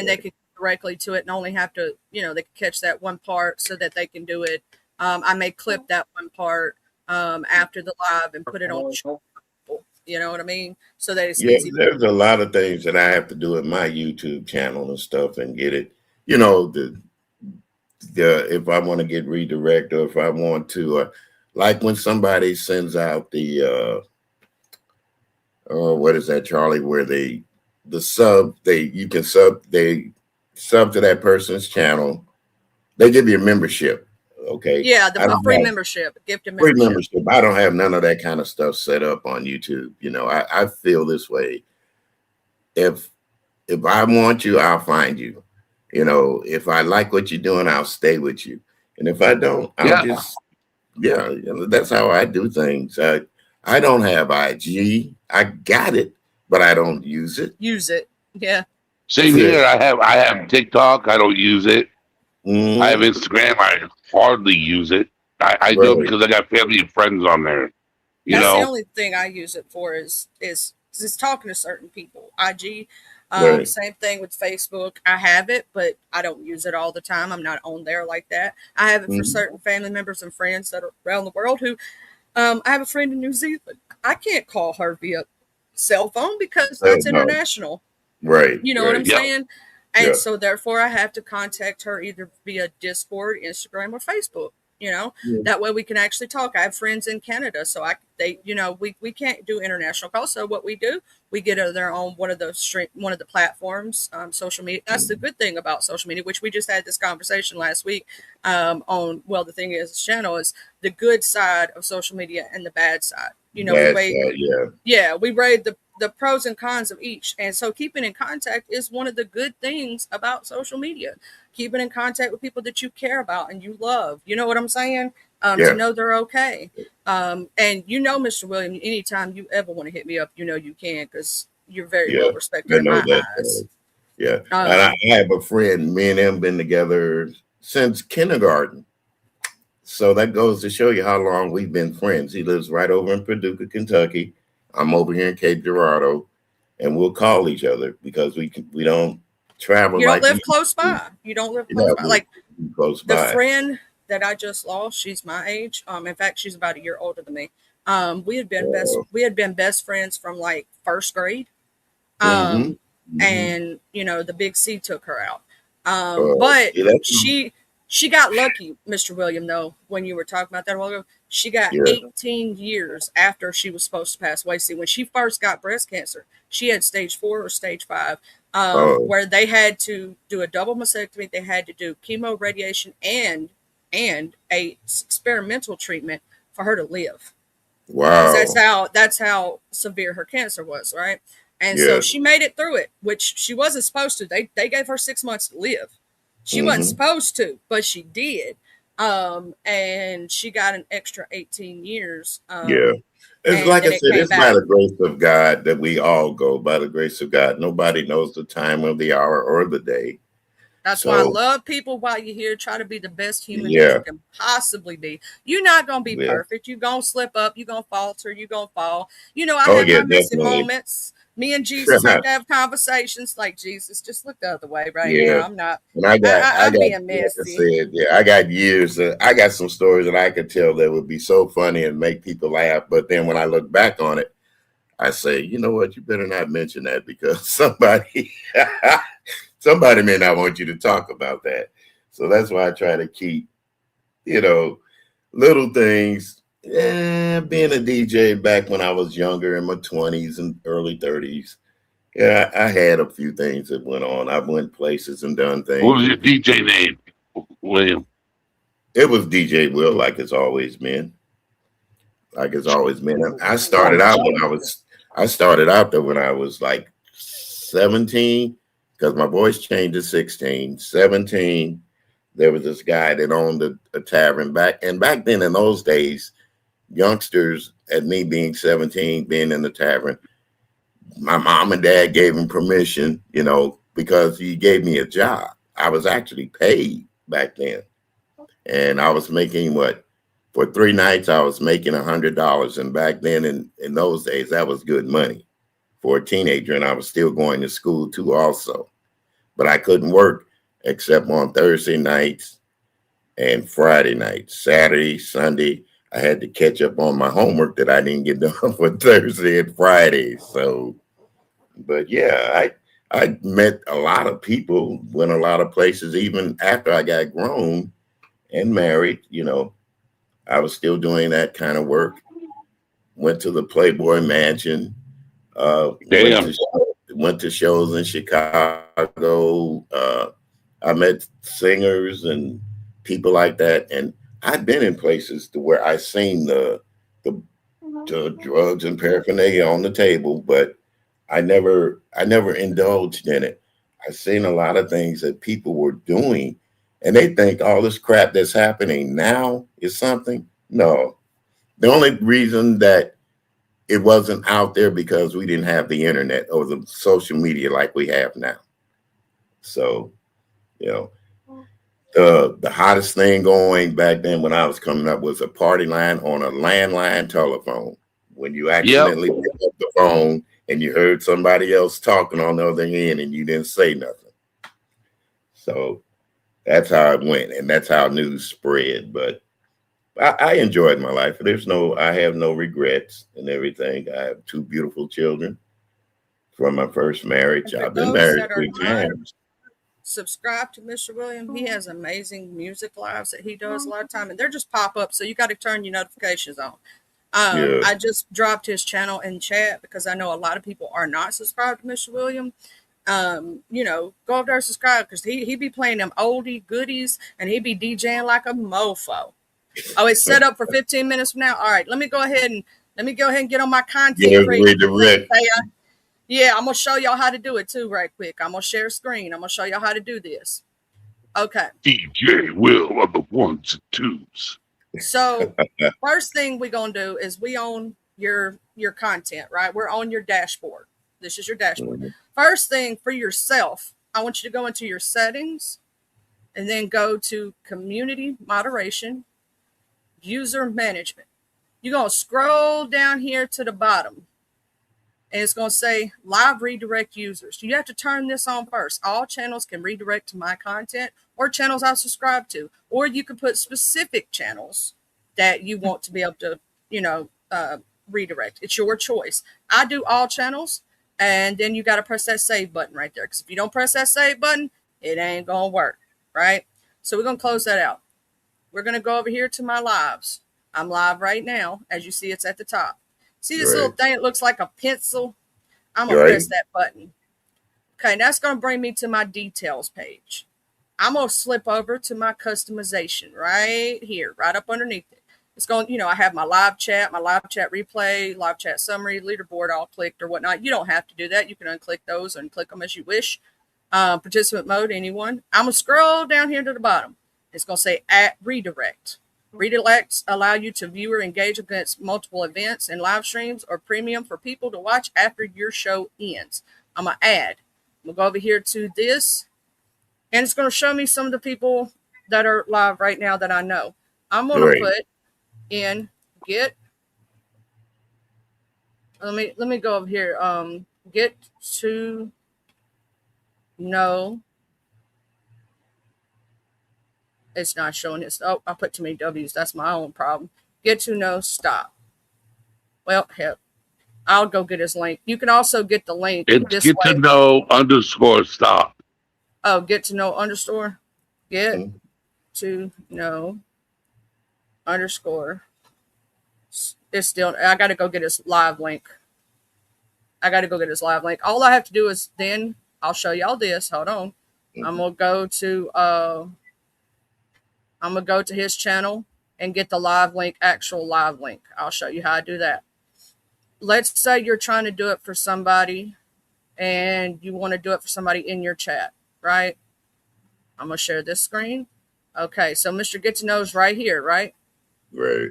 S2: they can directly to it and only have to, they can catch that one part so that they can do it. I may clip that one part after the live and put it on. You know what I mean? So that it's easy.
S7: There's a lot of things that I have to do at my YouTube channel and stuff and get it. The if I want to get redirect, or if I want to, like when somebody sends out the what is that, Charlie? Where they sub to that person's channel. They give you a membership. Okay.
S2: Yeah, the free membership, gifted membership.
S7: Free membership. I don't have none of that kind of stuff set up on YouTube. I feel this way. If I want you, I'll find you. If I like what you're doing, I'll stay with you. And if I don't, I'll just that's how I do things. I don't have IG. I got it, but I don't use it.
S2: Yeah.
S6: Same here. I have TikTok. I don't use it. I have Instagram. I hardly use it. I do it because I got family and friends on there.
S2: That's the only thing I use it for is talking to certain people. IG, same thing with Facebook. I have it, but I don't use it all the time. I'm not on there like that. I have it for certain family members and friends that are around the world who, I have a friend in New Zealand. I can't call her via cell phone because that's international.
S7: Right.
S2: You know what I'm saying? And so therefore I have to contact her either via Discord, Instagram, or Facebook. That way we can actually talk. I have friends in Canada, so we can't do international calls. So what we do, we get there on one of the platforms, social media. That's the good thing about social media, which we just had this conversation last week the thing is, this channel is the good side of social media and the bad side. We rate the pros and cons of each. And so keeping in contact is one of the good things about social media. Keeping in contact with people that you care about and you love. You know what I'm saying? To know they're okay. And Mr. William, anytime you ever want to hit me up, you can, because you're very well respected in my eyes.
S7: And I have a friend, me and him been together since kindergarten. So that goes to show you how long we've been friends. He lives right over in Paducah, Kentucky. I'm over here in Cape Girardeau, and we'll call each other because we don't travel.
S2: You don't live close by. You don't live close by. Like
S7: close by.
S2: The friend that I just lost, she's my age. In fact, she's about a year older than me. We had been best friends from like first grade. And the big C took her out. But she got lucky, Mr. William, though, when you were talking about that a while ago. She got 18 years after she was supposed to pass away. See, when she first got breast cancer, she had stage 4 or stage 5, where they had to do a double mastectomy. They had to do chemo, radiation, and a experimental treatment for her to live.
S7: Wow.
S2: That's how severe her cancer was, right? And so she made it through it, which she wasn't supposed to. They gave her 6 months to live. She wasn't supposed to, but she did. And she got an extra 18 years.
S7: It's like I said, it's by the grace of God that we all go, by the grace of God. Nobody knows the time of the hour or the day.
S2: That's why I love people while you're here. Try to be the best human you can possibly be. You're not going to be perfect. You're going to slip up. You're going to falter. You're going to fall. I have my messy moments. Me and Jesus have to have conversations like, Jesus, just look the other way now. I'm not. I'm being messy.
S7: I got years. I got some stories that I could tell that would be so funny and make people laugh. But then when I look back on it, I say, you know what? You better not mention that, because somebody may not want you to talk about that. So that's why I try to keep, little things. Being a DJ back when I was younger, in my 20s and early 30s, I had a few things that went on. I went places and done things.
S6: What was your DJ name? William?
S7: It was DJ Will, like it's always been. Like it's always been. I started out when I was like 17, because my voice changed to 16. 17, there was this guy that owned a tavern back then in those days, youngsters at me being 17, being in the tavern, my mom and dad gave him permission, because he gave me a job. I was actually paid back then. And I was making for 3 nights, I was making $100. And back then in those days, that was good money for a teenager. And I was still going to school too also. But I couldn't work except on Thursday nights and Friday nights. Saturday, Sunday, I had to catch up on my homework that I didn't get done for Thursday and Friday. So, but yeah, I met a lot of people, went a lot of places, even after I got grown and married. I was still doing that kind of work. Went to the Playboy Mansion. Went to shows in Chicago. I met singers and people like that, and I've been in places to where I seen the drugs and paraphernalia on the table, but I never indulged in it. I seen a lot of things that people were doing, and they think all this crap that's happening now is something. No, the only reason that it wasn't out there because we didn't have the internet or the social media like we have now. So, the hottest thing going back then when I was coming up was a party line on a landline telephone. When you accidentally picked up the phone and you heard somebody else talking on the other end and you didn't say nothing. So that's how it went, and that's how news spread. But I enjoyed my life. I have no regrets and everything. I have 2 beautiful children from my first marriage. I've been married 3 times.
S2: Subscribe to Mr. William. He has amazing music lives that he does a lot of time, and they're just pop up, so you got to turn your notifications on. I just dropped his channel in chat because I know a lot of people are not subscribed to Mr. William. Go up there and subscribe, because he be playing them oldie goodies, and he be DJing like a mofo. Oh, it's set up for 15 minutes from now. All right, let me go ahead and get on my content. Yeah, I'm gonna show y'all how to do it too, right quick. I'm gonna share a screen. I'm gonna show y'all how to do this. Okay.
S6: DJ Will on the 1s and 2s.
S2: So first thing we're gonna do is we own your content, right? We're on your dashboard. This is your dashboard. Mm-hmm. First thing for yourself, I want you to go into your settings and then go to community moderation, user management. You're going to scroll down here to the bottom, and it's going to say live redirect users. You have to turn this on first. All channels can redirect to my content or channels I subscribe to, or you can put specific channels that you want to be able to, redirect. It's your choice. I do all channels, and then you got to press that save button right there, because if you don't press that save button, it ain't going to work, right? So we're going to close that out. We're going to go over here to my lives. I'm live right now. As you see, it's at the top. See this little thing? It looks like a pencil. I'm going to press that button. Okay, that's going to bring me to my details page. I'm going to slip over to my customization right here, right up underneath it. It's going, I have my live chat replay, live chat summary, leaderboard all clicked or whatnot. You don't have to do that. You can unclick those and click them as you wish. Participant mode, anyone. I'm going to scroll down here to the bottom. It's going to say at redirect. Redirects allow you to view or engage against multiple events and live streams or premium for people to watch after your show ends. I'm going to add. I'm going to go over here to this, and it's going to show me some of the people that are live right now that I know. I'm going to put in get. Let me go over here. Get to know. It's not showing this. Oh, I put too many W's. That's my own problem. Get to know stop. Well, hell, I'll go get his link. You can also get the link.
S6: It's get to know _ stop.
S2: Oh, get to know underscore. Get to know underscore. It's still. I got to go get his live link. All I have to do is then I'll show y'all this. Hold on. I'm gonna go to I'm going to go to his channel and get the live link, actual live link. I'll show you how I do that. Let's say you're trying to do it for somebody and you want to do it for somebody in your chat, right? I'm going to share this screen. Okay, so Mr. Get to Know's right here, right?
S7: Right.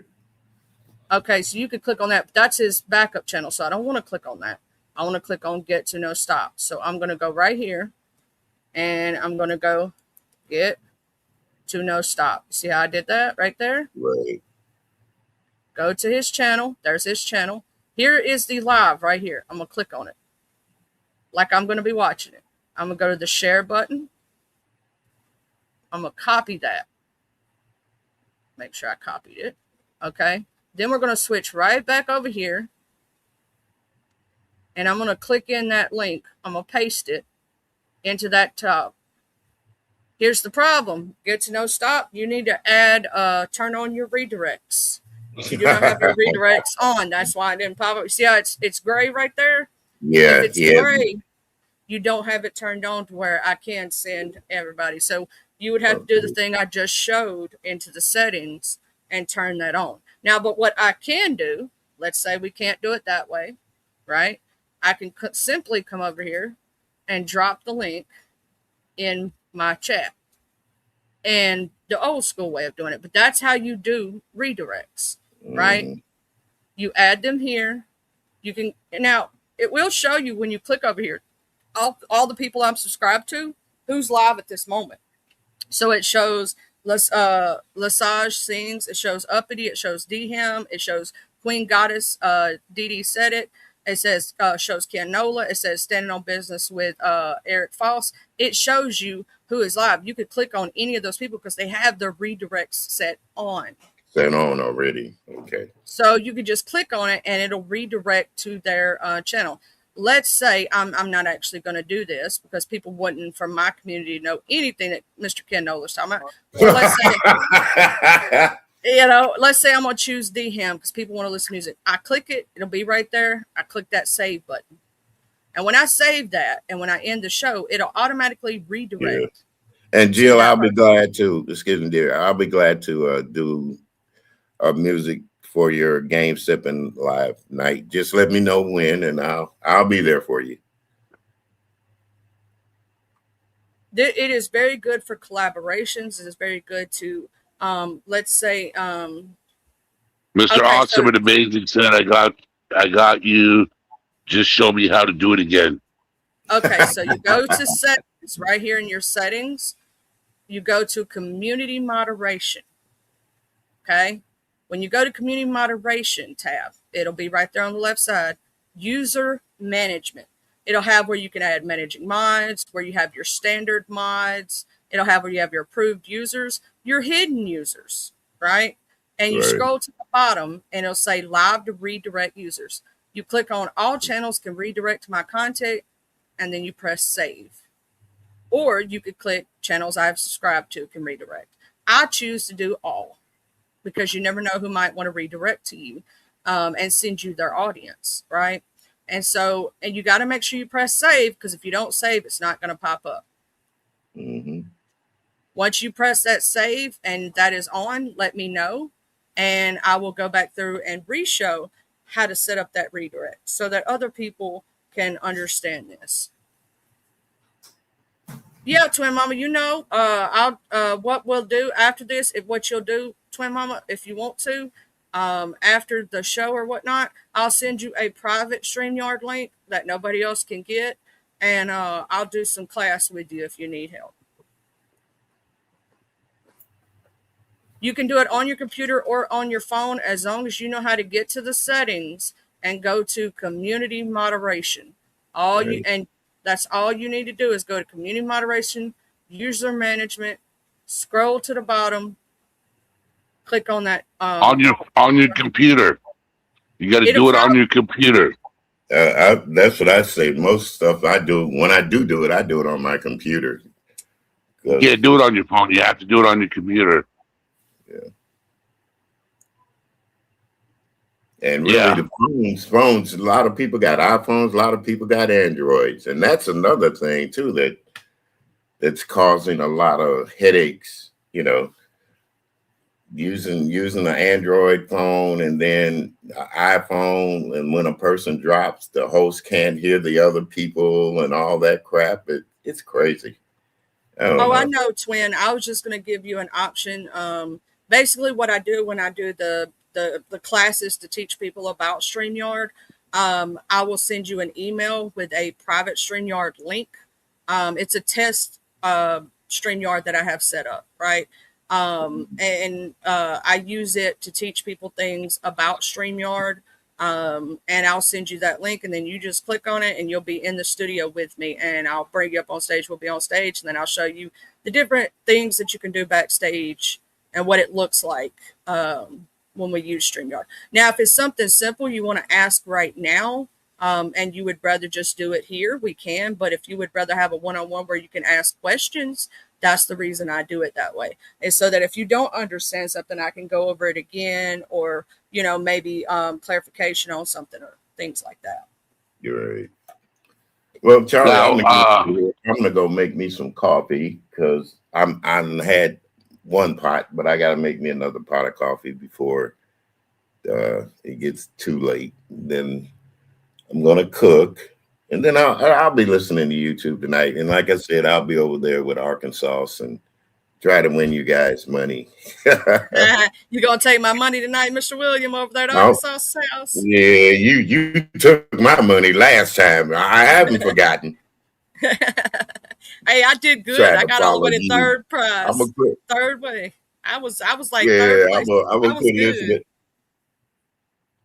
S2: Okay, so you could click on that. But that's his backup channel, so I don't want to click on that. I want to click on Get to Know Stop. So I'm going to go right here, and I'm going to go Get to Know Stop. See how I did that right there?
S7: Right.
S2: Go to his channel. There's his channel. Here is the live right here. I'm going to click on it like I'm going to be watching it. I'm going to go to the share button. I'm going to copy that. Make sure I copied it. Okay. Then we're going to switch right back over here. And I'm going to click in that link. I'm going to paste it into that tab. Here's the problem. Get to Know Stop. You need to add, turn on your redirects. You do not have your redirects on. That's why it didn't pop up. See how it's gray right there?
S7: Yeah.
S2: If it's gray, you don't have it turned on to where I can send everybody. So you would have to do the thing I just showed into the settings and turn that on. Now, but what I can do, let's say we can't do it that way, right? I can simply come over here and drop the link in my chat. And the old school way of doing it, but that's how you do redirects, right? You add them here. You can, now it will show you when you click over here, all the people I'm subscribed to, who's live at this moment. So it shows Lesage Sings, it shows Uppity, it shows Dehem, it shows Queen Goddess, Dee Said It. It says shows Ken Nola. It says Standing on Business with Eric Foss. It shows you who is live. You could click on any of those people because they have their redirects set on.
S7: Set on already. Okay.
S2: So you could just click on it and it'll redirect to their channel. Let's say I'm not actually going to do this because people wouldn't from my community know anything that Mr. Ken Nola's talking about. So let's say, let's say I'm going to choose Dehem because people want to listen to music. I click it. It'll be right there. I click that save button. And when I save that and when I end the show, it'll automatically redirect.
S7: Yeah. And Jill, I'll be glad to, excuse me, dear, I'll be glad to do music for your game sipping live night. Just let me know when, and I'll be there for you.
S2: It is very good for collaborations. It is very good to, let's say,
S6: Mr. Awesome and Amazing said, I got you. Just show me how to do it again.
S2: Okay, so you go to settings right here in your settings. You go to community moderation. Okay. When you go to community moderation tab, it'll be right there on the left side, user management. It'll have where you can add managing mods, where you have your standard mods. It'll have where you have your approved users, your hidden users, right? And you scroll to the bottom and it'll say live to redirect users. You click on all channels can redirect to my content and then you press save. Or you could click channels I've subscribed to can redirect. I choose to do all, because you never know who might want to redirect to you and send you their audience, right? And so, and you got to make sure you press save, because if you don't save, it's not going to pop up. Once you press that save and that is on, let me know, and I will go back through and re-show how to set up that redirect so that other people can understand this. Yeah, Twin Mama, what we'll do after this, what you'll do, Twin Mama, if you want to, after the show or whatnot, I'll send you a private StreamYard link that nobody else can get, and I'll do some class with you if you need help. You can do it on your computer or on your phone as long as you know how to get to the settings and go to community moderation. And that's all you need to do is go to community moderation, user management, scroll to the bottom, click on that.
S6: On your computer. You got to do it on your computer.
S7: That's what I say. Most stuff I do, when I do it, I do it on my computer.
S6: Yeah, do it on your phone. You have to do it on your computer.
S7: Yeah. And really, the phones, a lot of people got iPhones, a lot of people got Androids. And that's another thing, too, that's causing a lot of headaches, using an Android phone and then an iPhone, and when a person drops, the host can't hear the other people and all that crap. It's crazy.
S2: I know, twin. I was just going to give you an option. Basically, what I do when I do the classes to teach people about StreamYard, I will send you an email with a private StreamYard link. It's a test StreamYard that I have set up, right? And I use it to teach people things about StreamYard. And I'll send you that link, and then you just click on it and you'll be in the studio with me, and I'll bring you up on stage. We'll be on stage, and then I'll show you the different things that you can do backstage and what it looks like when we use StreamYard. Now, if it's something simple you want to ask right now, and you would rather just do it here, we can. But if you would rather have a one-on-one where you can ask questions, that's the reason I do it that way. Is so that if you don't understand something, I can go over it again, or maybe clarification on something or things like that.
S7: You're right. Well, Charlie,
S6: Now,
S7: I'm gonna go make me some coffee because I'm had one pot, but I gotta make me another pot of coffee before it gets too late. Then I'm gonna cook, and then I'll be listening to YouTube tonight. And like I said, I'll be over there with Arkansas and try to win you guys money.
S2: You gonna take my money tonight, Mr. William, over there at Arkansas House?
S7: Yeah, you took my money last time. I haven't forgotten.
S2: Hey, I did good. I got all the way to third prize. Third way. I was like third place.
S7: I'm gonna quit listening.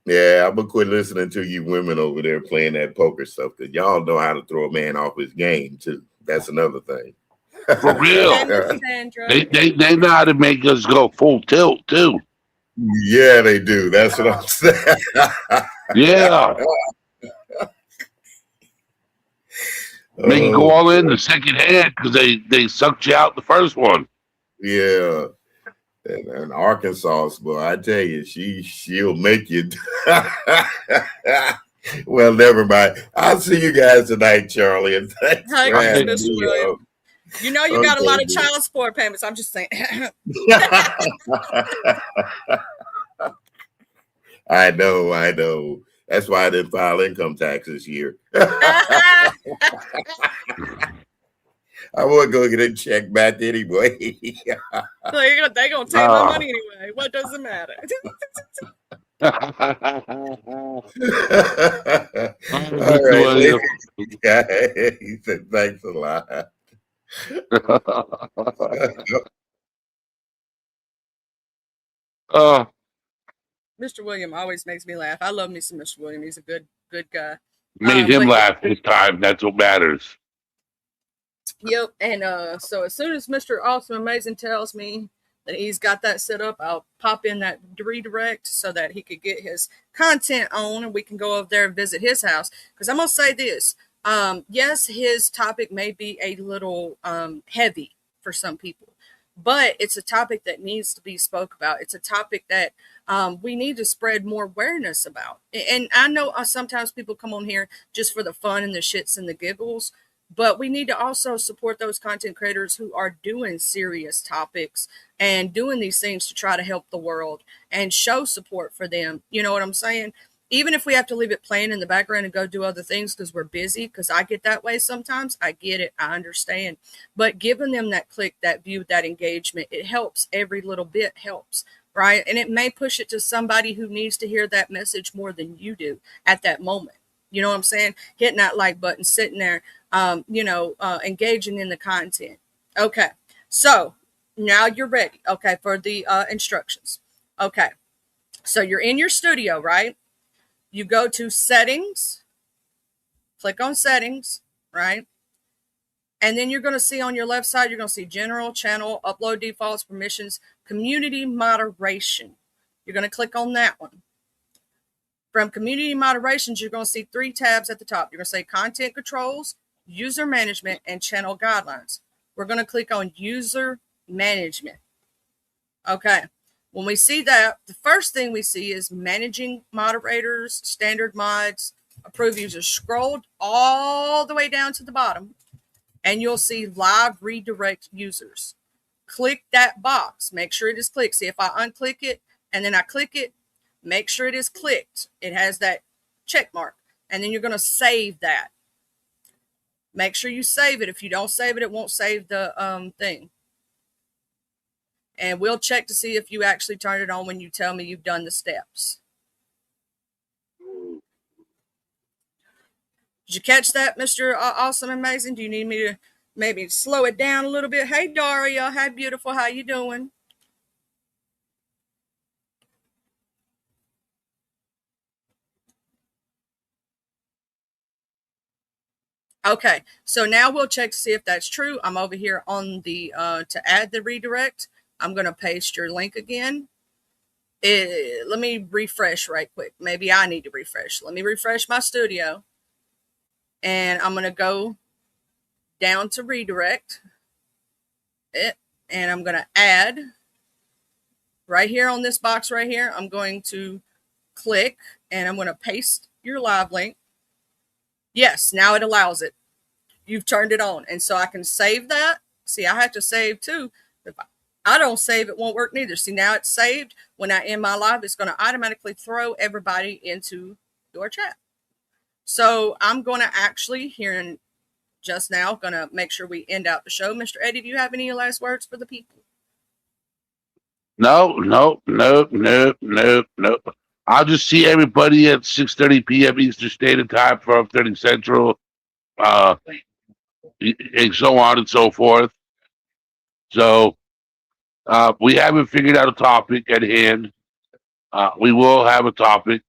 S7: Yeah, I'm gonna quit listening to you women over there playing that poker stuff, because y'all know how to throw a man off his game too. That's another thing.
S6: For real. They know how to make us go full tilt too.
S7: Yeah, they do. That's what I'm saying.
S6: Yeah. Make you go all in the second hand because they sucked you out the first one.
S7: Yeah. And Arkansas, boy, I tell you, she'll make you. Well, never mind. I'll see you guys tonight, Charlie. And thanks for having me.
S2: You know you got a lot of child support payments. I'm just saying.
S7: I know. That's why I didn't file income tax this year. I would go get a check back anyway.
S2: They're gonna take my money anyway. What does it matter?
S7: All right, he said, thanks a lot.
S2: Mr. William always makes me laugh. I love me some Mr. William. He's a good guy.
S6: Made him laugh this time. That's what matters.
S2: Yep. And so as soon as Mr. Awesome Amazing tells me that he's got that set up, I'll pop in that redirect so that he could get his content on, and we can go over there and visit his house. Because I'm gonna say this. Yes, his topic may be a little heavy for some people, but it's a topic that needs to be spoke about. It's a topic that we need to spread more awareness about. And I know sometimes people come on here just for the fun and the shits and the giggles, but we need to also support those content creators who are doing serious topics and doing these things to try to help the world and show support for them. You know what I'm saying? Even if we have to leave it playing in the background and go do other things because we're busy, because I get that way sometimes. I get it. I understand. But giving them that click, that view, that engagement, it helps. Every little bit helps, right? And it may push it to somebody who needs to hear that message more than you do at that moment. You know what I'm saying? Hitting that like button, sitting there, engaging in the content. Okay. So now you're ready. Okay. For the instructions. Okay. So you're in your studio, right? You go to settings, click on settings, right? And then you're going to see on your left side, you're going to see general, channel, upload defaults, permissions, community moderation. You're going to click on that one. From community moderations, you're going to see 3 tabs at the top. You're going to say content controls, user management, and channel guidelines. We're going to click on user management. Okay. When we see that, the first thing we see is managing moderators, standard mods, approved users. Scroll all the way down to the bottom, and you'll see live redirect users. click that box. Make sure it is clicked. See, if I unclick it and then I click it, make sure it is clicked. It has that check mark. And then you're going to save that. Make sure you save it. If you don't save it, it won't save the thing. And we'll check to see if you actually turn it on when you tell me you've done the steps. Did you catch that, Mr. Awesome Amazing? Do you need me to maybe slow it down a little bit? Hey, Daria. Hi, beautiful. How you doing? Okay, so now we'll check to see if that's true. I'm over here on the, to add the redirect. I'm going to paste your link again. Let me refresh right quick. Maybe I need to refresh. Let me refresh my studio. And I'm going to go down to redirect it. And I'm going to add right here on this box right here. I'm going to click and I'm going to paste your live link. Yes, now it allows it. You've turned it on. And so I can save that. See, I have to save too. If I don't save, it won't work neither. See, now it's saved. When I end my live, it's going to automatically throw everybody into your chat. So I'm going to actually, here in just now, going to make sure we end out the show. Mr. Eddie, do you have any last words for the people?
S6: No. I'll just see everybody at 6:30 p.m. Eastern Standard Time, 12:30 Central, and so on and so forth. So we haven't figured out a topic at hand. We will have a topic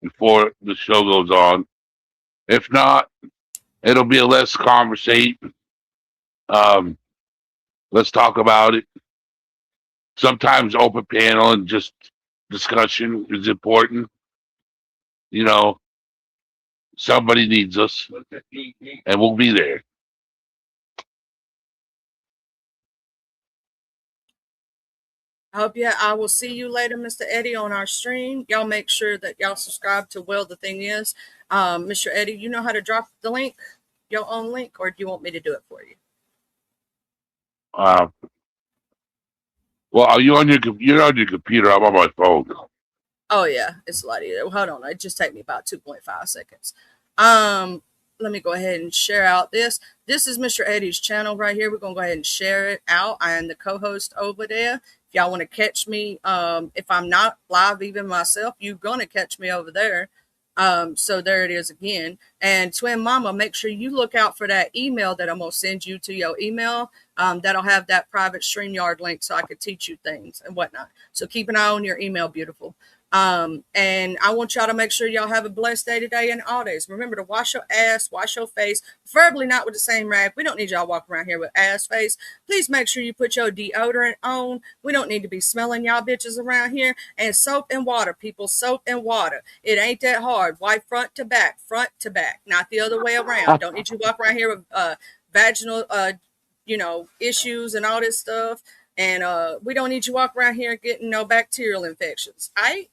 S6: before the show goes on. If not, it'll be a less conversation. Let's talk about it. Sometimes open panel and just discussion is important. You know, somebody needs us, and we'll be there.
S2: I will see you later, Mr. Eddie, on our stream. Y'all make sure that y'all subscribe to Well, the Thing Is. Mr. Eddie, you know how to drop the link, your own link, or do you want me to do it for you?
S6: Well, are you on your computer? On your computer? I'm on my phone.
S2: Oh yeah, it's a lot easier. Hold on, it just take me about 2.5 seconds. Let me go ahead and share out this. This is Mr. Eddie's channel right here. We're gonna go ahead and share it out. I am the co-host over there. If y'all want to catch me, if I'm not live even myself, you're gonna catch me over there. So there it is again. And Twin Mama, make sure you look out for that email that I'm gonna send you to your email. That'll have that private StreamYard link so I could teach you things and whatnot. So keep an eye on your email, beautiful. And I want y'all to make sure y'all have a blessed day today and all days. Remember to wash your ass, wash your face, preferably not with the same rag. We don't need y'all walking around here with ass face. Please make sure you put your deodorant on. We don't need to be smelling y'all bitches around here. And soap and water, people, soap and water. It ain't that hard. Wipe front to back, not the other way around. Don't need you walk around here with vaginal issues and all this stuff. And we don't need you walk around here getting no bacterial infections. All right?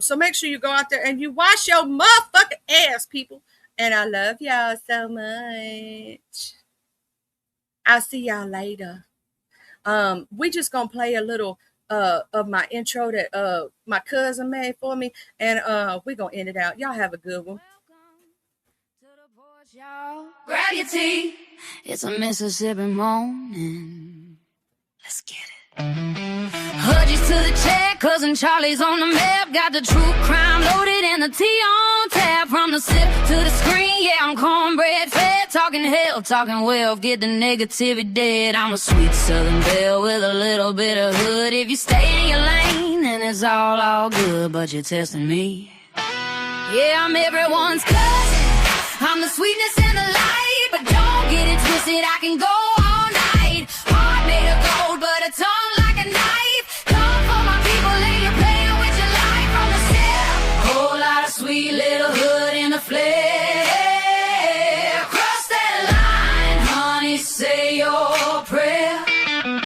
S2: So make sure you go out there and you wash your motherfucking ass, people. And I love y'all so much. I'll see y'all later. We just gonna play a little of my intro that my cousin made for me. And we're gonna end it out. Y'all have a good one.
S1: Y'all grab your tea. It's a Mississippi morning. Let's get it. Hoodies to the check, cousin Charlie's on the map. Got the true crime loaded and the tea on tap. From the sip to the screen, yeah, I'm cornbread fed. Talking hell, talking wealth, get the negativity dead. I'm a sweet southern belle with a little bit of hood. If you stay in your lane, then it's all good. But you're testing me. Yeah, I'm everyone's cousin. I'm the sweetness and the light. But don't get it twisted, I can go